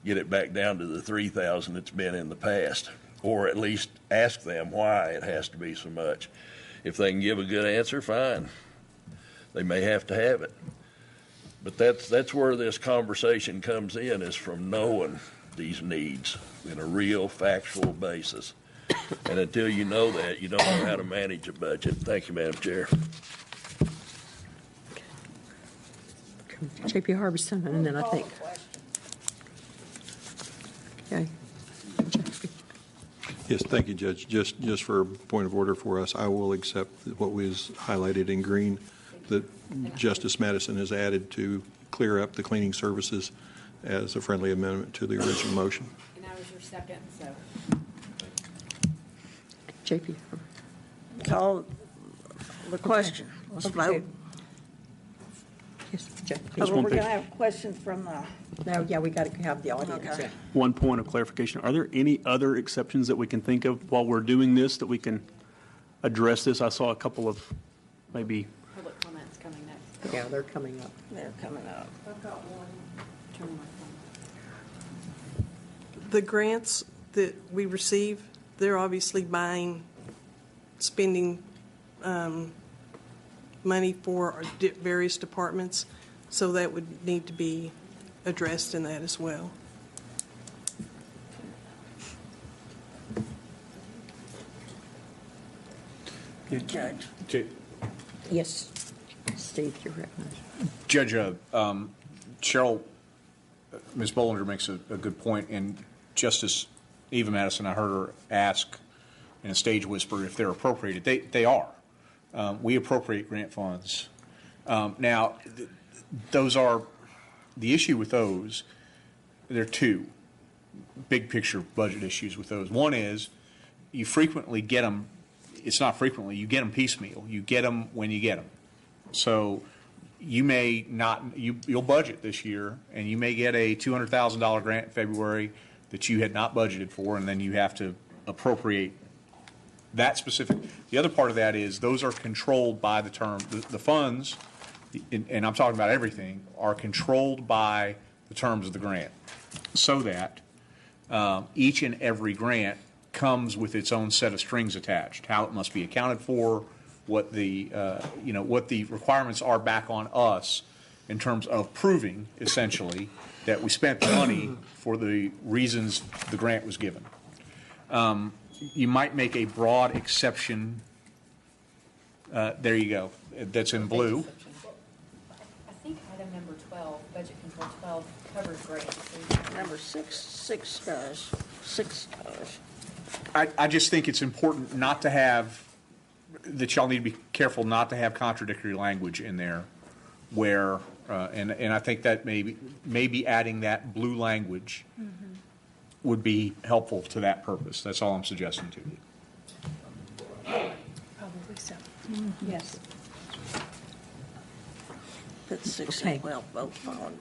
get it back down to the $3,000 it's been in the past, or at least ask them why it has to be so much. If they can give a good answer, fine. They may have to have it. But that's where this conversation comes in, is from knowing these needs in a real factual basis. And until you know that, you don't know how to manage a budget. Thank you, Madam Chair. J.P. Harbison, and then I think. Okay. Yes, thank you, Judge. Just for a point of order for us, I will accept what was highlighted in green that Justice Madison has added to clear up the cleaning services as a friendly amendment to the original motion. And I was your second, so. J.P. Call the question. Let's vote. Yes, J.P. Because we're going to have a question from No, yeah, we got to have the audience. Okay. One point of clarification. Are there any other exceptions that we can think of while we're doing this that we can address this? I saw a couple of maybe. Public comments coming next. Yeah, they're coming up. They're coming up. I've got one. Turn my phone. The grants that we receive, they're obviously spending money for our various departments, so that would need to be addressed in that as well. Judge. Yes. Steve, you're recognized. Judge, Cheryl, Ms. Bollinger makes a good point, and Justice Eva Madison, I heard her ask and a stage whisper if they're appropriated. They are. We appropriate grant funds. Now, those are, the issue with those, there are two big picture budget issues with those. One is you frequently get them, it's not frequently, you get them piecemeal. You get them when you get them. So you may not, you'll budget this year, and you may get a $200,000 grant in February that you had not budgeted for, and then you have to appropriate that specific. The other part of that is those are controlled by the term, the funds, and I'm talking about everything, are controlled by the terms of the grant, so that each and every grant comes with its own set of strings attached, how it must be accounted for, what the what the requirements are back on us in terms of proving, essentially, that we spent the money for the reasons the grant was given. You might make a broad exception. There you go. That's in blue. I think item number 12, budget control 12, covers grants. Number six does. I just think it's important not to have, that y'all need to be careful not to have contradictory language in there where, and I think that maybe adding that blue language would be helpful to that purpose. That's all I'm suggesting to you. Probably so. Yes. That's six. Okay. Well, both on.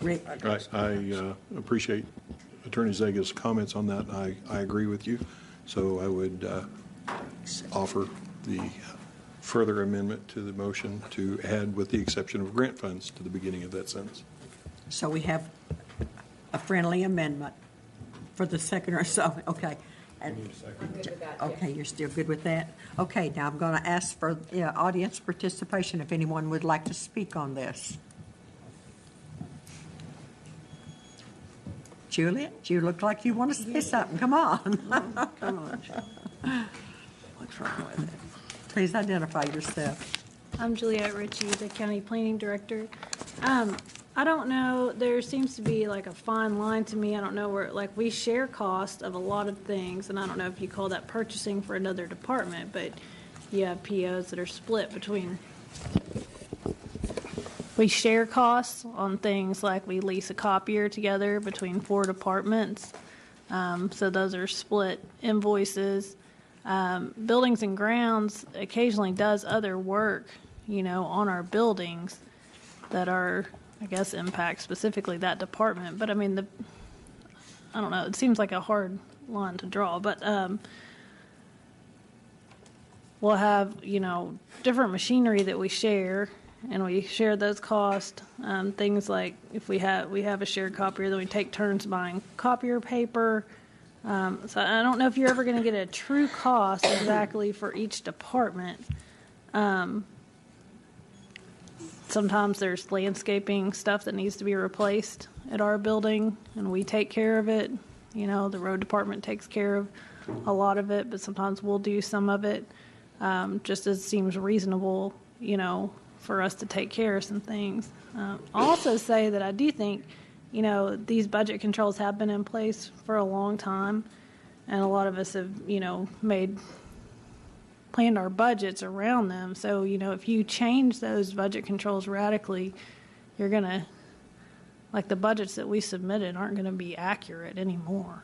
Rick? I appreciate Attorney Zega's comments on that. I agree with you. So I would offer the further amendment to the motion to add with the exception of grant funds to the beginning of that sentence. So we have a friendly amendment for the second or so. Okay. And, I'm good with that. okay, you're still good with that? Okay, now I'm going to ask for audience participation if anyone would like to speak on this. Juliet, you look like you want to say something. Come on. Come on. What's wrong with it? Please identify yourself. I'm Juliet Ritchie, the County Planning Director. I don't know, there seems to be like a fine line to me. I don't know where, like, we share cost of a lot of things, and I don't know if you call that purchasing for another department, but you have POs that are split between. We share costs on things like we lease a copier together between 4 departments. So those are split invoices. Buildings and Grounds occasionally does other work, on our buildings that are, I guess, impact specifically that department. But I mean, I don't know, it seems like a hard line to draw, but we'll have, different machinery that we share, and we share those costs. Things like if we have a shared copier, then we take turns buying copier paper. So I don't know if you're ever going to get a true cost exactly for each department. Sometimes there's landscaping stuff that needs to be replaced at our building, and we take care of it. The road department takes care of a lot of it, but sometimes we'll do some of it, just as it seems reasonable, for us to take care of some things. I'll also say that I do think, these budget controls have been in place for a long time, and a lot of us have, planned our budgets around them. So, if you change those budget controls radically, you're going to, like, the budgets that we submitted aren't going to be accurate anymore.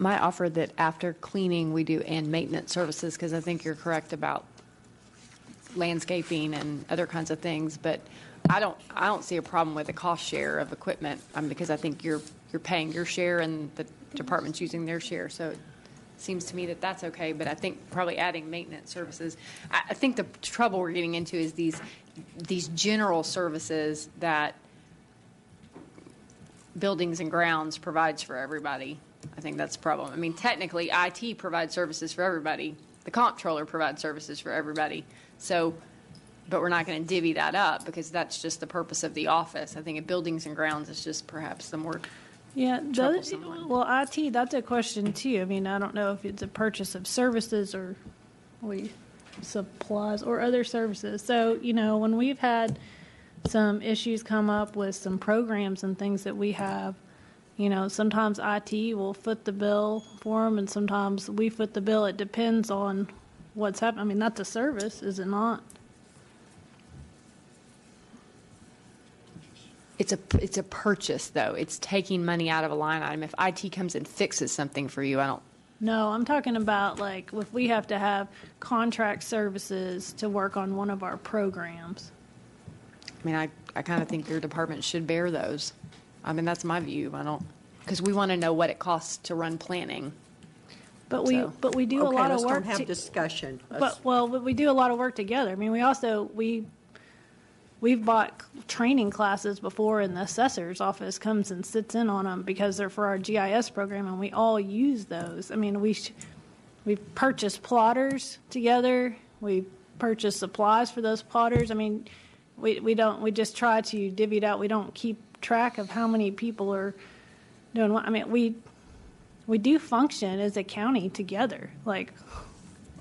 My offer that after cleaning we do and maintenance services, because I think you're correct about landscaping and other kinds of things, but I don't see a problem with the cost share of equipment, because I think you're paying your share and the department's using their share. So it seems to me that that's okay, but I think probably adding maintenance services. I think the trouble we're getting into is these general services that Buildings and Grounds provides for everybody. I think that's the problem. I mean, technically, IT provides services for everybody. The comptroller provides services for everybody. So, but we're not going to divvy that up because that's just the purpose of the office. I think at Buildings and Grounds, it's just perhaps the more troublesome one. Well, IT, that's a question too. I mean, I don't know if it's a purchase of services or supplies or other services. So, when we've had some issues come up with some programs and things that we have, You know, sometimes IT will foot the bill for them, and sometimes we foot the bill. It depends on what's happening. I mean, that's a service, is it not? It's a purchase, though. It's taking money out of a line item. If IT comes and fixes something for you, I don't. No, I'm talking about like if we have to have contract services to work on one of our programs. I mean, I kind of think your department should bear those. I mean, that's my view. I don't, because we want to know what it costs to run planning. But we So. but we do a Okay, lot let's of don't work. have discussion. But we do a lot of work together. I mean, we've bought training classes before, and the assessor's office comes and sits in on them because they're for our GIS program, and we all use those. I mean, we've purchased plotters together. We purchase supplies for those plotters. I mean, we just try to divvy it out. We don't keep track of how many people are doing what. I mean, we do function as a county together, like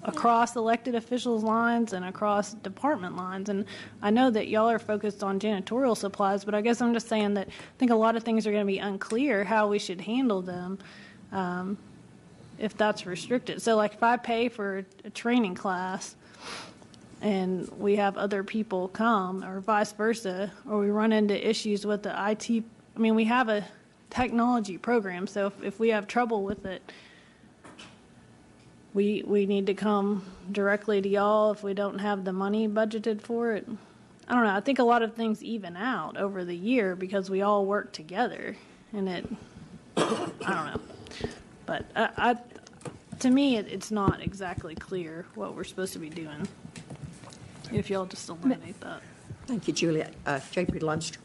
across elected officials' lines and across department lines. And I know that y'all are focused on janitorial supplies, but I guess I'm just saying that I think a lot of things are going to be unclear how we should handle them if that's restricted. So, like, if I pay for a training class and we have other people come, or vice versa, or we run into issues with the IT, I mean, we have a technology program, so if we have trouble with it, we need to come directly to y'all if we don't have the money budgeted for it. I don't know. I think a lot of things even out over the year because we all work together, and I don't know. But to me, it's not exactly clear what we're supposed to be doing. If y'all just eliminate that. Thank you, Juliet. J.P. Lundstrom.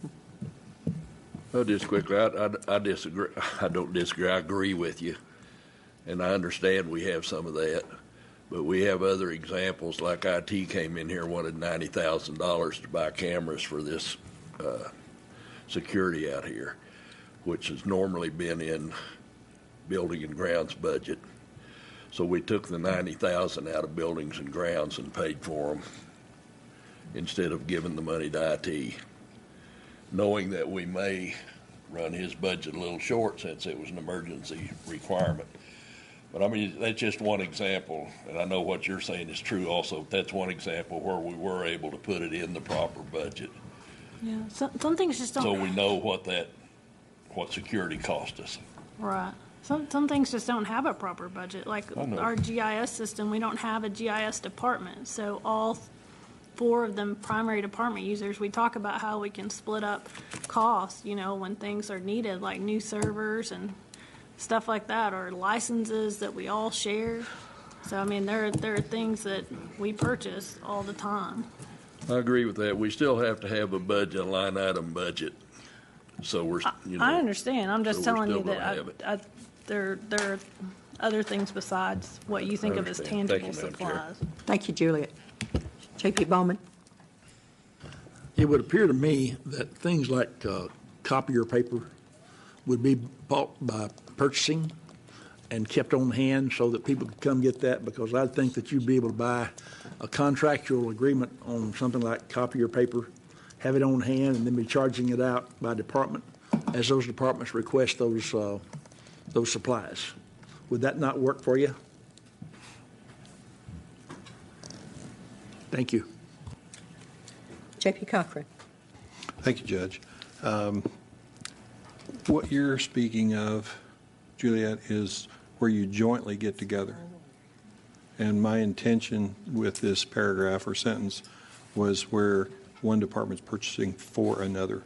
Well, just quickly, I disagree. I don't disagree. I agree with you. And I understand we have some of that. But we have other examples, like IT came in here and wanted $90,000 to buy cameras for this security out here, which has normally been in building and grounds budget. So we took the $90,000 out of buildings and grounds and paid for them instead of giving the money to IT, knowing that we may run his budget a little short since it was an emergency requirement. But I mean, that's just one example, and I know what you're saying is true also. That's one example where we were able to put it in the proper budget. Yeah, some things just don't. So we know what security cost us. Right. Some things just don't have a proper budget. Like our GIS system, we don't have a GIS department. So all 4 of them primary department users, we talk about how we can split up costs, you know, when things are needed, like new servers and stuff like that, or licenses that we all share. So, I mean, there are things that we purchase all the time. I agree with that. We still have to have a budget, a line item budget. So we're, I understand. I'm just so telling you still that there are other things besides what you think of as tangible supplies. Thank you, Juliet. J.P. Bowman. It would appear to me that things like copier paper would be bought by purchasing and kept on hand so that people could come get that, because I think that you'd be able to buy a contractual agreement on something like copier paper, have it on hand, and then be charging it out by department as those departments request those supplies. Would that not work for you? Thank you. J.P. Cochran. Thank you, Judge. What you're speaking of, Juliet, is where you jointly get together. And my intention with this paragraph or sentence was where one department's purchasing for another.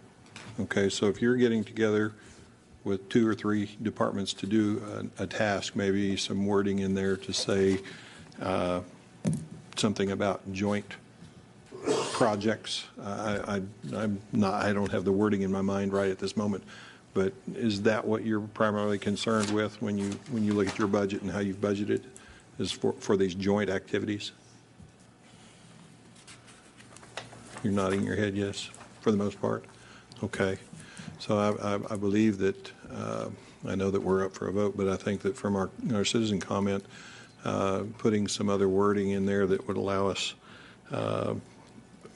Okay, so if you're getting together with 2 or 3 departments to do a task, maybe some wording in there to say something about joint projects. I don't have the wording in my mind right at this moment, but is that what you're primarily concerned with when you look at your budget and how you've budgeted, is for these joint activities? You're nodding your head yes, for the most part? Okay. So I believe that, I know that we're up for a vote, but I think that from our citizen comment, putting some other wording in there that would allow us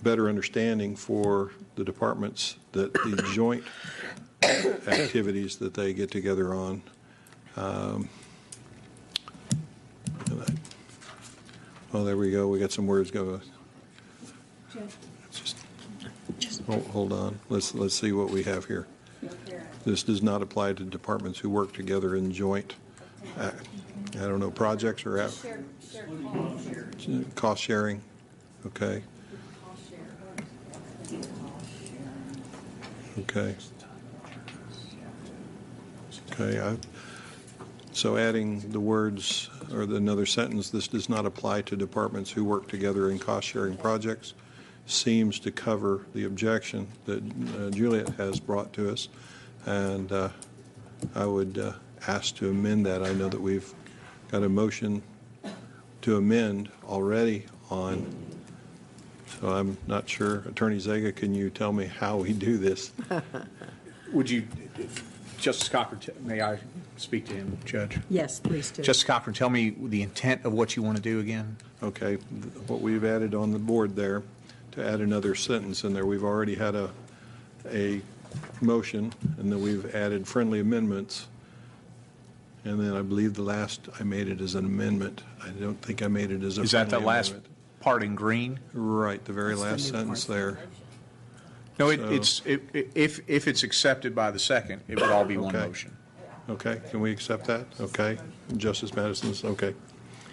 better understanding for the departments that the joint activities that they get together on. Oh, there we go. We got some words going. Hold on. Let's see what we have here. This does not apply to departments who work together in joint, I don't know, projects or cost sharing. Okay. Okay. Okay. So adding the words or another sentence, this does not apply to departments who work together in cost-sharing projects, seems to cover the objection that Juliet has brought to us. And I would ask to amend that. I know that we've got a motion to amend already on, so I'm not sure. Attorney Zega, can you tell me how we do this? Would you, Justice Cochran, may I speak to him, Judge? Yes, please do. Justice Cochran, tell me the intent of what you want to do again. Okay, what we've added on the board there, to add another sentence in there, we've already had a motion, and then we've added friendly amendments, and then I believe the last I made it as an amendment. I don't think I made it as a Is that the last amendment. part in green? Right, the very last sentence there. No, So- if it's accepted by the second, it would all be one Okay. motion. Okay, can we accept that? Okay, Justice Madison's, okay.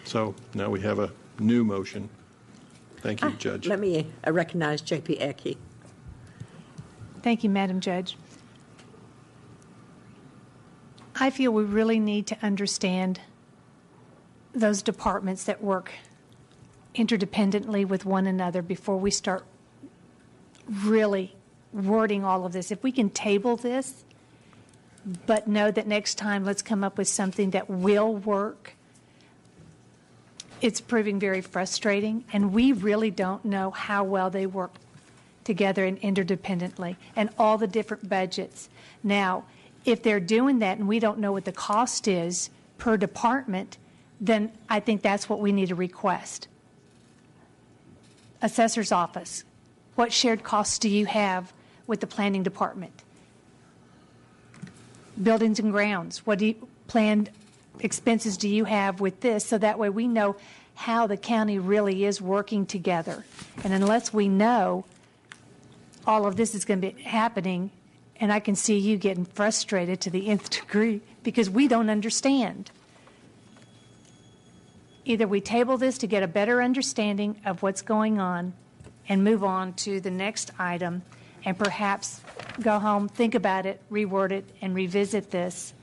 So now we have a new motion. Thank you, Judge. Let me recognize J.P. Ecke. Thank you, Madam Judge. I feel we really need to understand those departments that work interdependently with one another before we start really wording all of this. If we can table this, but know that next time let's come up with something that will work. It's proving very frustrating, and we really don't know how well they work together and interdependently, and all the different budgets. Now, if they're doing that and we don't know what the cost is per department, then I think that's what we need to request. Assessor's office, what shared costs do you have with the planning department? Buildings and grounds, what planned expenses do you have with this? So that way we know how the county really is working together. And unless we know all of this is going to be happening, and I can see you getting frustrated to the nth degree because we don't understand. Either we table this to get a better understanding of what's going on and move on to the next item, and perhaps go home, think about it, reword it, and revisit this,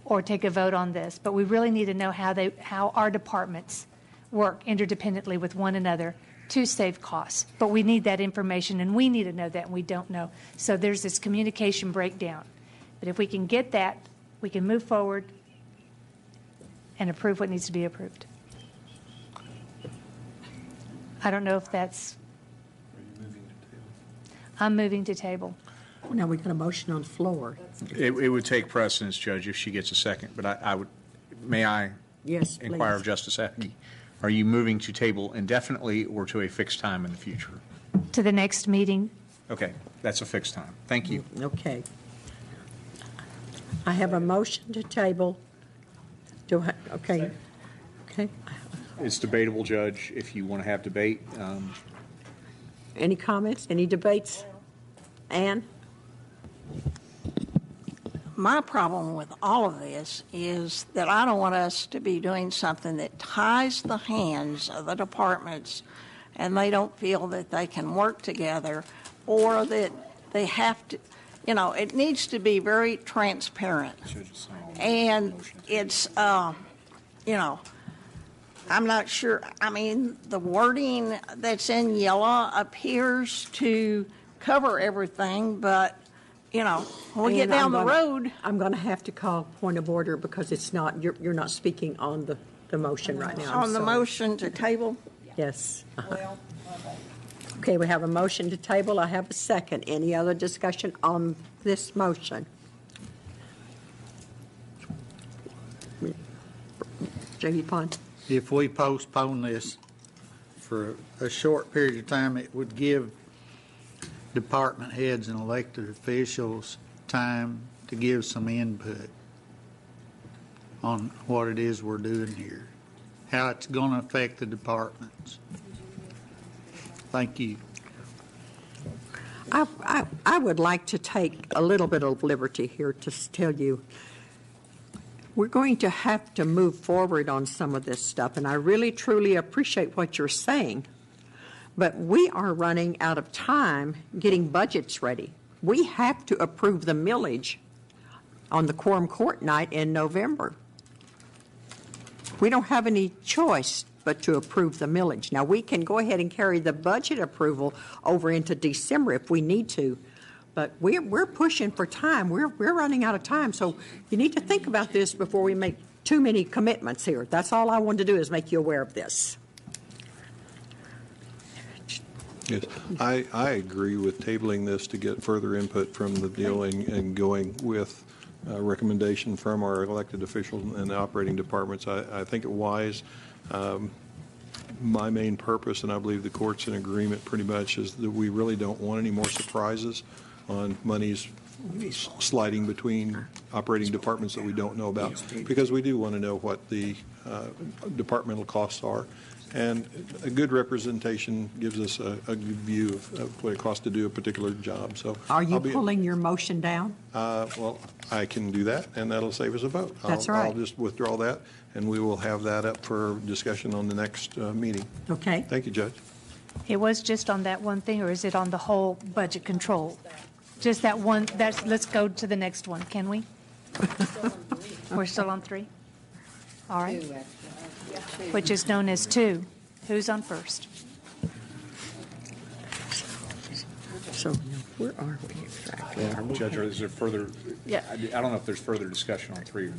or take a vote on this. But we really need to know how our departments work interdependently with one another to save costs. But we need that information, and we need to know that, and we don't know. So there's this communication breakdown. But if we can get that, we can move forward and approve what needs to be approved. I don't know if that's... I'm moving to table. Now we've got a motion on the floor. It would take precedence, Judge, if she gets a second, but I would, may I Yes, inquire please. of Justice Epke? Are you moving to table indefinitely or to a fixed time in the future? To the next meeting. Okay, that's a fixed time. Thank you. Okay. I have a motion to table. Okay. Okay. It's debatable, Judge, if you want to have debate. Any comments? Any debates? Ann? My problem with all of this is that I don't want us to be doing something that ties the hands of the departments and they don't feel that they can work together, or that they have to, it needs to be very transparent. And it's, I'm not sure, the wording that's in yellow appears to cover everything, but when we get down the road. I'm going to have to call point of order because it's not, you're not speaking on the motion right now. I'm On the sorry. motion to table? Yes. Okay, we have a motion to table. I have a second. Any other discussion on this motion? J.B. Pond? If we postpone this for a short period of time, it would give department heads and elected officials time to give some input on what it is we're doing here, how it's going to affect the departments. Thank you. I would like to take a little bit of liberty here to tell you, we're going to have to move forward on some of this stuff, and I really, truly appreciate what you're saying, but we are running out of time getting budgets ready. We have to approve the millage on the Quorum Court night in November. We don't have any choice but to approve the millage. Now, we can go ahead and carry the budget approval over into December if we need to, but we're pushing for time. We're running out of time, so you need to think about this before we make too many commitments here. That's all I wanted to do is make you aware of this. Yes, I agree with tabling this to get further input from the deal and going with a recommendation from our elected officials and the operating departments. I think it wise. My main purpose, and I believe the court's in agreement pretty much, is that we really don't want any more surprises on monies sliding between operating departments that we don't know about, because we do want to know what the departmental costs are. And a good representation gives us a good view of what it costs to do a particular job. So, are you pulling your motion down? Well, I can do that, and that'll save us a vote. That's right. I'll just withdraw that, and we will have that up for discussion on the next meeting. Okay. Thank you, Judge. It was just on that one thing, or is it on the whole budget control? Just that one, let's go to the next one, can we? We're still on 3? All right. Which is known as 2. Who's on first? So, where are we exactly? Judge, is there further, Yeah. I don't know if there's further discussion on 3 or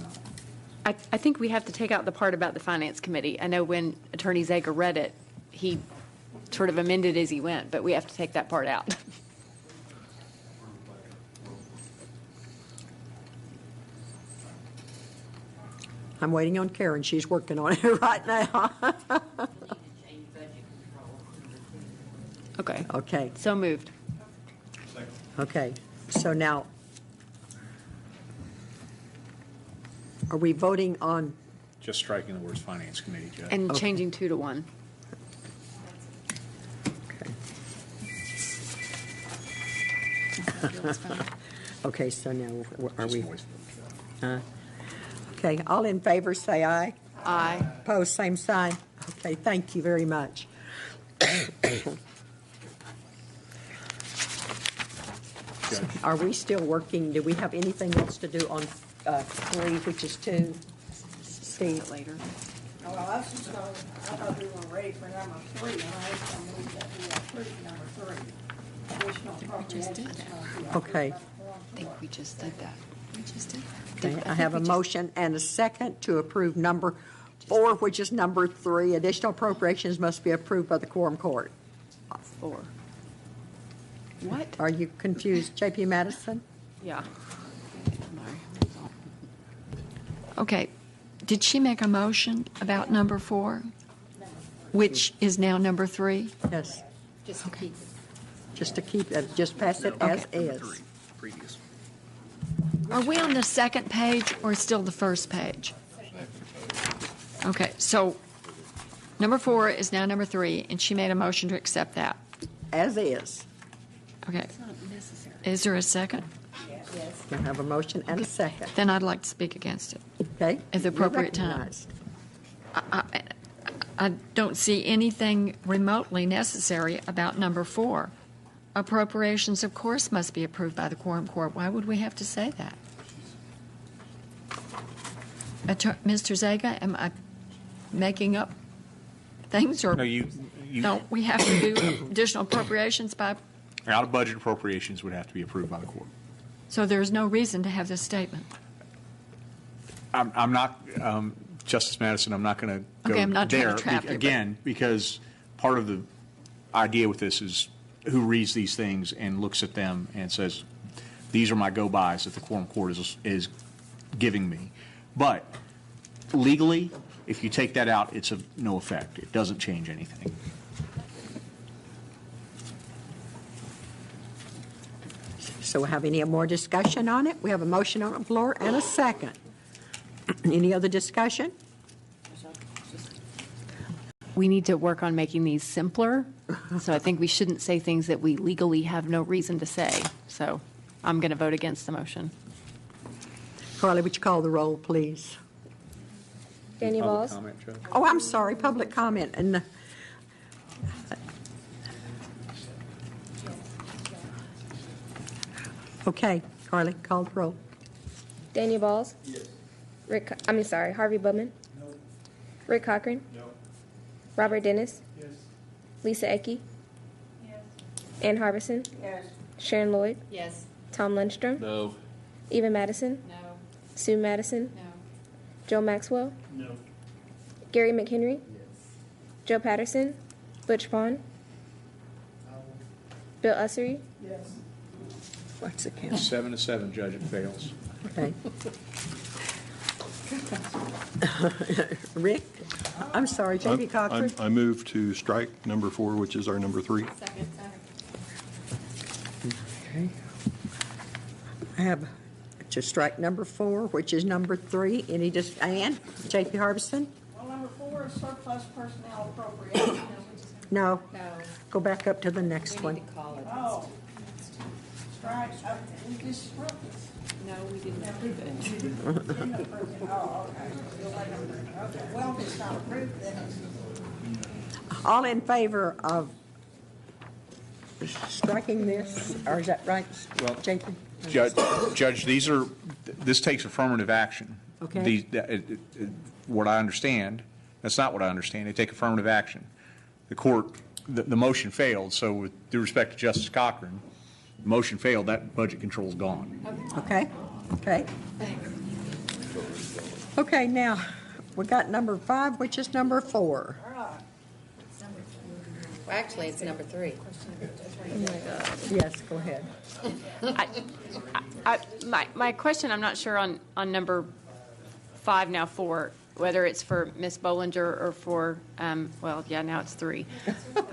not. I think we have to take out the part about the Finance Committee. I know when Attorney Zager read it, he sort of amended as he went, but we have to take that part out. I'm waiting on Karen. She's working on it right now. Okay. Okay. So moved. Okay. So now, are we voting on? Just striking the words Finance Committee, Judge. And changing 2 to 1. Okay, so now, are we? Okay, all in favor, say aye. Aye. Opposed, same sign. Okay, thank you very much. Are we still working? Do we have anything else to do on 3, which is 2? Steve? Later. Well, I was just going, I thought we were ready for number 3, and I was going to move that we approve number 3. Additional appropriations. Okay. I think we just did that. We just did that. Okay, I have a motion and a second to approve number 4, which is number 3. Additional appropriations must be approved by the Quorum Court. 4. What? Are you confused, J.P. Madison? Yeah. Okay. Did she make a motion about number 4, which is now number 3? Yes. Just to keep it. Just to keep it, just pass it as is. Previous. Are we on the second page or still the first page? Okay, so number 4 is now number 3, and she made a motion to accept that. As is. Okay. Is there a second? Yes. I have a motion and a second. Then I'd like to speak against it. Okay. At the appropriate time. I don't see anything remotely necessary about number 4. Appropriations, of course, must be approved by the Quorum Court. Why would we have to say that? Mr. Zaga, am I making up things, or No, you don't we have to do additional appropriations by? out-of-budget appropriations would have to be approved by the court. So there's no reason to have this statement. I'm not, Justice Madison, I'm not going to go Okay, I'm not trying to there trap you, again, because part of the idea with this is who reads these things and looks at them and says, these are my go-bys that the Quorum Court is giving me. But legally, if you take that out, it's of no effect. It doesn't change anything. So we'll have any more discussion on it? We have a motion on the floor and a second. Any other discussion? We need to work on making these simpler. So I think we shouldn't say things that we legally have no reason to say. So I'm going to vote against the motion. Carly, would you call the roll, please? Daniel Balls. Oh, I'm sorry, public comment. And okay, Carly, call the roll. Daniel Balls. Yes. Harvey Bowman. No. Rick Cochran. No. Robert Dennis. Yes. Lisa Ecke. Yes. Ann Harbison. Yes. Sharon Lloyd. Yes. Tom Lundstrom. No. Eva Madison. No. Sue Madison. No. Joe Maxwell. No. Gary McHenry. Joe Patterson. Butch Pond. Bill Ussery. Yes. What's the count? 7-7, Judge, it fails. Okay. Rick? I'm sorry, J.P. Cochran? I move to strike number 4, which is our number 3. Okay. I have to strike number 4, which is number 3. Any Ann? J.P. Harbison? Well, number 4 is surplus personnel appropriation. No. No. Go back up to the next one. Oh. Strike, we just struck this. No, we didn't approve it. Oh, okay. Okay, well, if it's not approved, then it's... All in favor of striking this, or is that right, Well, J.P.? Judge, this takes affirmative action. Okay. What I understand, that's not what I understand. They take affirmative action. The court, the motion failed, so with due respect to Justice Cochran, the motion failed, that budget control is gone. Okay, okay. Okay, now, we got number 5, which is number 4. Well, actually, it's number 3. Yes, go ahead. My question, I'm not sure on number 5, now 4, whether it's for Ms. Bollinger or for, now it's 3.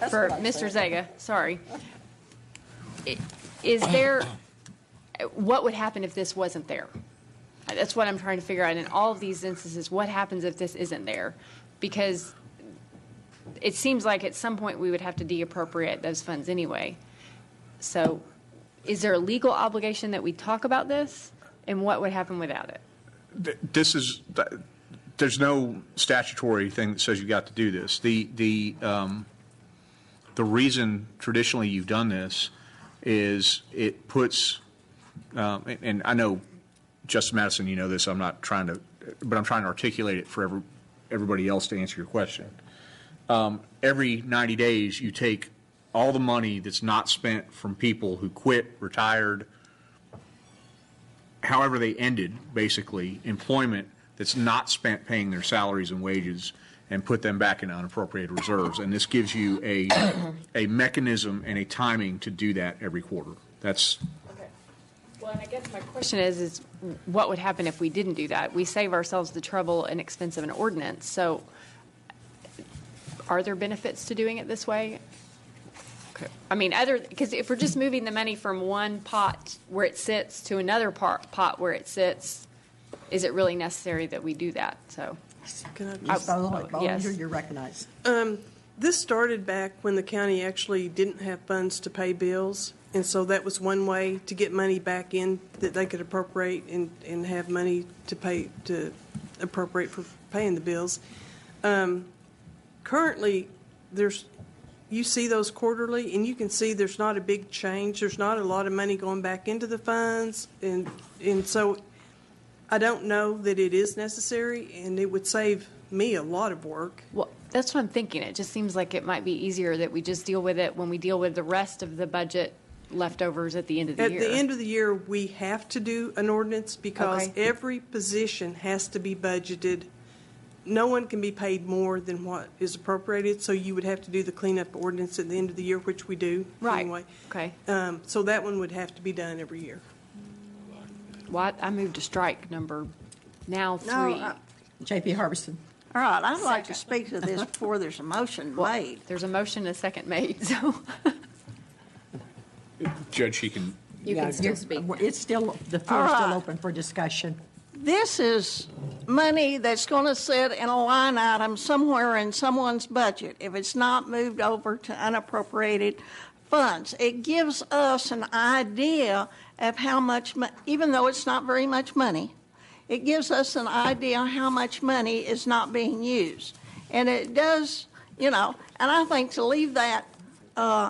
For Mr. Zega, sorry. Is there, what would happen if this wasn't there? That's what I'm trying to figure out in all of these instances. What happens if this isn't there? Because it seems like at some point we would have to deappropriate those funds anyway. So is there a legal obligation that we talk about this? And what would happen without it? There's no statutory thing that says you got to do this. The reason traditionally you've done this is it puts, and I know, Justice Madison, you know this, but I'm trying to articulate it for everybody else to answer your question. Every 90 days, you take all the money that's not spent from people who quit, retired, however they ended, basically, employment that's not spent paying their salaries and wages, and put them back in unappropriated reserves. And this gives you a mechanism and a timing to do that every quarter. That's. Okay. Well, and I guess my question is what would happen if we didn't do that? We save ourselves the trouble and expense of an ordinance. So are there benefits to doing it this way? Okay. I mean, because if we're just moving the money from one pot where it sits to another pot where it sits, is it really necessary that we do that? So. Can I Ms. Bollinger, yes. you're recognized. This started back when the county actually didn't have funds to pay bills, and so that was one way to get money back in that they could appropriate and have money to appropriate for paying the bills. Currently, you see those quarterly, and you can see there's not a big change. There's not a lot of money going back into the funds, and so I don't know that it is necessary, and it would save me a lot of work. Well, that's what I'm thinking. It just seems like it might be easier that we just deal with it when we deal with the rest of the budget leftovers at the end of the year. At the end of the year, we have to do an ordinance because every position has to be budgeted. No one can be paid more than what is appropriated, so you would have to do the cleanup ordinance at the end of the year, which we do anyway. Okay. So that one would have to be done every year. What? I moved to strike number now 3. No, J.P. Harbison. All right, I'd like to speak to this before there's a motion made. There's a motion and a second made, so. Judge, You can still speak. It's still, the floor's still open for discussion. This is money that's going to sit in a line item somewhere in someone's budget if it's not moved over to unappropriated funds. It gives us an idea of how much, even though it's not very much money, it gives us an idea how much money is not being used. And it does, and I think to leave that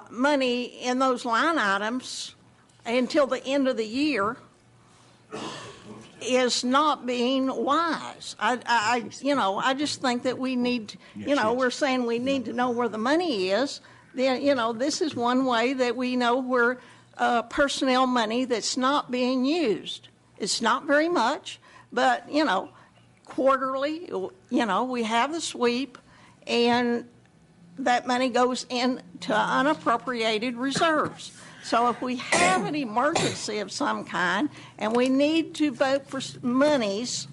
money in those line items until the end of the year is not being wise. I just think that we need, we're saying we need to know where the money is. Then, this is one way that we know where personnel money that's not being used. It's not very much, but, quarterly, we have the sweep, and that money goes into unappropriated reserves. So if we have an emergency of some kind and we need to vote for monies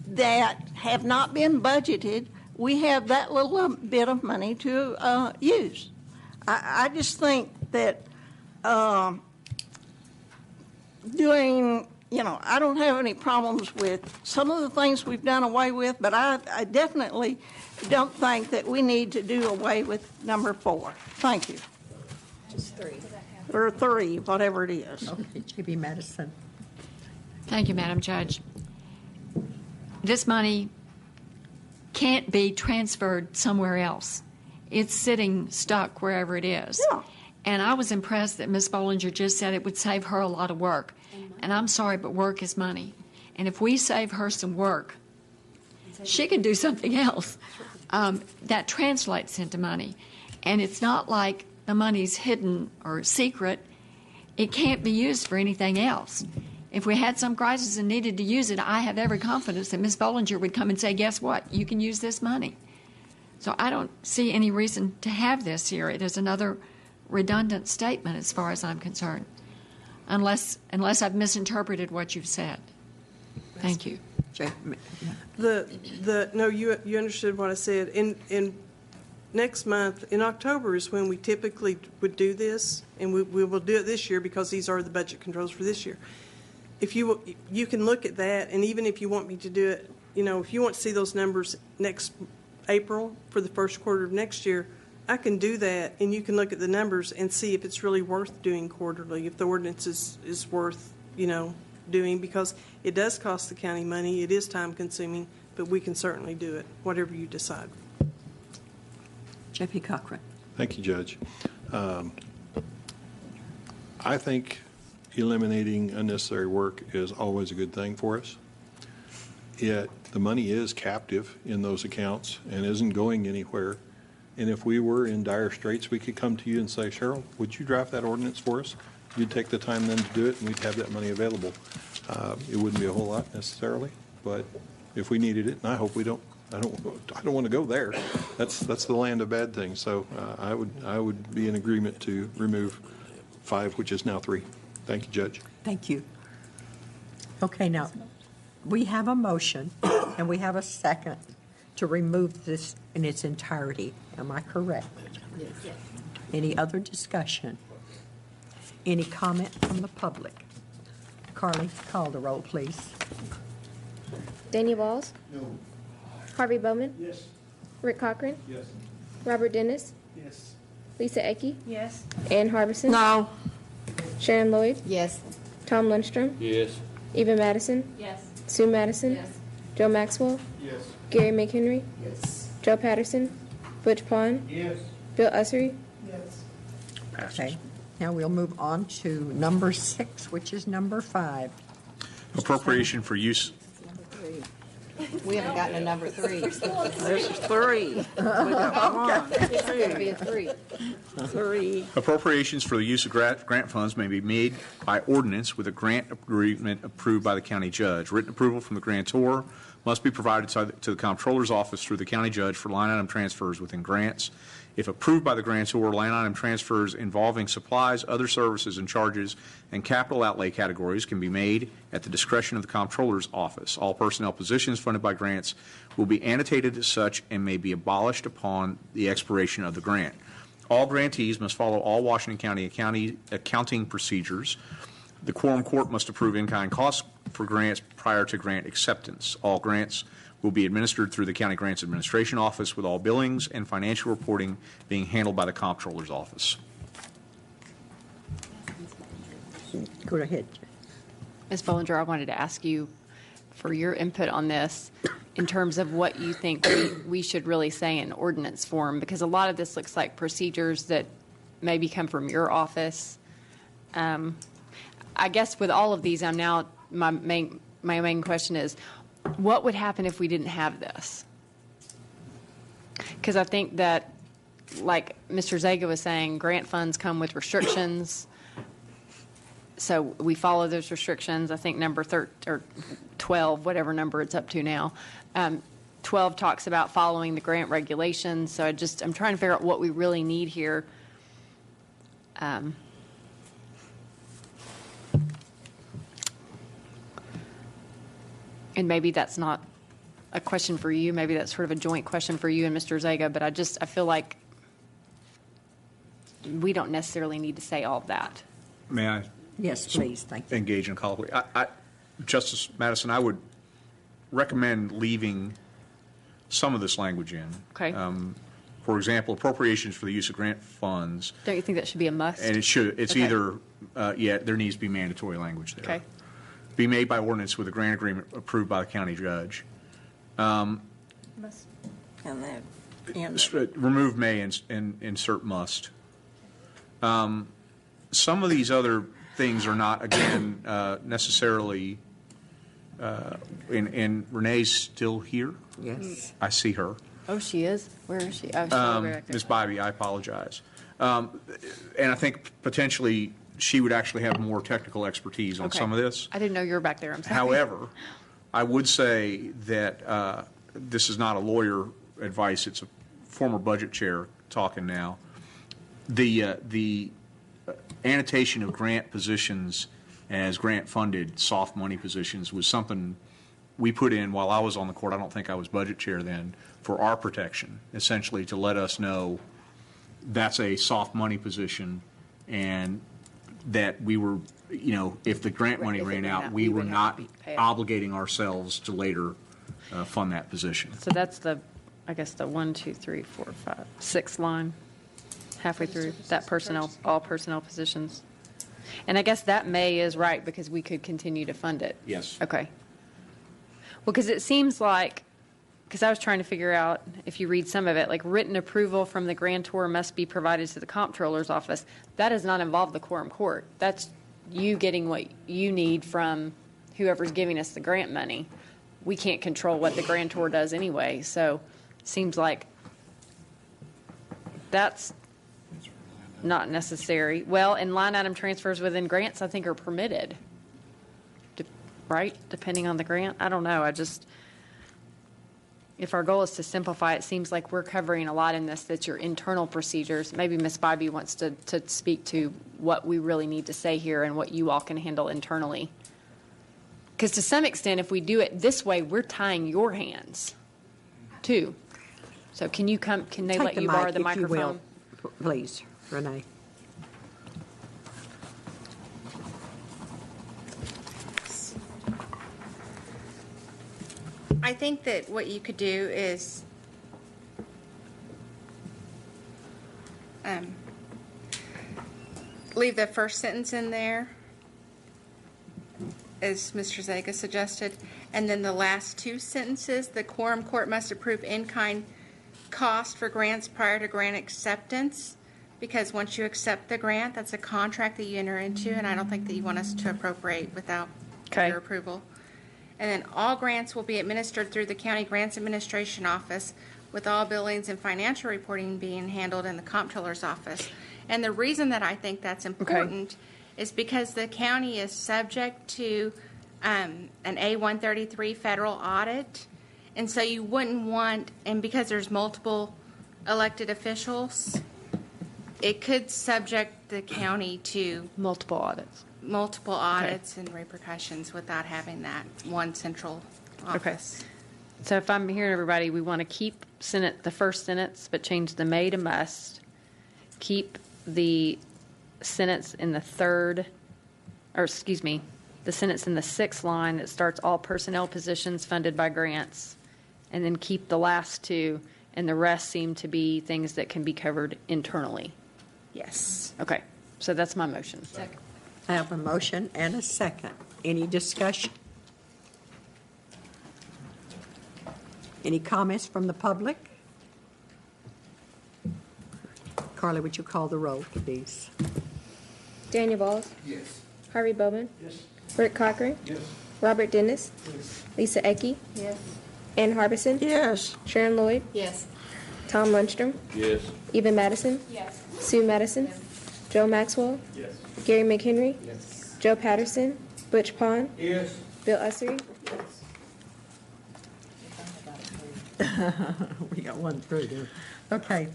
that have not been budgeted, we have that little bit of money to use. I just think that doing, I don't have any problems with some of the things we've done away with, but I definitely don't think that we need to do away with number 4. Thank you. Just 3. Or 3, whatever it is. Okay, J.B. Madison. Thank you, Madam Judge. This money can't be transferred somewhere else. It's sitting stuck wherever it is. Yeah. And I was impressed that Ms. Bollinger just said it would save her a lot of work. And I'm sorry, but work is money. And if we save her some work, she can do something else. That translates into money. And it's not like the money's hidden or secret. It can't be used for anything else. If we had some crisis and needed to use it, I have every confidence that Ms. Bollinger would come and say, guess what? You can use this money. So I don't see any reason to have this here. It is another redundant statement as far as I'm concerned, unless I've misinterpreted what you've said. Thank you. No, you understood what I said. In next month, in October, is when we typically would do this, and we will do it this year because these are the budget controls for this year. If you can look at that, and even if you want me to do it, if you want to see those numbers next April for the first quarter of next year, I can do that, and you can look at the numbers and see if it's really worth doing quarterly, if the ordinance is worth, doing, because it does cost the county money. It is time consuming, but we can certainly do it, whatever you decide. J.P. Cochran. Thank you, Judge. I think eliminating unnecessary work is always a good thing for us. Yet the money is captive in those accounts and isn't going anywhere. And if we were in dire straits, we could come to you and say, Cheryl, would you draft that ordinance for us? You'd take the time then to do it, and we'd have that money available. It wouldn't be a whole lot necessarily, but if we needed it, and I hope we don't. I don't want to go there. That's the land of bad things. So I would be in agreement to remove 5, which is now 3. Thank you, Judge. Thank you. Okay, now, we have a motion, and we have a second to remove this in its entirety. Am I correct? Yes. Any other discussion? Any comment from the public? Carly, call the roll, please. Daniel Balls? No. Harvey Bowman? Yes. Rick Cochran? Yes. Robert Dennis? Yes. Lisa Ecke? Yes. Ann Harbison? No. Sharon Lloyd? Yes. Tom Lundstrom? Yes. Eva Madison? Yes. Sue Madison? Yes. Joe Maxwell? Yes. Gary McHenry? Yes. Joe Patterson? Butch Pond? Yes. Bill Ussery? Yes. Okay. Now we'll move on to number 6, which is number 5. Appropriation for use. We haven't gotten a number 3. This is 3. We got 1. It's going to be a 3. 3. Appropriations for the use of grant funds may be made by ordinance with a grant agreement approved by the county judge. Written approval from the grantor must be provided to the comptroller's office through the county judge for line item transfers within grants. If approved by the grantor, line item transfers involving supplies, other services and charges, and capital outlay categories can be made at the discretion of the comptroller's office. All personnel positions funded by grants will be annotated as such and may be abolished upon the expiration of the grant. All grantees must follow all Washington County accounting procedures. The Quorum Court must approve in-kind costs for grants prior to grant acceptance. All grants will be administered through the County Grants Administration Office, with all billings and financial reporting being handled by the Comptroller's Office. Go ahead. Ms. Bollinger, I wanted to ask you for your input on this in terms of what you think we should really say in ordinance form, because a lot of this looks like procedures that maybe come from your office. I guess with all of these, my main question is, what would happen if we didn't have this? Because I think that, like Mr. Zaga was saying, grant funds come with restrictions. So we follow those restrictions. I think number 12, whatever number it's up to now, 12 talks about following the grant regulations. So I'm trying to figure out what we really need here. And maybe that's not a question for you. Maybe that's sort of a joint question for you and Mr. Zaga. But I feel like we don't necessarily need to say all of that. May I? Yes, please. Thank you. Engage in colloquy. Justice Madison, I would recommend leaving some of this language in. Okay. For example, appropriations for the use of grant funds. Don't you think that should be a must? And it should. It's Okay. either, there needs to be mandatory language there. Okay. Be made by ordinance with a grant agreement approved by the county judge. Must. And then, Remove may and insert must. Some of these other things are not, again, necessarily, and Renee's still here? Yes. I see her. Oh, she is? Where is she? Oh, she's all the way back there. Ms. Bybee, I apologize. And I think potentially she would actually have more technical expertise on Okay. some of this. I didn't know you were back there. I'm sorry. However, I would say that this is not a lawyer advice. It's a former budget chair talking now. The annotation of grant positions as grant-funded soft money positions was something we put in while I was on the court. I don't think I was budget chair then, for our protection, essentially to let us know that's a soft money position, and that we were, if the grant money ran out, we were not obligating ourselves to later fund that position. So that's the 1, 2, 3, 4, 5, 6th line, halfway through, that all personnel positions. And I guess that may is right, because we could continue to fund it. Yes. Okay. Well, because it seems like, because I was trying to figure out, if you read some of it, like written approval from the grantor must be provided to the comptroller's office. That does not involve the quorum court. That's you getting what you need from whoever's giving us the grant money. We can't control what the grantor does anyway. So it seems like that's not necessary. Well, and line item transfers within grants, I think, are permitted. Right? Depending on the grant. I don't know. If our goal is to simplify, it seems like we're covering a lot in this that's your internal procedures. Maybe Ms. Bybee wants to speak to what we really need to say here and what you all can handle internally. Because to some extent, if we do it this way, we're tying your hands, too. So can they let you borrow the microphone? Please, Renee. I think that what you could do is leave the first sentence in there, as Mr. Zaga suggested, and then the last two sentences, the quorum court must approve in-kind cost for grants prior to grant acceptance, because once you accept the grant, that's a contract that you enter into, and I don't think that you want us to appropriate without your approval. And then all grants will be administered through the County Grants Administration Office, with all billings and financial reporting being handled in the Comptroller's Office. And the reason that I think that's important is because the county is subject to an A-133 federal audit. And so you wouldn't want, and because there's multiple elected officials, it could subject the county to multiple audits and repercussions without having that one central office. Okay. So if I'm hearing everybody, we want to keep the first sentence, but change the may to must. Keep the sentence in the third or excuse me, the sentence in the 6th line that starts all personnel positions funded by grants, and then keep the last two, and the rest seem to be things that can be covered internally. Yes. Okay, so that's my motion. I have a motion and a second. Any discussion? Any comments from the public? Carly, would you call the roll, please? Daniel Balls. Yes. Harvey Bowman. Yes. Rick Cochran. Yes. Robert Dennis. Yes. Lisa Ecke. Yes. Ann Harbison. Yes. Sharon Lloyd. Yes. Tom Lundstrom. Yes. Eva Madison. Yes. Sue Madison. Joe Maxwell. Yes. Gary McHenry. Yes. Joe Patterson. Butch Pond. Yes. Bill Ussery. We got one through there. Okay,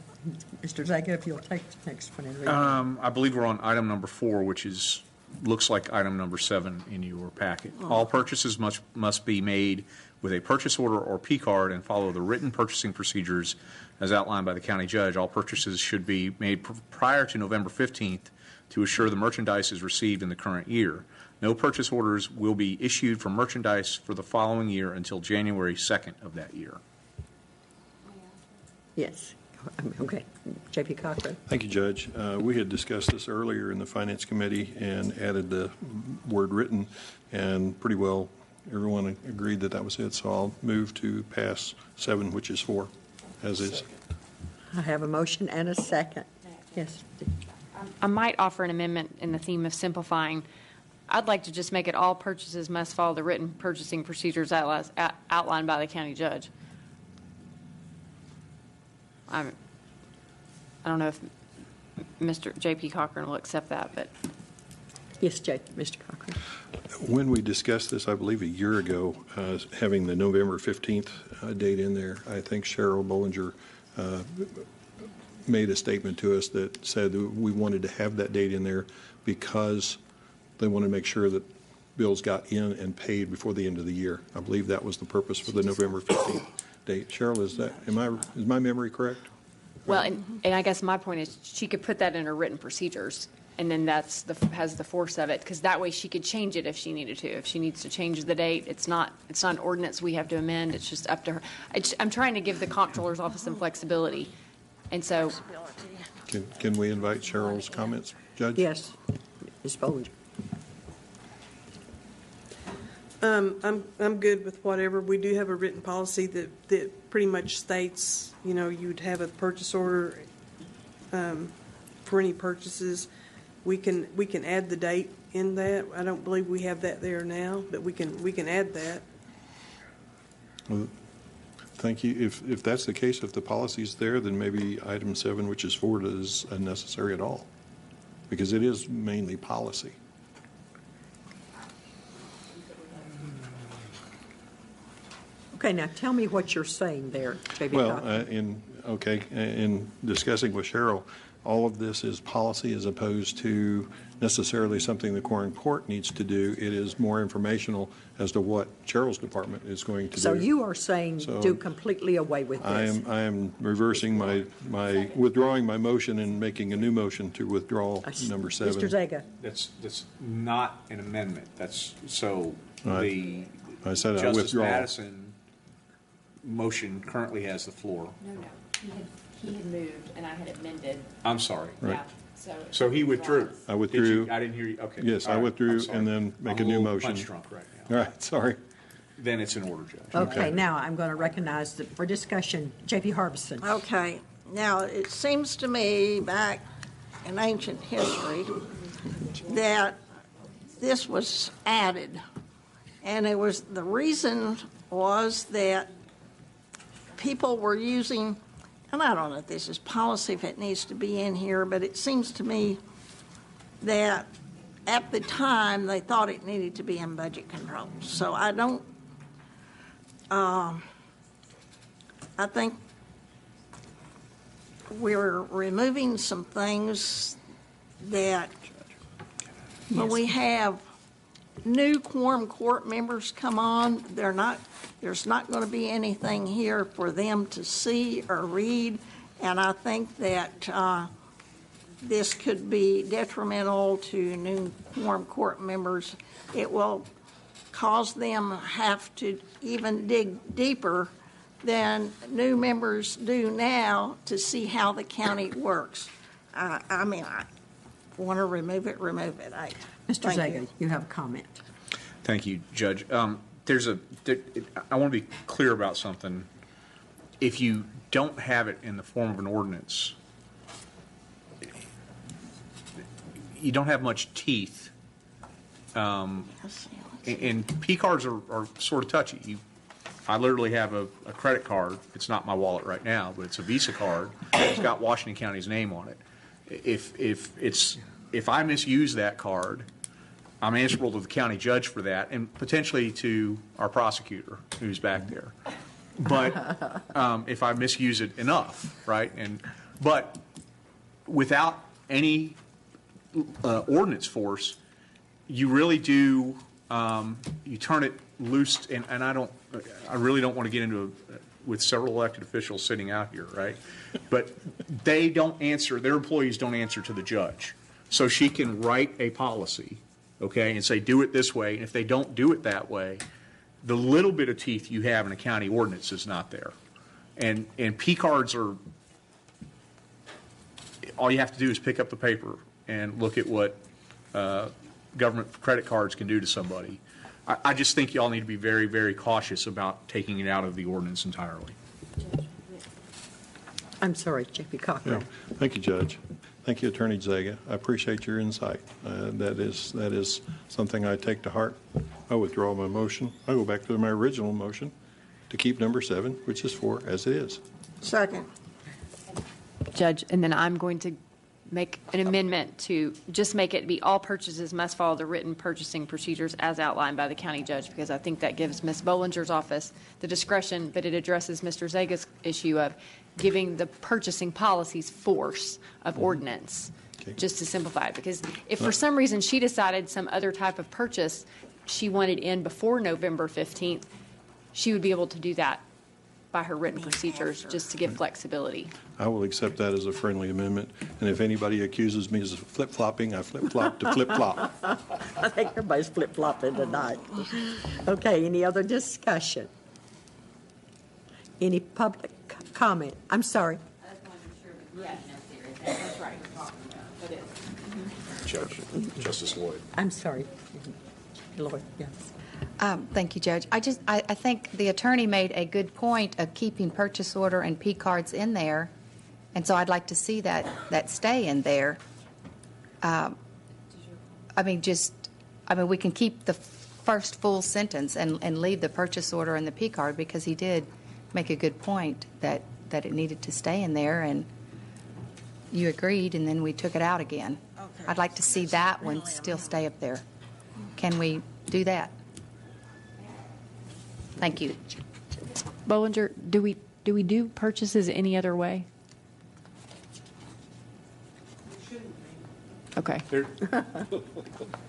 Mr. Zaga, if you'll take the next one and read it. I believe we're on item number 4, which looks like item number 7 in your packet. All purchases must be made with a purchase order or P card and follow the written purchasing procedures as outlined by the county judge. All purchases should be made prior to November 15th to assure the merchandise is received in the current year. No purchase orders will be issued for merchandise for the following year until January 2nd of that year. Yes. Okay. J.P. Cochran. Thank you, Judge. We had discussed this earlier in the Finance Committee and added the word written, and pretty well everyone agreed that that was it. So I'll move to pass 7, which is 4, as is. I have a motion and a second. Yes. I might offer an amendment in the theme of simplifying. I'd like to just make it all purchases must follow the written purchasing procedures outlined by the county judge. I don't know if Mr. J.P. Cochran will accept that, but. Yes, Mr. Cochran. When we discussed this, I believe a year ago, having the November 15th date in there, I think Cheryl Bollinger made a statement to us that said that we wanted to have that date in there because they wanted to make sure that bills got in and paid before the end of the year. I believe that was the purpose for the November 15th date. Cheryl, is my memory correct? Well, and I guess my point is she could put that in her written procedures, and then that's has the force of it, because that way she could change it if she needed to. If she needs to change the date, it's not an ordinance we have to amend. It's just up to her. I'm trying to give the comptroller's office some flexibility, and so. Can we invite Cheryl's comments, Judge? Yes, Ms. Bollinger. I'm good with whatever. We do have a written policy that pretty much states, you'd have a purchase order for any purchases. We can add the date in that. I don't believe we have that there now, but we can add that. Well, thank you. If that's the case, if the policy's there, then maybe item 7, which is 4, is unnecessary at all, because it is mainly policy. Okay, now tell me what you're saying there, J.B. Well, Cochran. in discussing with Cheryl, all of this is policy as opposed to necessarily something the Quorum Court needs to do. It is more informational as to what Cheryl's department is going to do. So you are saying do completely away with this? I am reversing my withdrawing my motion and making a new motion to withdraw number 7. Mr. Zaga. That's not an amendment. That's so I said I Justice withdraw. Madison motion currently has the floor. No. He had moved, and I had amended. I'm sorry. Right. Yeah. So he withdrew. I withdrew. I didn't hear you. Okay. Yes, All I right. withdrew I'm and then make a new motion. punch drunk right now. All right, sorry. Then it's in order, Judge. Okay, now I'm going to recognize that for discussion, J.P. Harbison. Okay. Now, it seems to me back in ancient history that this was added. And the reason was that people were using, and I don't know if this is policy, if it needs to be in here, but it seems to me that at the time they thought it needed to be in budget control. So I think we're removing some things that when we have new Quorum Court members come on, there's not going to be anything here for them to see or read, and I think that this could be detrimental to new Quorum Court members. It will cause them have to even dig deeper than new members do now to see how the county works. I mean, I want to remove it, remove it. Mr. Thank Zaga, you. you have a comment. Thank you, Judge. I want to be clear about something. If you don't have it in the form of an ordinance, you don't have much teeth. And P cards are sort of touchy. I literally have a credit card. It's not my wallet right now, but it's a Visa card. It's got Washington County's name on it. If I misuse that card, I'm answerable to the county judge for that, and potentially to our prosecutor who's back there. But if I misuse it enough, right? But without any ordinance force, you really do you turn it loose, and I really don't want to get into with several elected officials sitting out here, right? But they don't answer, their employees don't answer to the judge. So she can write a policy, okay, and say, do it this way. And if they don't do it that way, the little bit of teeth you have in a county ordinance is not there. And P cards are, all you have to do is pick up the paper and look at what government credit cards can do to somebody. I just think you all need to be very, very cautious about taking it out of the ordinance entirely. I'm sorry, J.P. Cochran. Yeah. Thank you, Judge. Thank you, Attorney Zaga. I appreciate your insight. That is something I take to heart. I withdraw my motion. I go back to my original motion to keep number 7, which is 4, as it is. Second. Judge, and then I'm going to make an amendment to just make it be all purchases must follow the written purchasing procedures as outlined by the county judge, because I think that gives Ms. Bollinger's office the discretion, but it addresses Mr. Zaga's issue of giving the purchasing policies force of ordinance, just to simplify it. Because if for some reason she decided some other type of purchase she wanted in before November 15th, she would be able to do that by her written procedures, just to give flexibility. I will accept that as a friendly amendment. And if anybody accuses me of flip-flopping, I flip-flop to flip-flop. I think everybody's flip-flopping tonight. Okay, any other discussion? Any public comment? I'm sorry. That's right. Judge, Justice Lloyd. I'm sorry. Lloyd, yes. Thank you, Judge. I think the attorney made a good point of keeping purchase order and P cards in there, and so I'd like to see that stay in there. We can keep the first full sentence and leave the purchase order and the P card, because he did make a good point that it needed to stay in there, and you agreed, and then we took it out again. Okay. I'd like to see that one still stay up there. Can we do that? Thank you. Bollinger, do we do purchases any other way? Okay.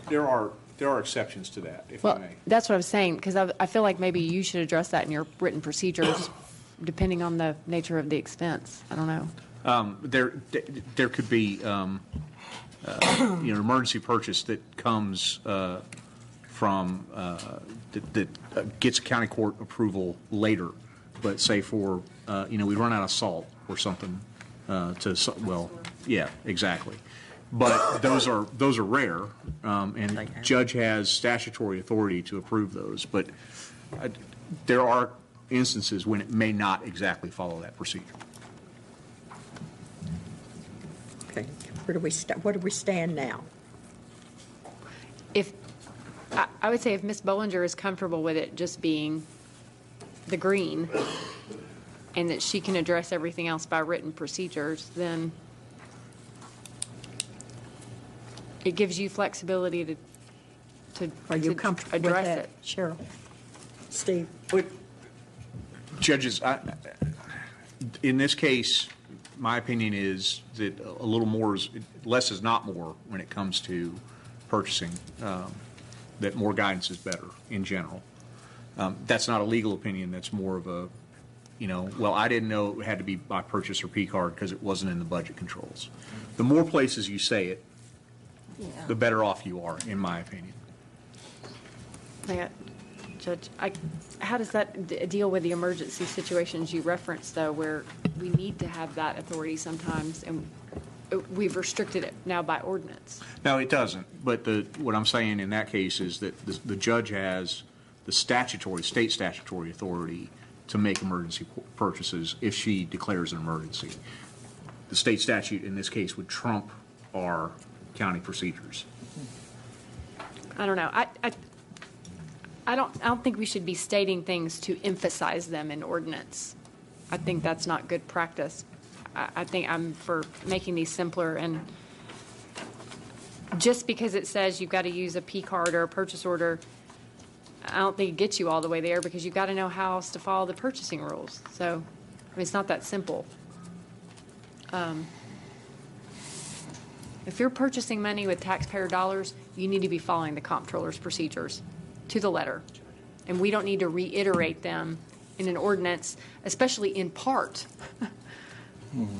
There are exceptions to that, if I Well, may. that's what I was saying, because I feel like maybe you should address that in your written procedures, depending on the nature of the expense. I don't know. There could be emergency purchase that comes from that gets county court approval later, but say for we run out of salt or something yeah, exactly. But those are rare, and the judge has statutory authority to approve those. But there are instances when it may not exactly follow that procedure. Okay, where do we stand now? If I would say if Ms. Bollinger is comfortable with it just being the green, and that she can address everything else by written procedures, then it gives you flexibility to Are you comfortable address with that, it. Cheryl? Steve? Judges, in this case, my opinion is that a little more less is not more when it comes to purchasing. That more guidance is better in general. That's not a legal opinion. That's more of well, I didn't know it had to be by purchase or P card because it wasn't in the budget controls. The more places you say it, the better off you are, in my opinion. Judge, how does that deal with the emergency situations you referenced, though, where we need to have that authority sometimes, and we've restricted it now by ordinance? No, it doesn't. But what I'm saying in that case is that the judge has the state statutory authority to make emergency purchases if she declares an emergency. The state statute in this case would trump our county procedures. I don't know. I don't think we should be stating things to emphasize them in ordinance. I think that's not good practice. I think I'm for making these simpler, and just because it says you've got to use a P card or a purchase order, I don't think it gets you all the way there, because you've got to know how else to follow the purchasing rules. So, it's not that simple. If you're purchasing money with taxpayer dollars, you need to be following the comptroller's procedures to the letter. And we don't need to reiterate them in an ordinance, especially in part.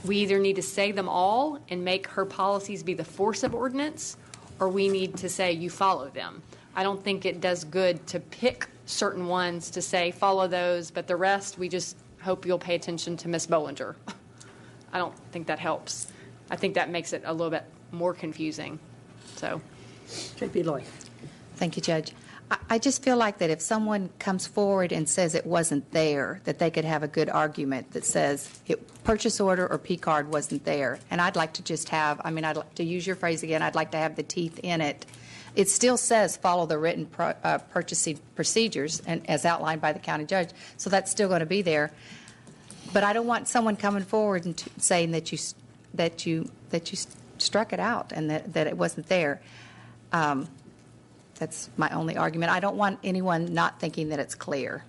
We either need to say them all and make her policies be the force of ordinance, or we need to say you follow them. I don't think it does good to pick certain ones to say follow those, but the rest we just hope you'll pay attention to Miss Bollinger. I don't think that helps. I think that makes it a little bit more confusing. So, J.P. Lloyd. Thank you, Judge. I just feel like that if someone comes forward and says it wasn't there, that they could have a good argument that says purchase order or P card wasn't there. And I'd like to just have, I'd like to use your phrase again, I'd like to have the teeth in it. It still says follow the written purchasing procedures and as outlined by the county judge, so that's still going to be there. But I don't want someone coming forward and saying that you struck it out and that it wasn't there. That's my only argument. I don't want anyone not thinking that it's clear.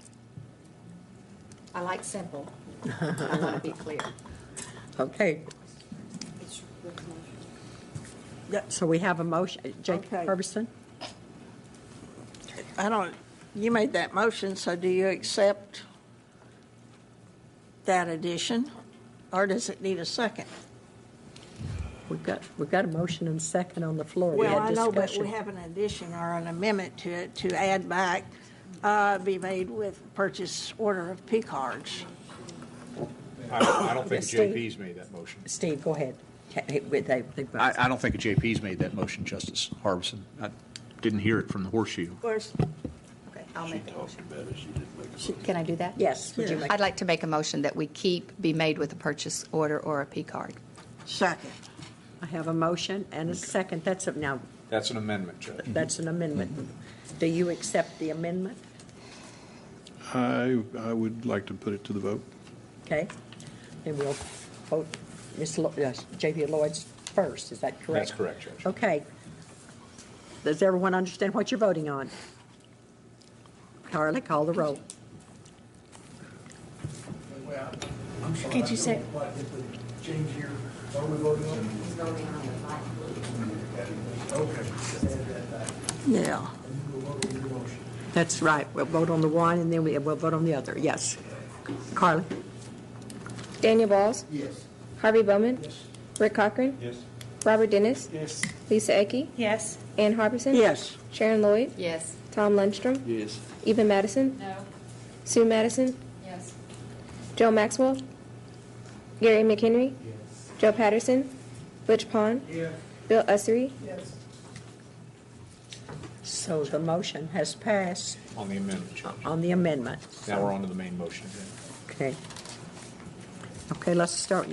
I like simple. I want to be clear. Okay. Yeah, so we have a motion. Jake Harbison? You made that motion, so do you accept that addition, or does it need a second? We've got a motion and second on the floor. Well, I I know, but we have an addition or an amendment to it to add back, be made with purchase order of P cards. I don't think Steve. JP's made that motion. Steve, go ahead. I don't think JP's made that motion, Justice Harbison. I didn't hear it from the horseshoe. Okay, I'll make the motion. Can I do that? Yes. Would you make- I'd like to make a motion that we be made with a purchase order or a P card. Second. I have a motion and a second. That's an amendment, Judge. That's an amendment. Do you accept the amendment? I would like to put it to the vote. Okay. And we'll vote J.P. Lloyd's first. Is that correct? That's correct, Judge. Okay. Does everyone understand what you're voting on? Carly, call the roll. Could you say? Change here. Are we voting on? Yeah. That's right. We'll vote on the one, and then we'll vote on the other. Yes. Carly? Daniel Balls? Yes. Harvey Bowman? Yes. Rick Cochran? Yes. Robert Dennis? Yes. Lisa Ecke? Yes. Ann Harbison? Yes. Sharon Lloyd? Yes. Tom Lundstrom? Yes. Eva Madison? No. Sue Madison? Yes. Joe Maxwell? Gary McHenry? Joe Patterson? Butch Pond? Yes. Bill Ussery? Yes. So the motion has passed On the amendment, Judge. on the amendment. Now we're on to the main motion again. Okay. Okay, let's start.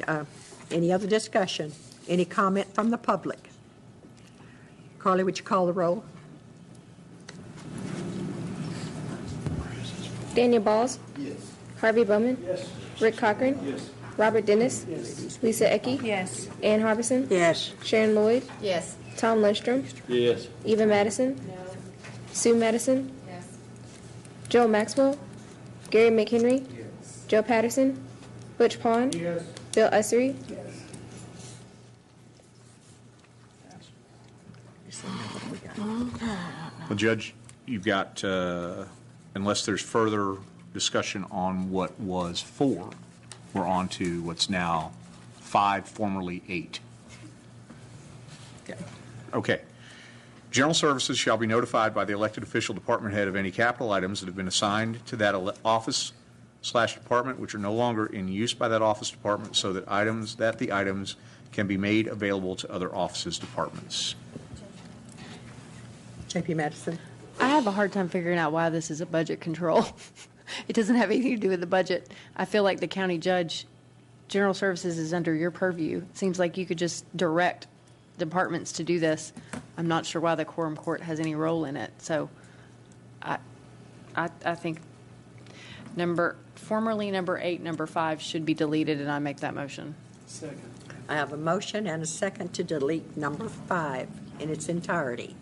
Any other discussion? Any comment from the public? Carly, would you call the roll? Daniel Balls? Yes. Harvey Bowman? Yes. Rick Cochran? Yes. Robert Dennis? Yes. Lisa Ecke? Yes. Ann Harbison? Yes. Sharon Lloyd? Yes. Tom Lundstrom? Yes. Eva Madison? No. Sue Madison? Yes. Joe Maxwell? Gary McHenry? Yes. Joe Patterson? Butch Pond? Yes. Bill Ussery? Yes. Well, Judge, you've got, unless there's further discussion on what was 4. We're on to what's now 5, formerly 8. Okay. General services shall be notified by the elected official department head of any capital items that have been assigned to that office/department which are no longer in use by that office department, so that the items can be made available to other offices, departments. J.P. Madison. I have a hard time figuring out why this is a budget control. It doesn't have anything to do with the budget. I feel like the county judge, general services is under your purview. It seems like you could just direct departments to do this. I'm not sure why the quorum court has any role in it. So I think formerly number 8, number 5 should be deleted, and I make that motion. Second. I have a motion and a second to delete number 5 in its entirety.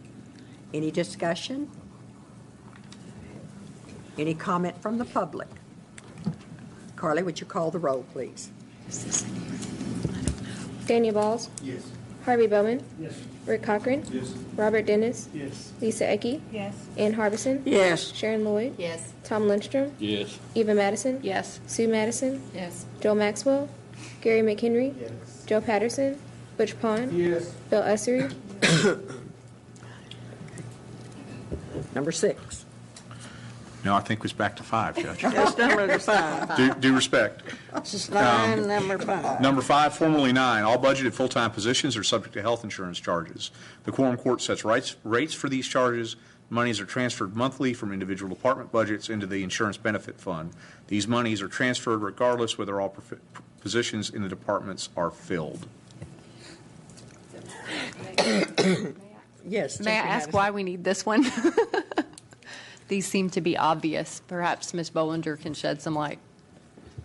Any discussion? Any comment from the public? Carly, would you call the roll, please? Daniel Balls? Yes. Harvey Bowman? Yes. Rick Cochran? Yes. Robert Dennis? Yes. Lisa Ecke? Yes. Ann Harbison? Yes. Sharon Lloyd? Yes. Tom Lindstrom? Yes. Eva Madison? Yes. Sue Madison? Yes. Joe Maxwell? Gary McHenry? Yes. Joe Patterson? Butch Pond? Yes. Bill Ussery? Number 6. No, I think it's back to 5, Judge. That's number 5. Due respect. This is line number 5. Number 5, formerly 9, all budgeted full-time positions are subject to health insurance charges. The quorum court sets rates for these charges. Monies are transferred monthly from individual department budgets into the insurance benefit fund. These monies are transferred regardless whether all positions in the departments are filled. Yes. May I ask why we need this one? These seem to be obvious. Perhaps Ms. Bollinger can shed some light.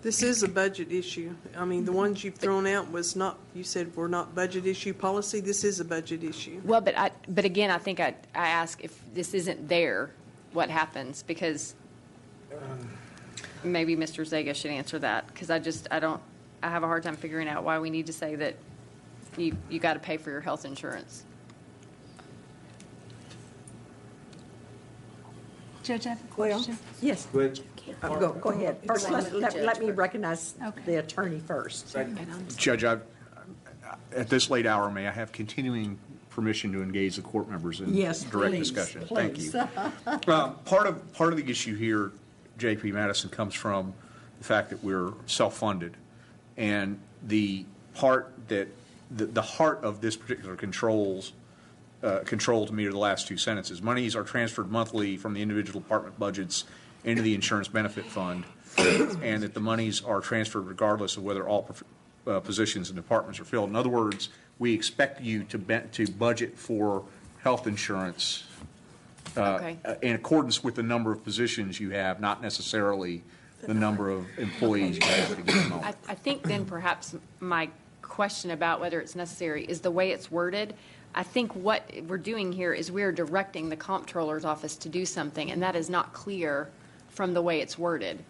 This is a budget issue. I mean, the ones you've thrown out was not, you said were not budget issue policy. This is a budget issue. Well, but again, I think I ask if this isn't there, what happens? Because maybe Mr. Zega should answer that, because I have a hard time figuring out why we need to say that you got to pay for your health insurance. Judge, I have a Well, question. yes. Go ahead. Go ahead. First, let me recognize Okay. the attorney first. Judge, at this late hour, may I have continuing permission to engage the court members in Yes, direct please, discussion? please. Thank you. Part of the issue here, J.P. Madison, comes from the fact that we're self-funded, and the part that the heart of this particular control to me are the last 2 sentences. Monies are transferred monthly from the individual department budgets into the insurance benefit fund, and that the monies are transferred regardless of whether all positions and departments are filled. In other words, we expect you to budget for health insurance in accordance with the number of positions you have, not necessarily the number of employees you have to get them on. I think then perhaps my question about whether it's necessary is the way it's worded. I think what we're doing here is we're directing the comptroller's office to do something, and that is not clear from the way it's worded.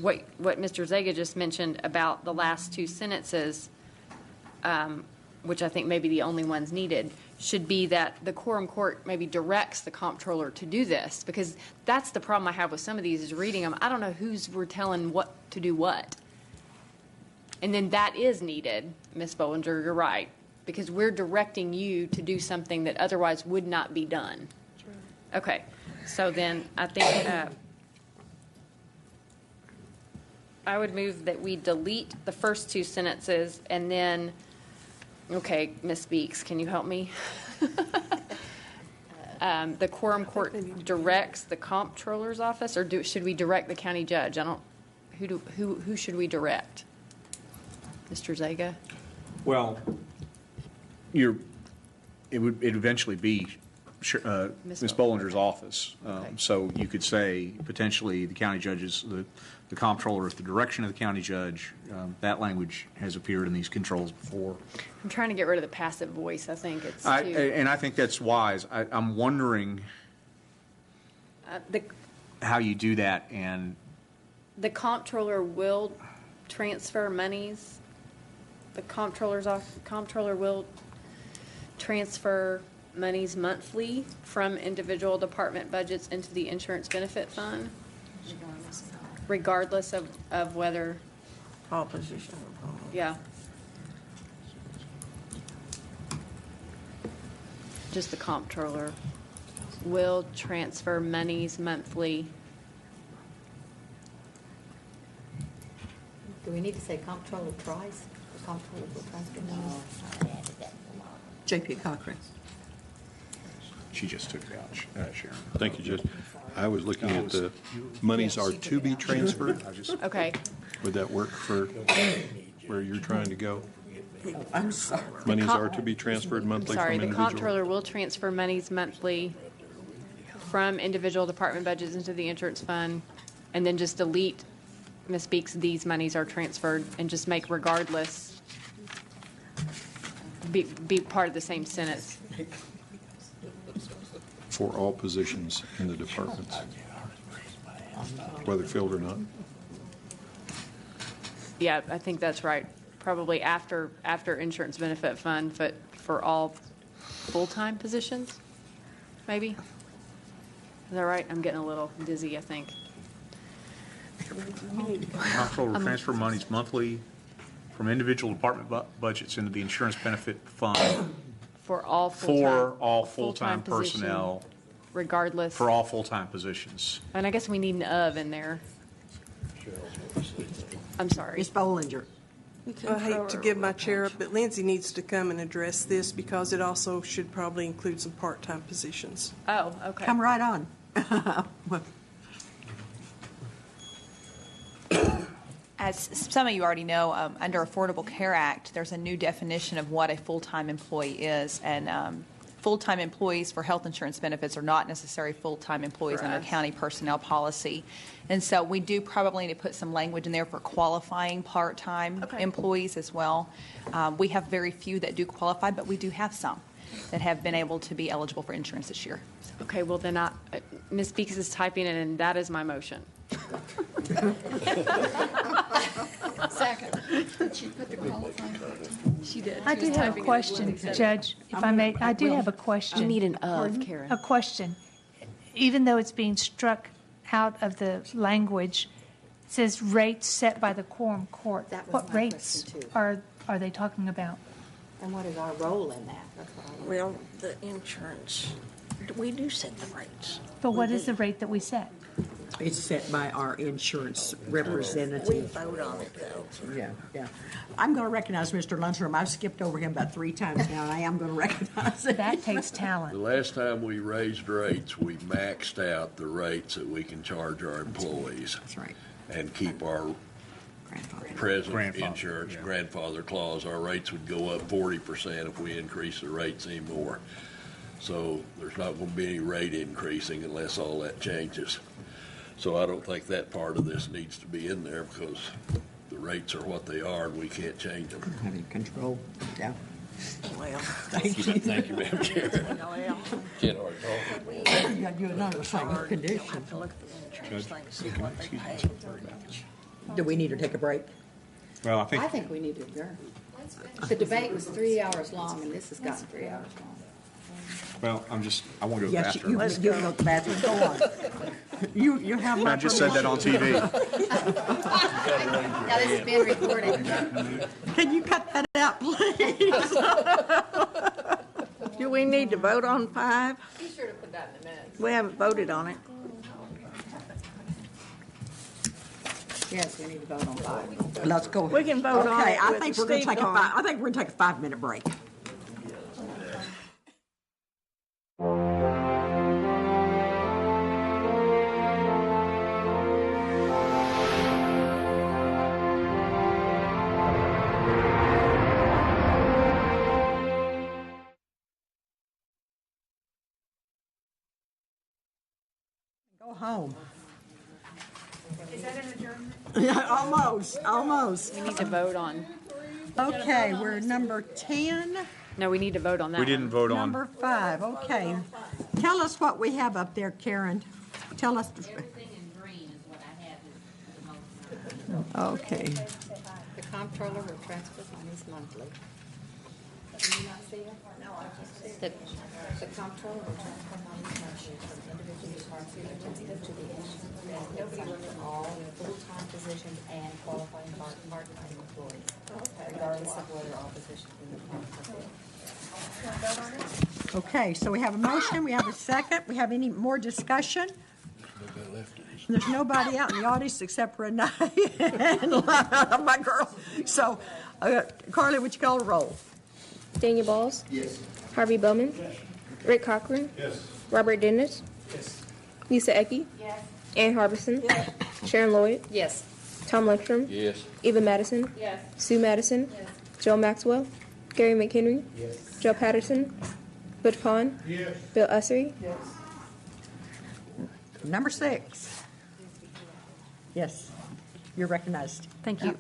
What Mr. Zega just mentioned about the last 2 sentences, which I think may be the only ones needed, should be that the quorum court maybe directs the comptroller to do this, because that's the problem I have with some of these is reading them. I don't know who's we're telling what to do what. And then that is needed, Ms. Bollinger, you're right, because we're directing you to do something that otherwise would not be done. Okay, so then I think I would move that we delete the first 2 sentences and then, okay, Ms. Beeks, can you help me? The quorum court directs the comptroller's office, or should we direct the county judge? Who should we direct? Mr. Zega? Well, it would eventually be Ms. Bollinger's office. So you could say potentially the county judges, the comptroller at the direction of the county judge. That language has appeared in these controls before. I'm trying to get rid of the passive voice. I think it's and I think that's wise. I'm wondering how you do that. And the comptroller will transfer monies. The comptroller will transfer monies monthly from individual department budgets into the insurance benefit fund, regardless of whether, All positions. yeah. Just the comptroller will transfer monies monthly. Do we need to say comptroller twice? The comptroller will transfer money? J.P. Cochran. She just took it out, Sharon. Thank you, Judge. I was looking at the monies are to be transferred. Okay. Would that work for where you're trying to go? I'm sorry. Monies are to be transferred monthly from Sorry, the individual. comptroller will transfer monies monthly from individual department budgets into the insurance fund, and then just delete, Ms. Beeks, these monies are transferred, and just make regardless be part of the same sentence. For all positions in the departments, whether filled or not. Yeah, I think that's right. Probably after insurance benefit fund, but for all full-time positions, maybe? Is that right? I'm getting a little dizzy, I think. Comptroller will transfer monies monthly from individual department budgets into the insurance benefit fund For all full-time. for all full-time position, personnel, regardless. for all full-time positions. And I guess we need an of in there. I'm sorry. Ms. Bollinger. I hate to give my chair up, but Lindsay needs to come and address this because it also should probably include some part-time positions. Oh, okay. Come right on. As some of you already know, under Affordable Care Act, there's a new definition of what a full-time employee is, and full-time employees for health insurance benefits are not necessarily full-time employees under county personnel policy. And so we do probably need to put some language in there for qualifying part-time employees as well. We have very few that do qualify, but we do have some that have been able to be eligible for insurance this year. Okay, well then Ms. Beeks is typing it, and that is my motion. Second. Did she put the qualifying? She did. I do have a question, Judge, if I may. I do have a question. You need an of, Karen. A question. Even though it's being struck out of the language, it says rates set by the quorum court. What rates are they talking about? And what is our role in that? That's what I want. Well, the insurance, we do set the rates. But what is the rate that we set? It's set by our insurance representative. We vote on it, though. Yeah. I'm going to recognize Mr. Lundstrom. I've skipped over him about 3 times now, and I am going to recognize him. That takes talent. The last time we raised rates, we maxed out the rates that we can charge our employees. That's right. And keep our present insurance grandfather clause. Our rates would go up 40% if we increase the rates anymore. So there's not going to be any rate increasing unless all that changes. So I don't think that part of this needs to be in there because the rates are what they are and we can't change them. Having control. Yeah. Well, Thank you, Madam Chair. Can't hardly talk. You got to do another same condition. have to look at the insurance thing, see what they pay. Do we need to take a break? Well, I I think we need to adjourn. The debate was 3 hours long, and this has gotten 3 hours long. Well, I want to go to the Yes, bathroom. you can go to the bathroom. Go on. You have my I just said that on TV. Now, this is being recorded. Can you cut that out, please? Do we need to vote on 5? Be sure to put that in the minutes. We haven't voted on it. Yes, we need to vote on 5. Let's go. We can vote on Okay, it I with think we're going to Steve take gone. I think we're going to take a 5-minute break. Go home. Is that an adjournment? Yeah, almost. We need to vote on. Okay, we're number 10. No, we need to vote on that. We didn't vote on. Number 5, okay. Tell us what we have up there, Karen. Tell us. Everything in green is what I have. Okay. The comptroller will transfer monies monthly. The comptroller will transfer money from individual departments to the nobody works at all full-time positions and qualifying part-time employees, regardless of whether all positions in the department. Okay, so we have a motion, we have a second. We have any more discussion? There's nobody out in the audience except Renee and my girl. So, Carly, would you call a roll? Daniel Balls? Yes. Harvey Bowman? Yes. Rick Cochran? Yes. Robert Dennis? Yes. Lisa Ecke? Yes. Ann Harbison? Sharon Lloyd? Yes. Tom Lundstrom? Yes. Eva Madison? Yes. Sue Madison? Yes. Joe Maxwell? Gary McHenry? Yes. Joe Patterson? Butch Pond? Yes. Bill Ussery? Yes. Number 6. Yes, you're recognized. Thank you.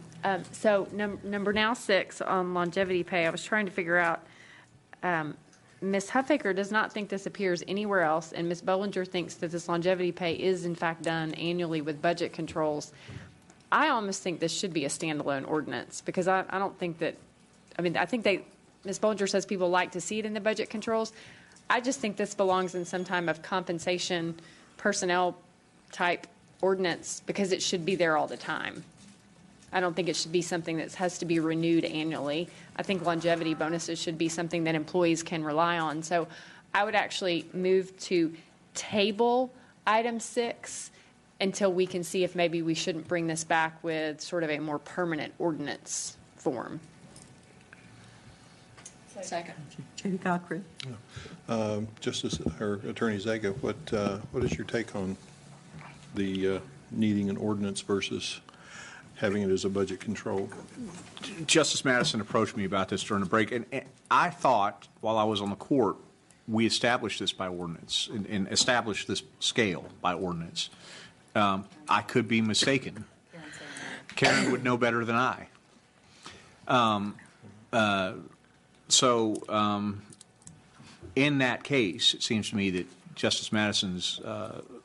So number now 6 on longevity pay, I was trying to figure out, Ms. Huffaker does not think this appears anywhere else, and Ms. Bollinger thinks that this longevity pay is in fact done annually with budget controls. I almost think this should be a standalone ordinance, because I don't think that, I think Ms. Bollinger says people like to see it in the budget controls. I just think this belongs in some time of compensation, personnel type ordinance, because it should be there all the time. I don't think it should be something that has to be renewed annually. I think longevity bonuses should be something that employees can rely on. So I would actually move to table item 6 until we can see if maybe we shouldn't bring this back with sort of a more permanent ordinance form. Second. Judy Cochran. Justice or Attorney Zaga, what is your take on the needing an ordinance versus having it as a budget control? Justice Madison approached me about this during the break, and I thought while I was on the court, we established this by ordinance and established this scale by ordinance. I could be mistaken. Karen would know better than I. In that case, it seems to me that Justice Madison's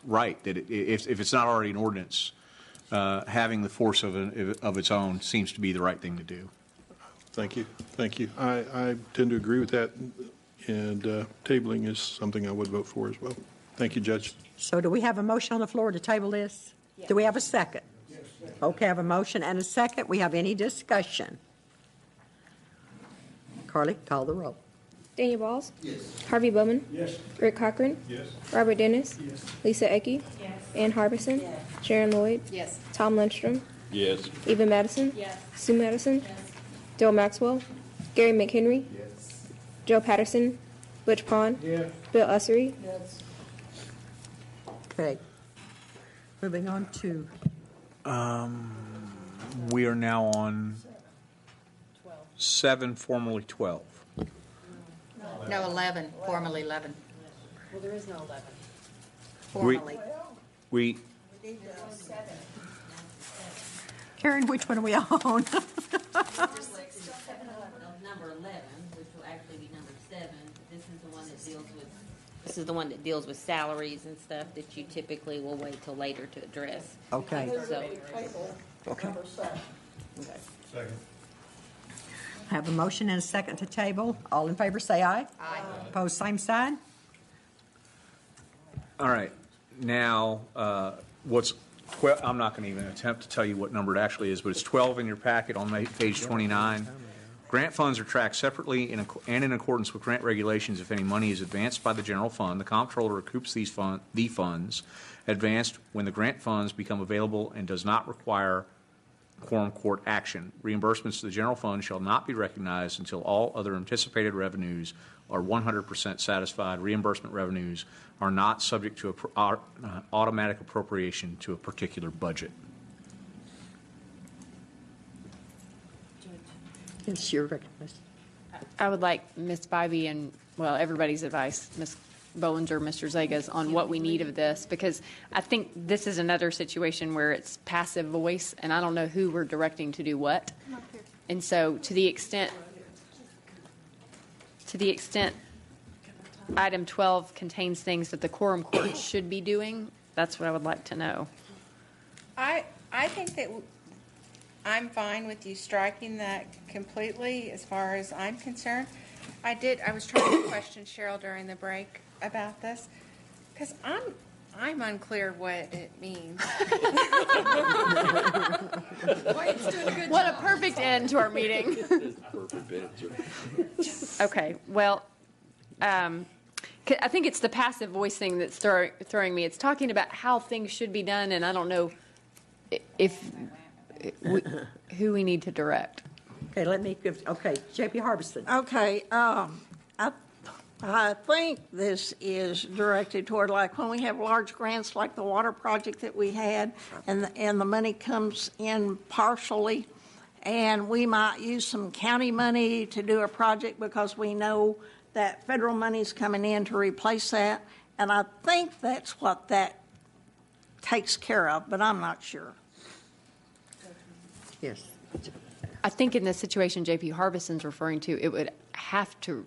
right, that if it's not already an ordinance, having the force of its own seems to be the right thing to do. Thank you. Thank you. I tend to agree with that, and tabling is something I would vote for as well. Thank you, Judge. So do we have a motion on the floor to table this? Yes. Do we have a second? Yes. Okay, I have a motion and a second. We have any discussion? Carly, call the roll. Daniel Balls? Yes. Harvey Bowman? Yes. Rick Cochran? Yes. Robert Dennis? Yes. Lisa Ecke? Yes. Ann Harbison? Yes. Sharon Lloyd? Yes. Tom Lundstrom? Yes. Eva Madison? Yes. Sue Madison? Yes. Joe Maxwell? Gary McHenry? Yes. Joe Patterson? Butch Pond? Yes. Bill Ussery? Yes. Okay. Moving on to We are now on 7, formerly 12. No, 11, formerly 11. Well, there is no 11. Formerly. We Karen, which one are we on? Number 11, which will actually be number 7. This is the one that deals with. This is the one that deals with salaries and stuff that you typically will wait till later to address. Okay. So, Okay. Second. I have a motion and a second to table. All in favor say aye. Aye. Opposed, same sign. All right. Now, I'm not going to even attempt to tell you what number it actually is, but it's 12 in your packet on page 29. Grant funds are tracked separately and in accordance with grant regulations. If any money is advanced by the general fund, the comptroller recoups the funds advanced when the grant funds become available and does not require quorum court action. Reimbursements to the general fund shall not be recognized until all other anticipated revenues are 100% satisfied. Reimbursement revenues are not subject to automatic appropriation to a particular budget. Yes, you're recognized. I would like Ms. Bybee and, well, everybody's advice, Ms. Bollinger, Mr. Zagas, on what we need of this, because I think this is another situation where it's passive voice, and I don't know who we're directing to do what. And so to the extent item 12 contains things that the quorum court should be doing, that's what I would like to know. I think that I'm fine with you striking that completely as far as I'm concerned. I was trying to question Cheryl during the break about this, because I'm unclear what it means. What a perfect end to our meeting. Perfect answer. Okay, well, I think it's the passive voice thing that's throwing me. It's talking about how things should be done, and I don't know who we need to direct. Okay, okay, J.P. Harbison. Okay, I think this is directed toward, like, when we have large grants like the water project that we had, and the money comes in partially, and we might use some county money to do a project because we know that federal money's coming in to replace that, and I think that's what that takes care of, but I'm not sure. Yes. I think in the situation J.P. Harbison's referring to, it would have to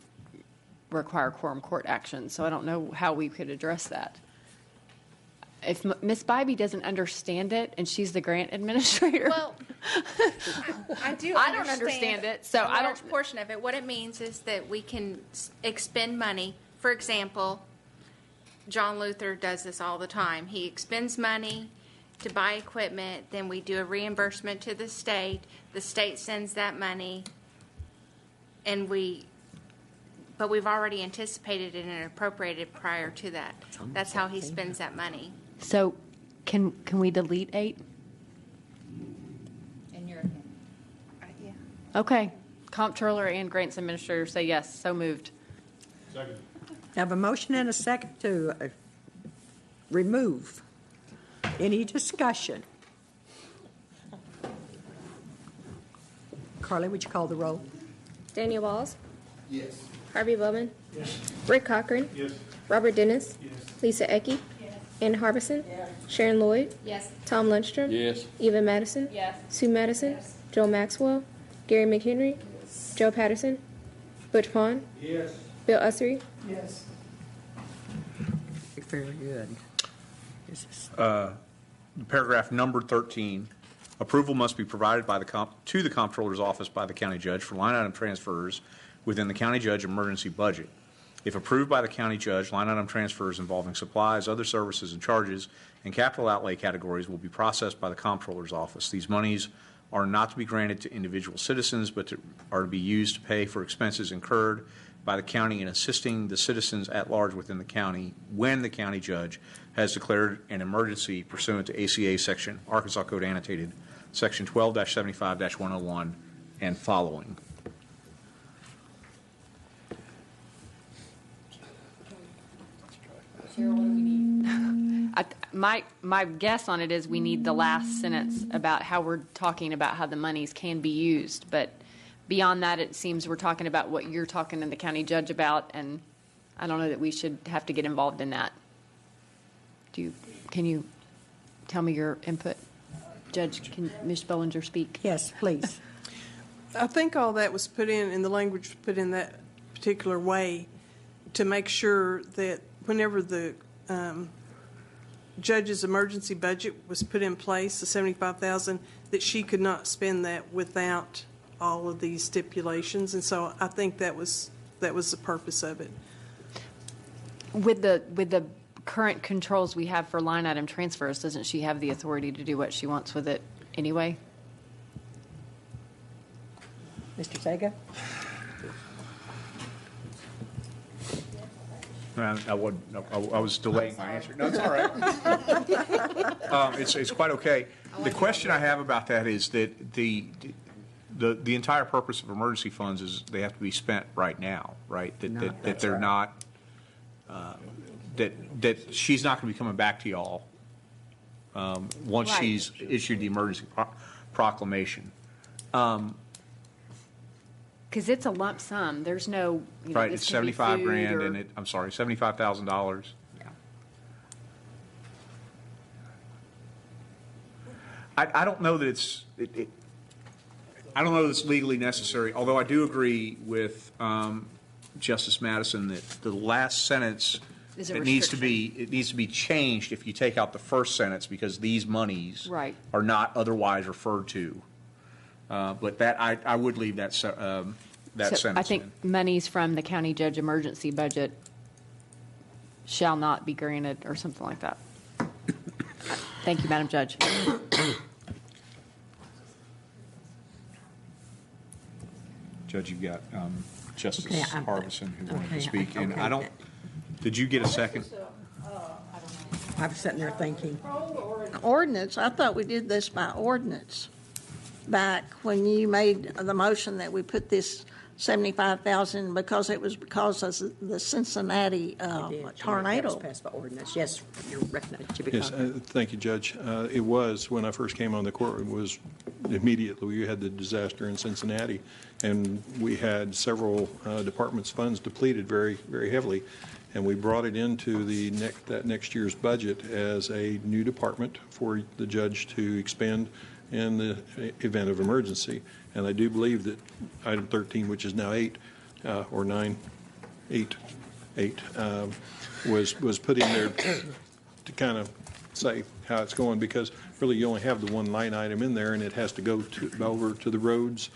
require quorum court action, so I don't know how we could address that. If Ms. Bybee doesn't understand it and she's the grant administrator. Well, I do. I don't understand it, so a large portion of it. What it means is that we can expend money. For example, John Luther does this all the time. He expends money to buy equipment, then we do a reimbursement to the state. The state sends that money, and but we've already anticipated it and appropriated prior to that. That's how he spends that money. So can we delete 8? In your opinion? Yeah. Okay. Comptroller and grants administrator say yes. So moved. Second. I have a motion and a second to remove. Any discussion? Carly, would you call the roll? Daniel Balls, Yes. Harvey Bowman, Yes. Rick Cochran, Yes. Robert Dennis, Yes. Lisa Ecke, Ann Harbison, Sharon Lloyd, Yes. Tom Lundstrom, Yes. Eva Madison, Yes. Sue Madison, Joel Maxwell, Gary McHenry, Joe Patterson, Butch Pond, Yes. Bill Ussery, Yes. Very good. Paragraph number 13, approval must be provided by to the comptroller's office by the county judge for line item transfers within the county judge emergency budget. If approved by the county judge, line item transfers involving supplies, other services and charges, and capital outlay categories will be processed by the comptroller's office. These monies are not to be granted to individual citizens, but are to be used to pay for expenses incurred by the county in assisting the citizens at large within the county when the county judge has declared an emergency pursuant to ACA section, Arkansas Code Annotated, section 12-75-101 and following. Cheryl, what do we need? My guess on it is we need the last sentence about how we're talking about how the monies can be used, but beyond that, it seems we're talking about what you're talking to the county judge about, and I don't know that we should have to get involved in that. Can you tell me your input? Judge, can Ms. Bollinger speak? Yes, please. I think all that was put in the language was put in that particular way to make sure that whenever the judge's emergency budget was put in place, the $75,000, that she could not spend that without all of these stipulations, and so I think that was the purpose of it. With the current controls we have for line item transfers, doesn't she have the authority to do what she wants with it anyway? Mr. Sega? I was delaying my answer. No, it's all right. It's quite okay. The question I have about that is that the entire purpose of emergency funds is they have to be spent right now, right? That they're not, that she's not going to be coming back to y'all once Right. she's issued the emergency proclamation. Because it's a lump sum. There's no, Right, this it's can be 75 food grand or- and $75,000. Yeah. I don't know that I don't know that it's legally necessary, although I do agree with Justice Madison that the last sentence, Is a it needs to be changed if you take out the first sentence because these monies Right. are not otherwise referred to. But that I would leave that that So sentence I think monies from the county judge emergency budget shall not be granted, or something like that. Thank you, Madam Judge. Judge, you've got Justice Okay, Harbison who wanted okay, to speak, and okay. I don't, did you get a second? I was sitting there thinking. Ordinance, I thought we did this by ordinance back when you made the motion that we put this 75,000 because of the Cincinnati tornado. That was passed by ordinance. Yes, you're recognized. Yes, thank you, Judge. It was, when I first came on the court, it was immediately we had the disaster in Cincinnati, and we had several departments' funds depleted very, very heavily, and we brought it into that next year's budget as a new department for the judge to expend in the event of emergency. And I do believe that item 13, which is now 8, or 9, 8, was put in there to kind of say how it's going, because really you only have the one line item in there, and it has to go over to the roads,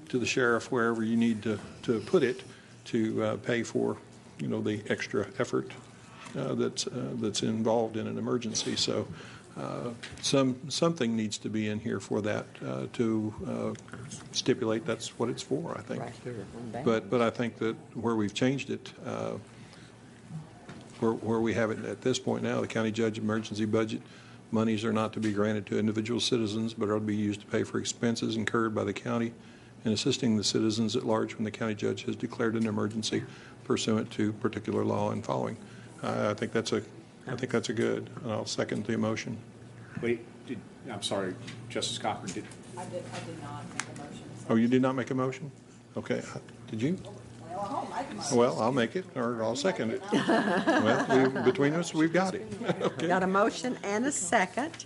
to the sheriff, wherever you need to put it to pay for, the extra effort that's involved in an emergency. So something needs to be in here for that to stipulate that's what it's for, I think. Right here, But I think that where we've changed it, where we have it at this point now, the county judge emergency budget monies are not to be granted to individual citizens, but are to be used to pay for expenses incurred by the county in assisting the citizens at large when the county judge has declared an emergency pursuant to particular law and following. I think that's a good, and I'll second the motion. Wait, I'm sorry, Justice Cochran, did? I did not make a motion. Oh, you did not make a motion? Okay, did you? Well, I'll make it, or I'll second it. Well, between us, we've got it. Okay. Got a motion and a second.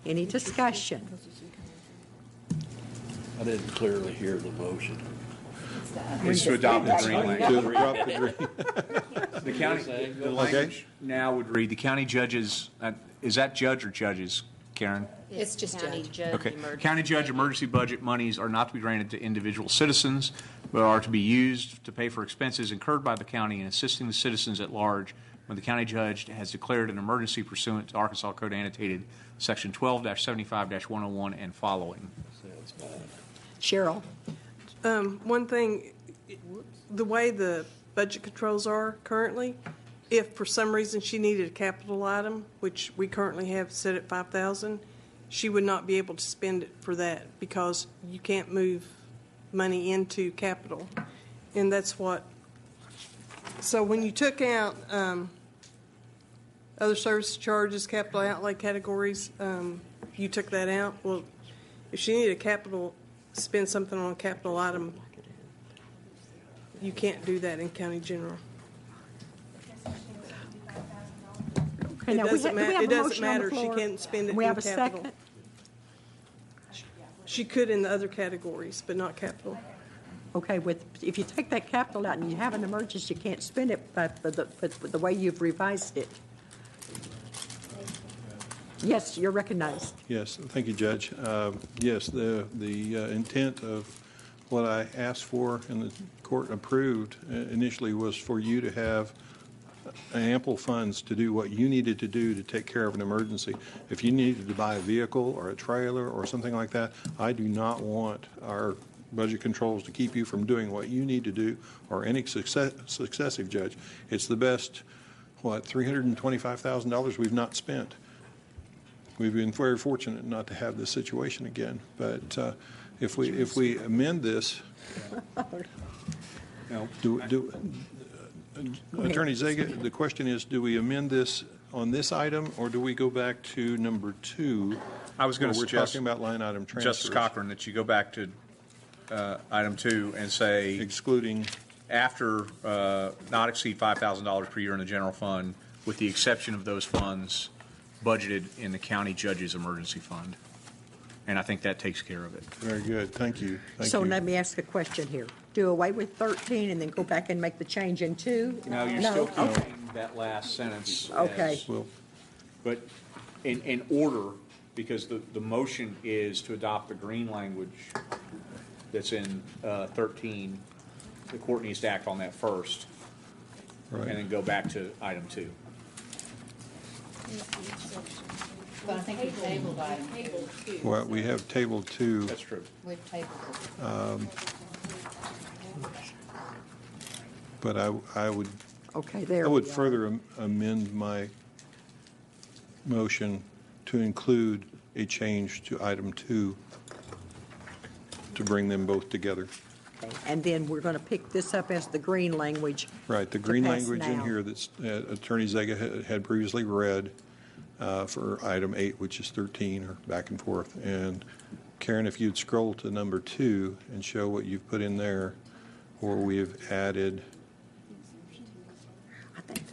Any discussion? I didn't clearly hear the motion. It's to adopt the green language. To adopt the green. The language now would read, the county judges, is that judge or judges, Karen? It's just county judge. Okay. County judge emergency budget monies are not to be granted to individual citizens, but are to be used to pay for expenses incurred by the county in assisting the citizens at large when the county judge has declared an emergency pursuant to Arkansas Code annotated section 12-75-101 and following. Cheryl? One thing, the way the budget controls are currently, if for some reason she needed a capital item, which we currently have set at 5,000, she would not be able to spend it for that because you can't move money into capital. And that's what, so when you took out other service charges, capital outlay categories, you took that out. Well, if she needed a capital, spend something on a capital item, you can't do that in county general. Okay, now, It do we have a doesn't motion on the matter. She floor? can't spend it We in have a capital. second? She could in the other categories, but not capital. Okay, if you take that capital out and you have an emergency, you can't spend it, but the way you've revised it. Yes, you're recognized. Yes, thank you, Judge. Yes, the intent of what I asked for and the court approved initially was for you to have ample funds to do what you needed to do to take care of an emergency. If you needed to buy a vehicle or a trailer or something like that, I do not want our budget controls to keep you from doing what you need to do or any successive judge. It's the best, $325,000 we've not spent. We've been very fortunate not to have this situation again. But if we amend this, Attorney Zega, the question is, do we amend this on this item, or do we go back to number 2? I was going to suggest, we're talking about line item transfers. Justice Cochran, that you go back to item 2 and say excluding after not exceed $5,000 per year in the general fund, with the exception of those funds budgeted in the county judge's emergency fund. And I think that takes care of it. Very good. Thank you. So let me ask a question here. Do away with 13 and then go back and make the change in 2? No, you're still keeping that last sentence. Okay. But in order, because the motion is to adopt the green language that's in 13 the court needs to act on that first, and then go back to item 2. But I think we tabled item. Well, we have table 2. That's true. We've tabled it. But I would. Okay, there I we would go. further amend my motion to include a change to item 2 to bring them both together. Okay, and then we're going to pick this up as the green language. Right, the to green pass language in now. here that's Attorney Zega had previously read for item 8, which is 13, or back and forth. And Karen, if you'd scroll to number 2 and show what you've put in there, or we've added,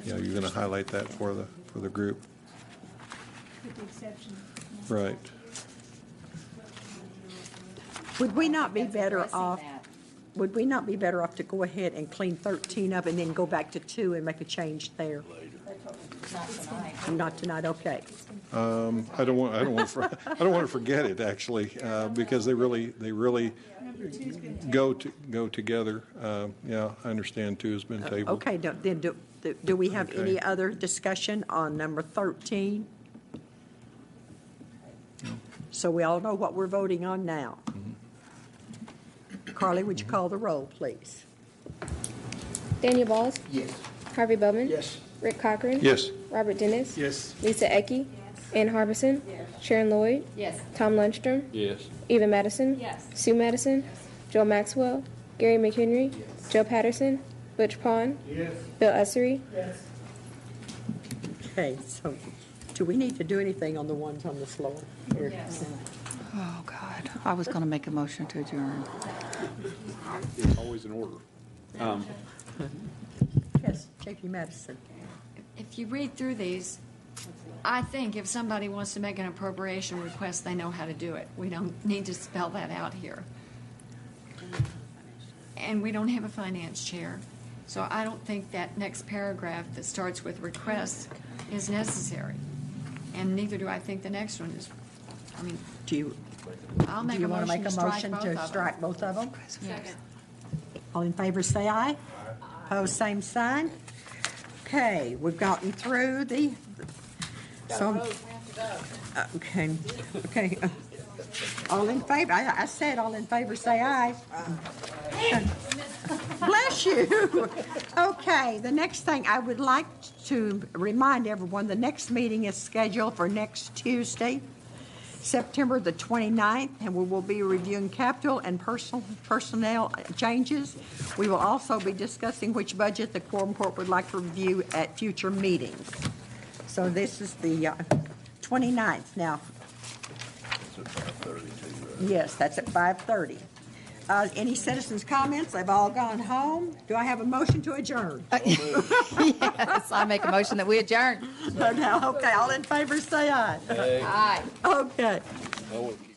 you're going to highlight that for the group. With the exception. Right. Would we not be better off? Would we not be better off to go ahead and clean 13 up and then go back to 2 and make a change there? Not tonight. Not tonight, okay. I don't want to forget it, actually, because they really go together. Yeah, I understand 2 has been tabled. Okay, then do we have any other discussion on number 13? So we all know what we're voting on now. Carly, would you call the roll, please? Daniel Balls? Yes. Harvey Bowman? Yes. Rick Cochran? Yes. Robert Dennis? Yes. Lisa Ecke? Ann Harbison? Sharon Lloyd? Yes. Tom Lundstrom? Yes. Eva Madison? Yes. Sue Madison? Joel Maxwell? Gary McHenry? Joe Patterson? Butch Pond? Yes. Bill Ussery? Yes. Okay, so do we need to do anything on the ones on the floor? Here. Oh, God. I was going to make a motion to adjourn. Always in order. Yes, J.P. Madison. If you read through these, I think if somebody wants to make an appropriation request, they know how to do it. We don't need to spell that out here. And we don't have a finance chair. So I don't think that next paragraph that starts with requests is necessary. And neither do I think the next one is. I mean, I'll make a motion to strike both of them. Strike both of them? Yes. All in favor, say aye. Opposed, same sign. Okay, we've gotten through the, okay. All in favor, I said all in favor, say aye. Bless you. Okay, the next thing, I would like to remind everyone, the next meeting is scheduled for next Tuesday, September the 29th, and we will be reviewing capital and personnel changes. We will also be discussing which budget the Quorum Court would like to review at future meetings. So this is the 29th now. Yes, that's at 5:30. Any citizens' comments? They've all gone home. Do I have a motion to adjourn? Yes, I make a motion that we adjourn. Okay, all in favor, say aye. Hey. Aye. Okay. I want to keep